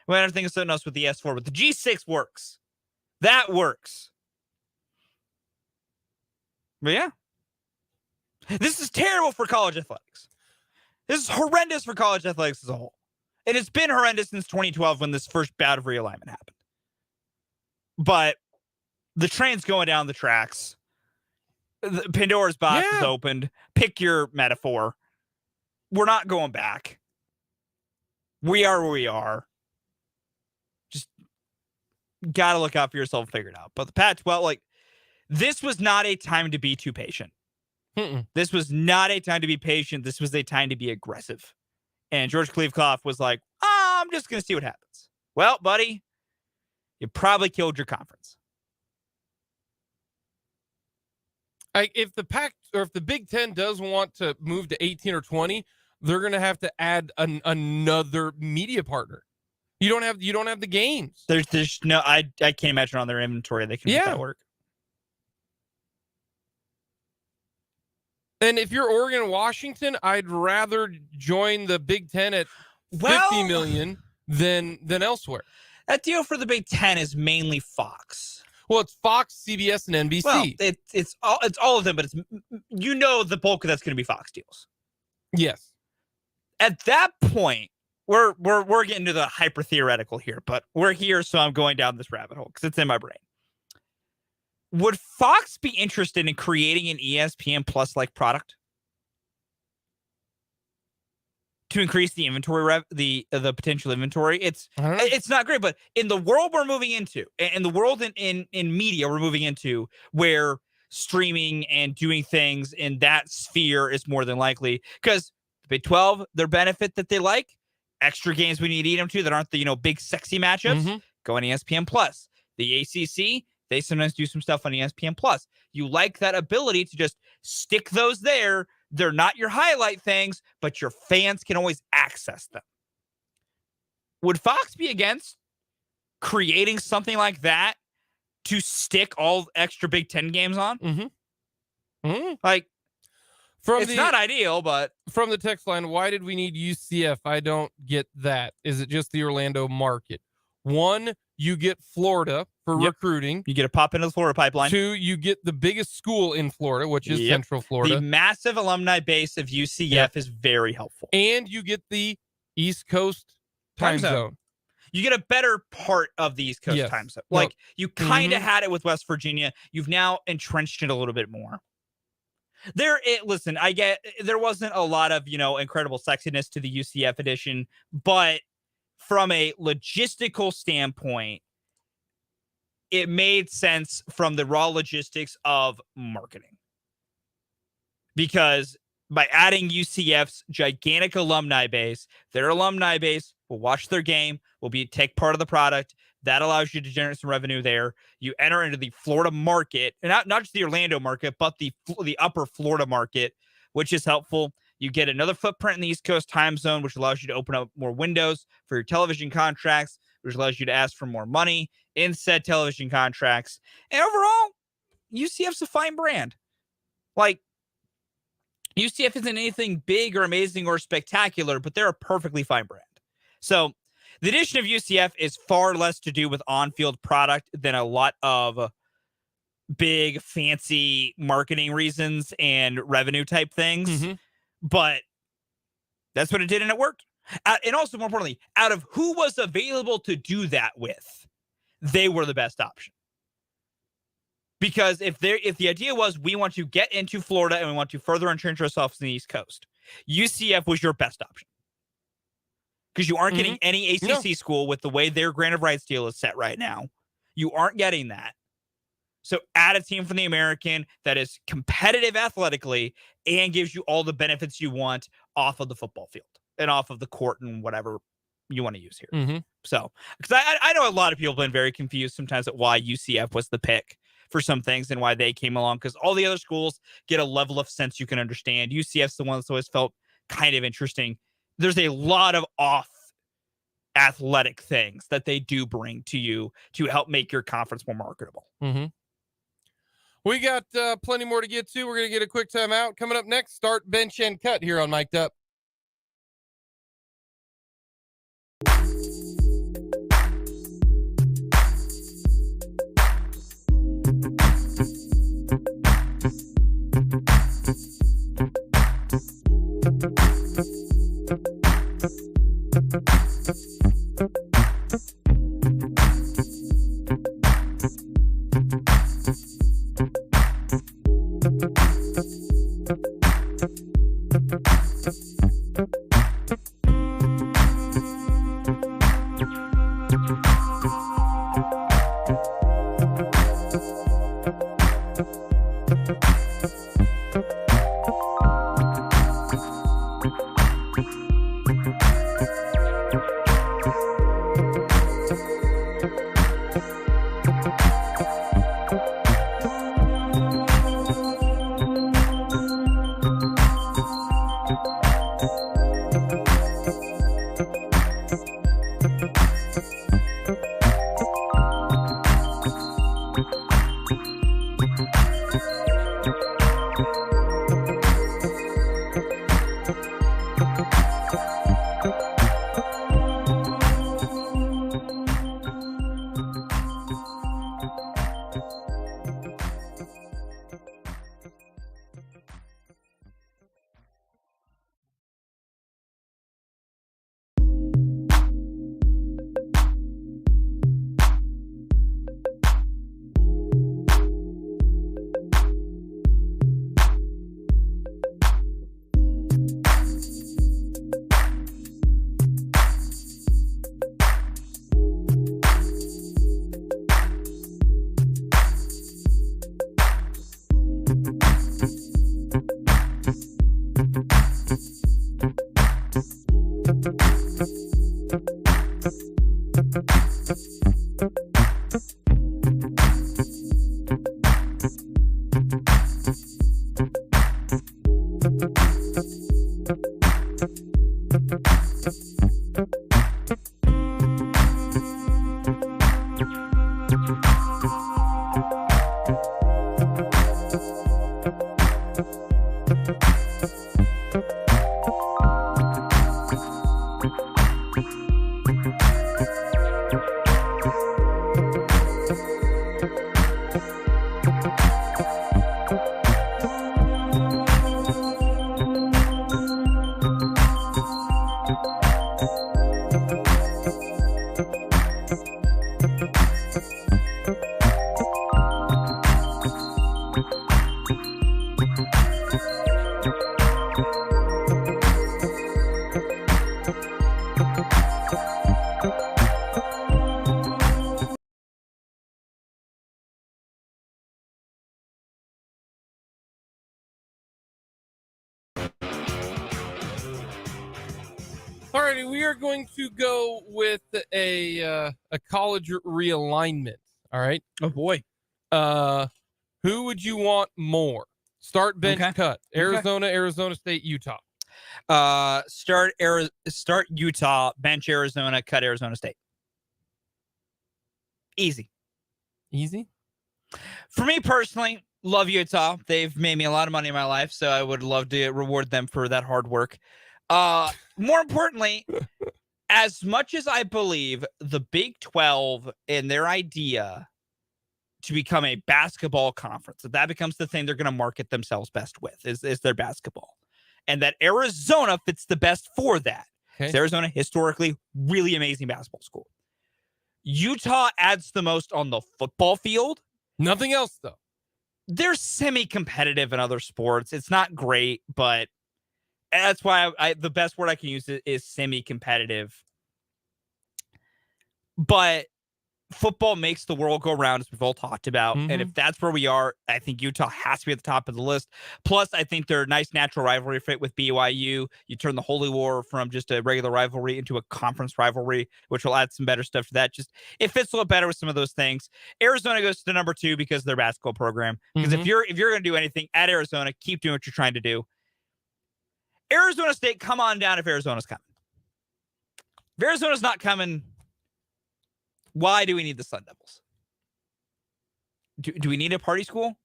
Well, I don't think it's something else with the S4, but the G6 works. That works. But yeah. This is terrible for college athletics. This is horrendous for college athletics as a whole. And it's been horrendous since 2012 when this first bout of realignment happened. But the train's going down the tracks. The Pandora's box is opened. Pick your metaphor. We're not going back. We are where we are. Just got to look out for yourself and figure it out. But the Pac-12, this was not a time to be too patient. This was not a time to be patient. This was a time to be aggressive. And George Kliavkoff was like, I'm just going to see what happens. Well, buddy, you probably killed your conference. If the Big Ten does want to move to 18 or 20, they're going to have to add another media partner. You don't have the games. There's no, I can't imagine on their inventory they can make that work. And if you're Oregon and Washington, I'd rather join the Big Ten at $50 million than elsewhere. That deal for the Big Ten is mainly Fox. Well, it's Fox, CBS, and NBC. Well, it's all of them, but it's the bulk of that's going to be Fox deals. Yes. At that point, we're getting to the hyper theoretical here, but we're here, so I'm going down this rabbit hole because it's in my brain. Would Fox be interested in creating an ESPN Plus like product to increase the inventory the potential inventory? It's not great, but in the world we're moving into, in the world in media we're moving into, where streaming and doing things in that sphere is more than likely, because the Big 12, their benefit that they like, extra games we need to eat them to that aren't the big sexy matchups, go on ESPN Plus. The ACC, they sometimes do some stuff on ESPN Plus. You like that ability to just stick those there. They're not your highlight things, but your fans can always access them. Would Fox be against creating something like that to stick all extra Big Ten games on? Like, it's not ideal, but... From the text line, why did we need UCF? I don't get that. Is it just the Orlando market? One, you get Florida for recruiting. You get a pop into the Florida pipeline. Two, you get the biggest school in Florida, which is Central Florida. The massive alumni base of UCF is very helpful. And you get the East Coast time zone. You get a better part of the East Coast time zone. Like, you kind of had it with West Virginia. You've now entrenched it a little bit more. Listen, I get there wasn't a lot of, incredible sexiness to the UCF edition, but from a logistical standpoint, it made sense from the raw logistics of marketing. Because by adding UCF's gigantic alumni base, their alumni base will watch their game, will take part of the product. That allows you to generate some revenue there. You enter into the Florida market, and not just the Orlando market, but the upper Florida market, which is helpful. You get another footprint in the East Coast time zone, which allows you to open up more windows for your television contracts, which allows you to ask for more money in said television contracts. And overall, UCF's a fine brand. Like, UCF isn't anything big or amazing or spectacular, but they're a perfectly fine brand. So the addition of UCF is far less to do with on-field product than a lot of big, fancy marketing reasons and revenue type things. But that's what it did, and it worked. And also, more importantly, out of who was available to do that with, they were the best option. Because if the idea was we want to get into Florida and we want to further entrench ourselves in the East Coast, UCF was your best option. Because you aren't getting any ACC school with the way their grant of rights deal is set right now. You aren't getting that. So add a team from the American that is competitive athletically and gives you all the benefits you want off of the football field and off of the court and whatever you want to use here. So, because I know a lot of people have been very confused sometimes at why UCF was the pick for some things and why they came along, because all the other schools get a level of sense you can understand. UCF's the one that's always felt kind of interesting. There's a lot of off athletic things that they do bring to you to help make your conference more marketable. We got plenty more to get to. We're going to get a quick timeout. Coming up next, start, bench, and cut here on Mic'd Up. All righty, we are going to go with a college realignment. All right. Oh boy. Who would you want more? Start, bench, Okay. cut. Arizona, Arizona State, Utah. Start Utah, bench Arizona, cut Arizona State. Easy. For me personally, love Utah. They've made me a lot of money in my life, so I would love to reward them for that hard work. More importantly, as much as I believe the Big 12 and their idea to become a basketball conference, that becomes the thing they're going to market themselves best with, is their basketball. And that Arizona fits the best for that. Okay. Arizona, historically, really amazing basketball school. Utah adds the most on the football field. Nothing else, though. They're semi-competitive in other sports. It's not great, but that's why the best word I can use is semi-competitive. But football makes the world go round, as we've all talked about. Mm-hmm. And if that's where we are, I think Utah has to be at the top of the list. Plus, I think they're a nice natural rivalry fit with BYU. You turn the Holy War from just a regular rivalry into a conference rivalry, which will add some better stuff to that. Just it fits a little better with some of those things. Arizona goes to number 2 because of their basketball program. Because if you're going to do anything at Arizona, keep doing what you're trying to do. Arizona State, come on down if Arizona's coming. If Arizona's not coming, why do we need the Sun Devils? Do we need a party school?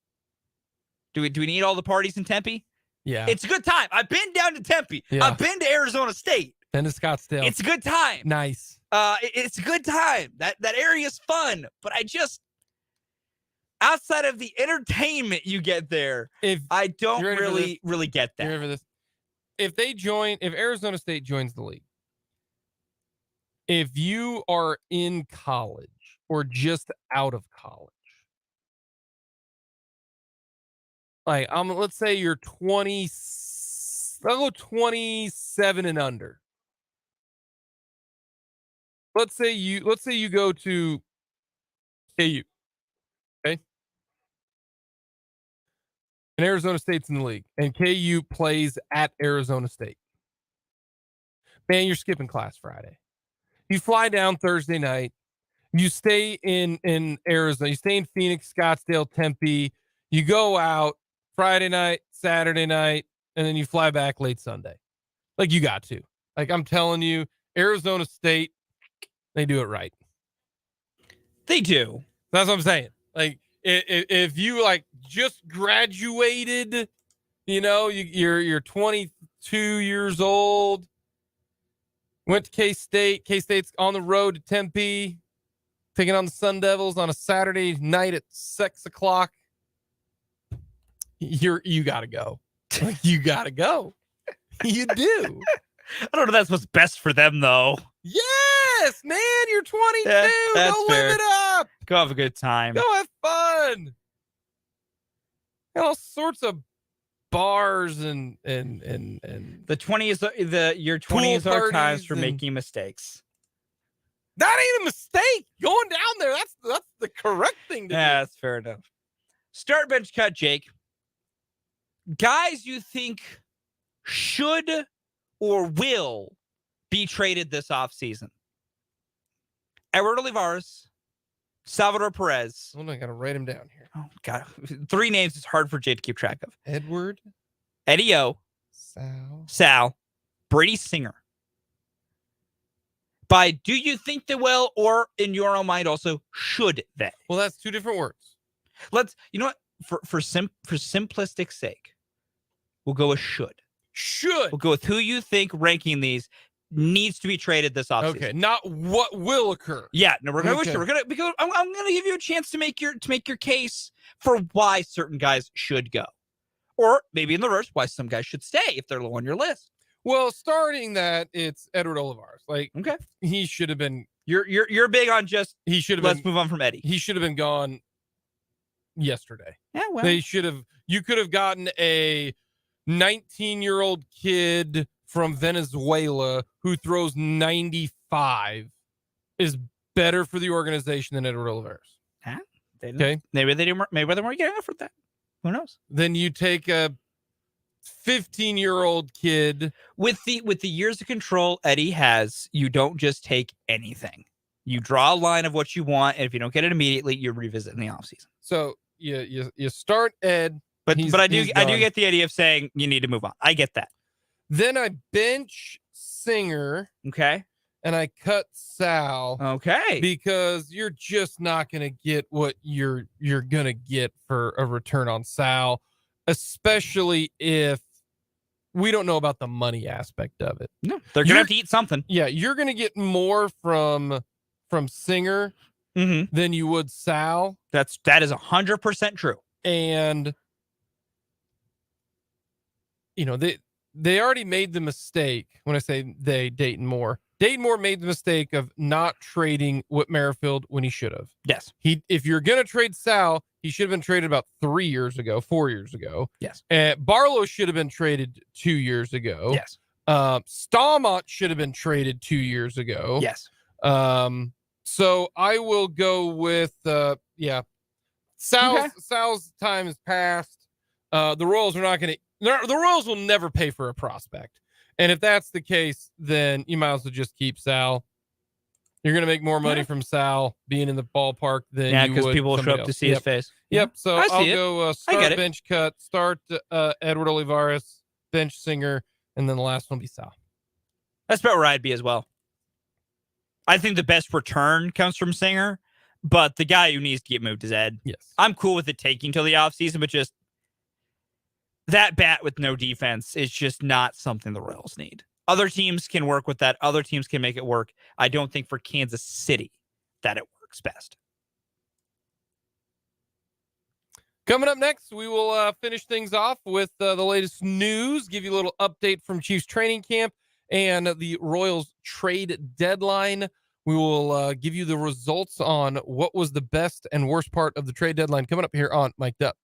Do we need all the parties in Tempe? Yeah. It's a good time. I've been down to Tempe. Yeah. I've been to Arizona State. Been to Scottsdale. It's a good time. Nice. It's a good time. That area is fun, but I just, outside of the entertainment you get there, I don't really get that. You ready for this? If Arizona State joins the league, if you are in college or just out of college, like let's say you're 20, I'll go 27 and under. Let's say you go to KU, okay? And Arizona State's in the league, and KU plays at Arizona State. Man, you're skipping class Friday. You fly down Thursday night. You stay in Arizona. You stay in Phoenix, Scottsdale, Tempe. You go out Friday night, Saturday night, and then you fly back late Sunday. Like, you got to. Like, I'm telling you, Arizona State, they do it right. They do. That's what I'm saying. Like, if you like just graduated, you know, you're 22 years old, went to K-State. K-State's on the road to Tempe, taking on the Sun Devils on a Saturday night at 6 o'clock. You gotta go. Like, you gotta go. You do. I don't know if that's what's best for them, though. Yes, man, you're 22. Yeah, that's go fair. live it up. Go have a good time. Go have fun. Got all sorts of bars and the 20s, your 20s are times for making mistakes. That ain't a mistake. Going down there, that's the correct thing to do. Yeah, that's fair enough. Start, bench, cut, Jake. Guys you think should or will be traded this offseason. Eduardo Olivares, Salvador Perez. Hold on, I gotta write him down here. Oh, God. 3 names is hard for Jay to keep track of. Edward, Eddie O, Sal, Brady Singer. By do you think they will, or in your own mind also, should they? Well, that's 2 different words. You know what? For simplistic sake, we'll go with should. Should. We'll go with who you think ranking these needs to be traded this offseason. Okay, not what will occur. Yeah, no, we're gonna because I'm gonna give you a chance to make your case for why certain guys should go, or maybe in the reverse, why some guys should stay if they're low on your list. Well, starting that, it's Edward Olivares. Like, okay, he should have been. You're big on just he should have. Let's move on from Eddie. He should have been gone yesterday. Yeah, well, They should have. You could have gotten a 19-year-old kid from Venezuela who throws 95 is better for the organization than Edward Olivares. Huh? Okay, maybe they weren't getting offered that. Who knows? Then you take a 15-year-old kid with the years of control Eddie has. You don't just take anything. You draw a line of what you want, and if you don't get it immediately, you revisit in the offseason. So you start Ed, but I do get the idea of saying you need to move on. I get that. Then I bench Singer. Okay. And I cut Sal. Okay. Because you're just not going to get what you're going to get for a return on Sal, especially if we don't know about the money aspect of it. No, they're going to have to eat something. Yeah, you're going to get more from Singer than you would Sal. That is 100% true. And they already made the mistake. When I say they, Dayton Moore made the mistake of not trading Whit Merrifield when he should have. Yes. If you're going to trade Sal, he should have been traded about 4 years ago. Yes. Barlow should have been traded 2 years ago. Yes. Staumont should have been traded 2 years ago. Yes. So I will go with, Sal's time has passed. The Royals are not going to, the Royals will never pay for a prospect. And if that's the case, then you might as well just keep Sal. You're going to make more money from Sal being in the ballpark than you would. Because people will show up to see his face. Yep. So I'll go start bench cut, start Edward Olivares, bench Singer, and then the last one will be Sal. That's about where I'd be as well. I think the best return comes from Singer, but the guy who needs to get moved is Ed. Yes. I'm cool with it taking till the offseason, but just that bat with no defense is just not something the Royals need. Other teams can work with that. Other teams can make it work. I don't think for Kansas City that it works best. Coming up next, we will finish things off with the latest news, give you a little update from Chiefs training camp and the Royals trade deadline. We will give you the results on what was the best and worst part of the trade deadline coming up here on Mic'd Up.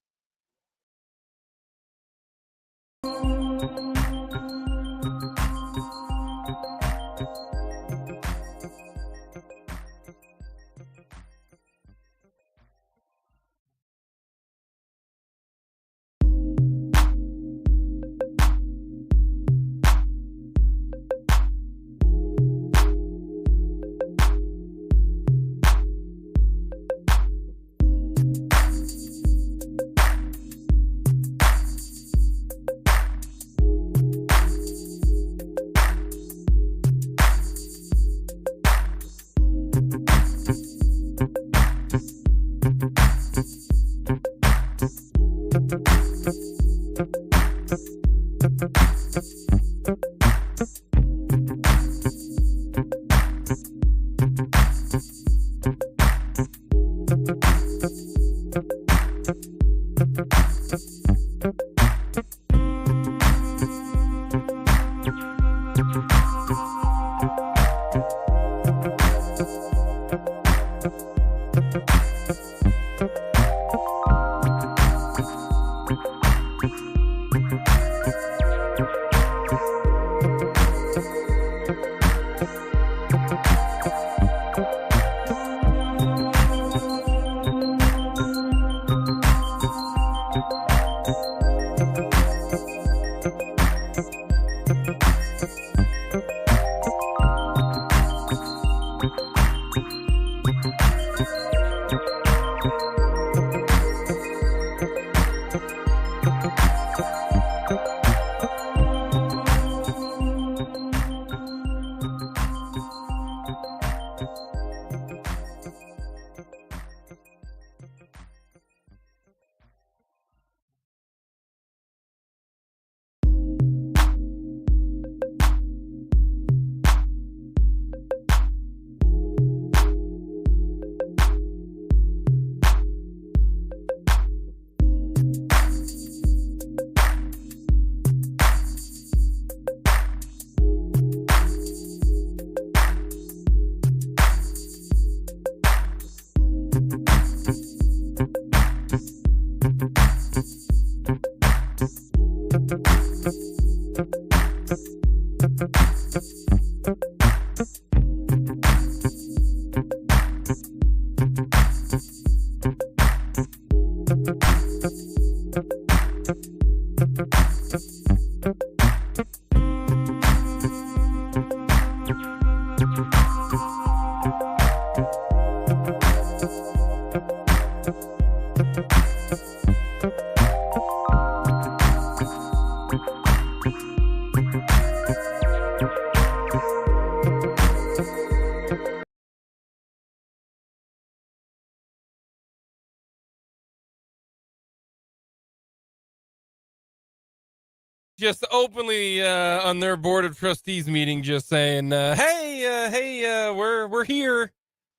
just openly on their board of trustees meeting, just saying, "Hey, we're here.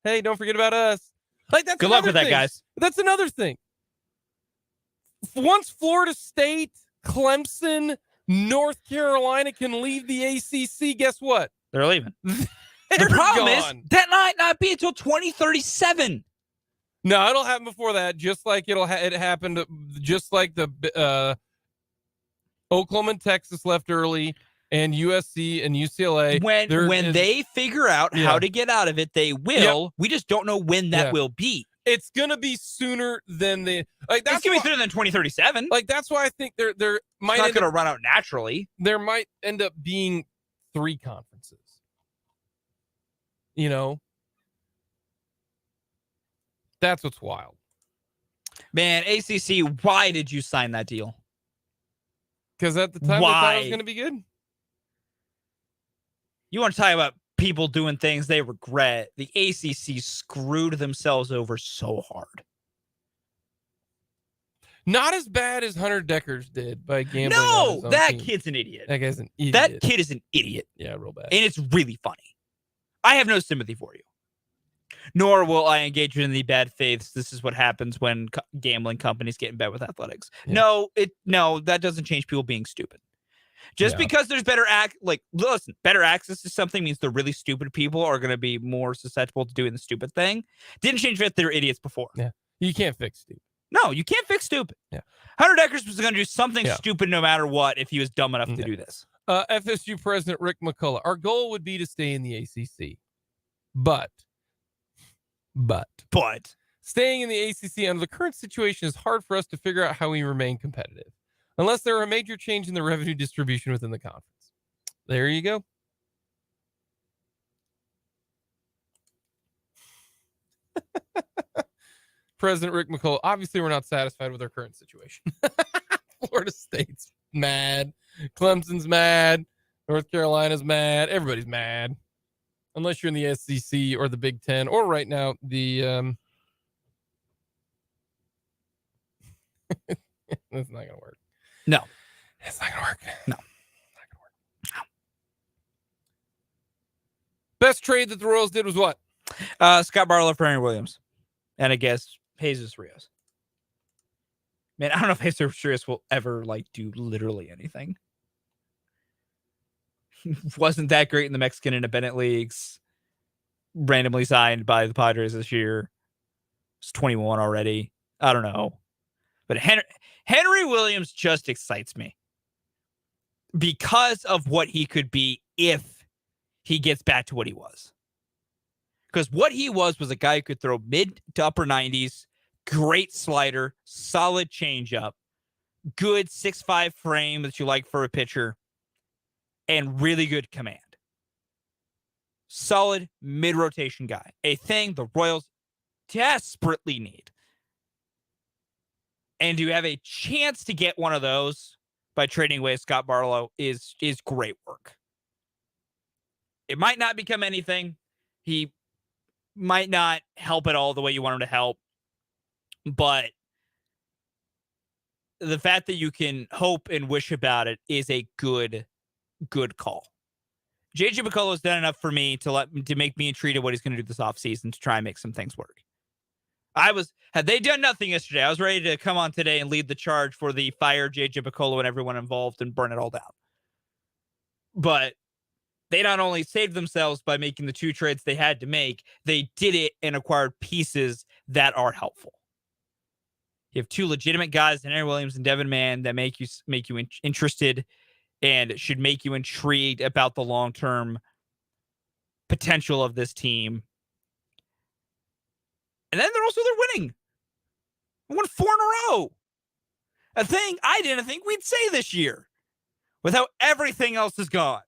Hey, don't forget about us." Like that's Good luck with that, thing. guys. That's another thing. Once Florida State, Clemson, North Carolina can leave the ACC, guess what? They're leaving. They're The problem gone. is that might not be until 2037. No, it'll happen before that. Just like it happened. Just like the Oklahoma and Texas left early, and USC and UCLA. When they figure out how to get out of it, they will. Yep. We just don't know when that will be. It's gonna be sooner than the like. That's it's gonna be sooner than 2037. Like that's why I think there might it's not gonna run out naturally. There might end up being 3 conferences. You know, that's what's wild. Man, ACC, why did you sign that deal? Because at the time, they thought it was going to be good. You want to talk about people doing things they regret? The ACC screwed themselves over so hard. Not as bad as Hunter Deckers did by gambling. No, that kid's an idiot. That guy's an idiot. That kid is an idiot. Yeah, real bad. And it's really funny. I have no sympathy for you. Nor will I engage in the bad faiths. This is what happens when gambling companies get in bed with athletics. Yeah. No, that doesn't change people being stupid. Just because there's better better access to something means the really stupid people are going to be more susceptible to doing the stupid thing. Didn't change that they're idiots before. Yeah, you can't fix stupid. No, you can't fix stupid. Yeah, Hunter Deckers was going to do something stupid no matter what if he was dumb enough to do this. FSU President Rick McCullough. Our goal would be to stay in the ACC, but staying in the ACC under the current situation is hard for us to figure out how we remain competitive unless there are a major change in the revenue distribution within the conference. There you go. President Rick McCullough. Obviously, we're not satisfied with our current situation. Florida State's mad. Clemson's mad. North Carolina's mad. Everybody's mad. Unless you're in the SEC or the Big Ten, or right now, the it's not going to work. No. It's not going to work. No. Not going to work. No. Best trade that the Royals did was what? Scott Barlow for Henry Williams. And I guess Jesus Rios. Man, I don't know if Jesus Rios will ever do literally anything. Wasn't that great in the Mexican independent leagues. Randomly signed by the Padres this year. He's 21 already. I don't know. But Henry Williams just excites me because of what he could be if he gets back to what he was. Because what he was a guy who could throw mid to upper 90s, great slider, solid changeup, good 6'5" frame that you like for a pitcher, and really good command. Solid mid-rotation guy. A thing the Royals desperately need. And to have a chance to get one of those by trading away Scott Barlow is great work. It might not become anything. He might not help at all the way you want him to help. But the fact that you can hope and wish about it is a good call. JJ McCullough has done enough for me to make me intrigued at what he's going to do this offseason to try and make some things work. Had they done nothing yesterday, I was ready to come on today and lead the charge for the fire JJ McCullough and everyone involved and burn it all down. But they not only saved themselves by making the 2 trades they had to make, they did it and acquired pieces that are helpful. You have 2 legitimate guys, Henry Williams and Devin Mann, that make you interested and should make you intrigued about the long-term potential of this team. And then they're winning. They won 4 in a row. A thing I didn't think we'd say this year with how everything else is gone.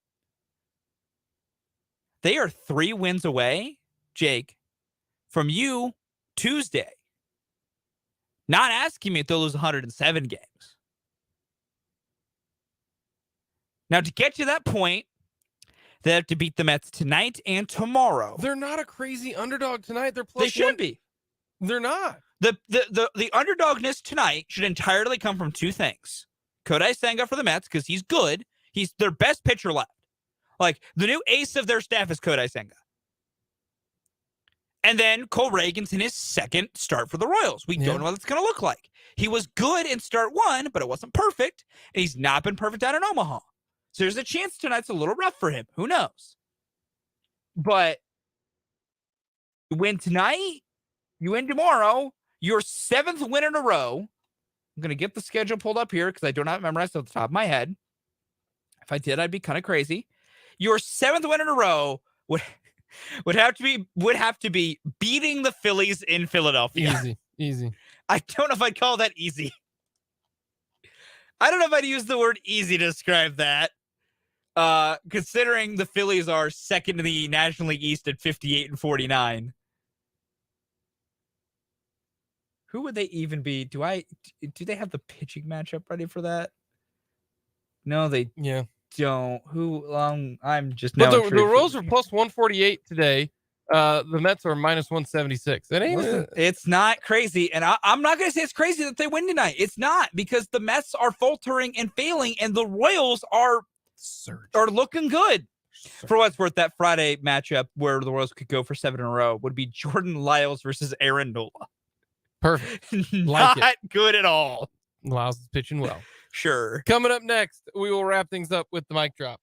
They are 3 wins away, Jake, from you Tuesday. Not asking me if they'll lose 107 games. Now, to get to that point, they have to beat the Mets tonight and tomorrow. They're not a crazy underdog tonight. They're They should be. They're not. The underdogness tonight should entirely come from 2 things. Kodai Senga for the Mets because he's good. He's their best pitcher left. Like, the new ace of their staff is Kodai Senga. And then Cole Reagan's in his second start for the Royals. We don't know what it's going to look like. He was good in start 1, but it wasn't perfect. And he's not been perfect down in Omaha. So there's a chance tonight's a little rough for him. Who knows? But you win tonight, you win tomorrow, your 7th win in a row. I'm going to get the schedule pulled up here because I don't have it memorized off the top of my head. If I did, I'd be kind of crazy. Your 7th win in a row would have to be beating the Phillies in Philadelphia. Easy. I don't know if I'd call that easy. I don't know if I'd use the word easy to describe that. Considering the Phillies are second in the National League East at 58-49. Who would they even be? Do they have the pitching matchup ready for that? No, they don't. I'm just now. But the Royals are plus 148 today. The Mets are minus 176. That ain't It's not crazy. And I'm not going to say it's crazy that they win tonight. It's not, because the Mets are faltering and failing, and the Royals are looking good. For what's worth, that Friday matchup where the Royals could go for 7 in a row would be Jordan Lyles versus Aaron Nola. Perfect. Not good at all. Lyles is pitching well. Sure. Coming up next, we will wrap things up with the mic drop.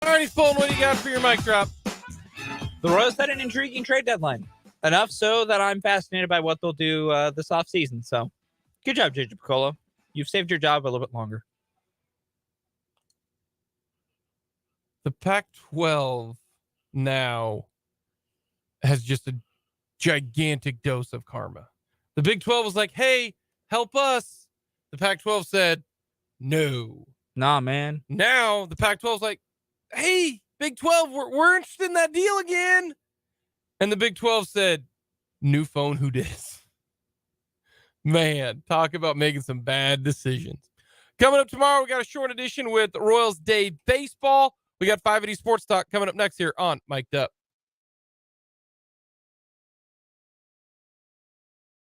Alrighty, Fulton, what do you got for your mic drop? The Royals had an intriguing trade deadline. Enough so that I'm fascinated by what they'll do this offseason. So, good job, JJ Piccolo. You've saved your job a little bit longer. The Pac-12 now has just a gigantic dose of karma. The Big 12 was like, hey, help us. The Pac-12 said, no. Nah, man. Now the Pac-12 is like, hey, Big 12, we're interested in that deal again. And the Big 12 said, new phone, who dis? Man, talk about making some bad decisions. Coming up tomorrow, we got a short edition with Royals Day Baseball. We got 580 Sports Talk coming up next here on Mic'd Up.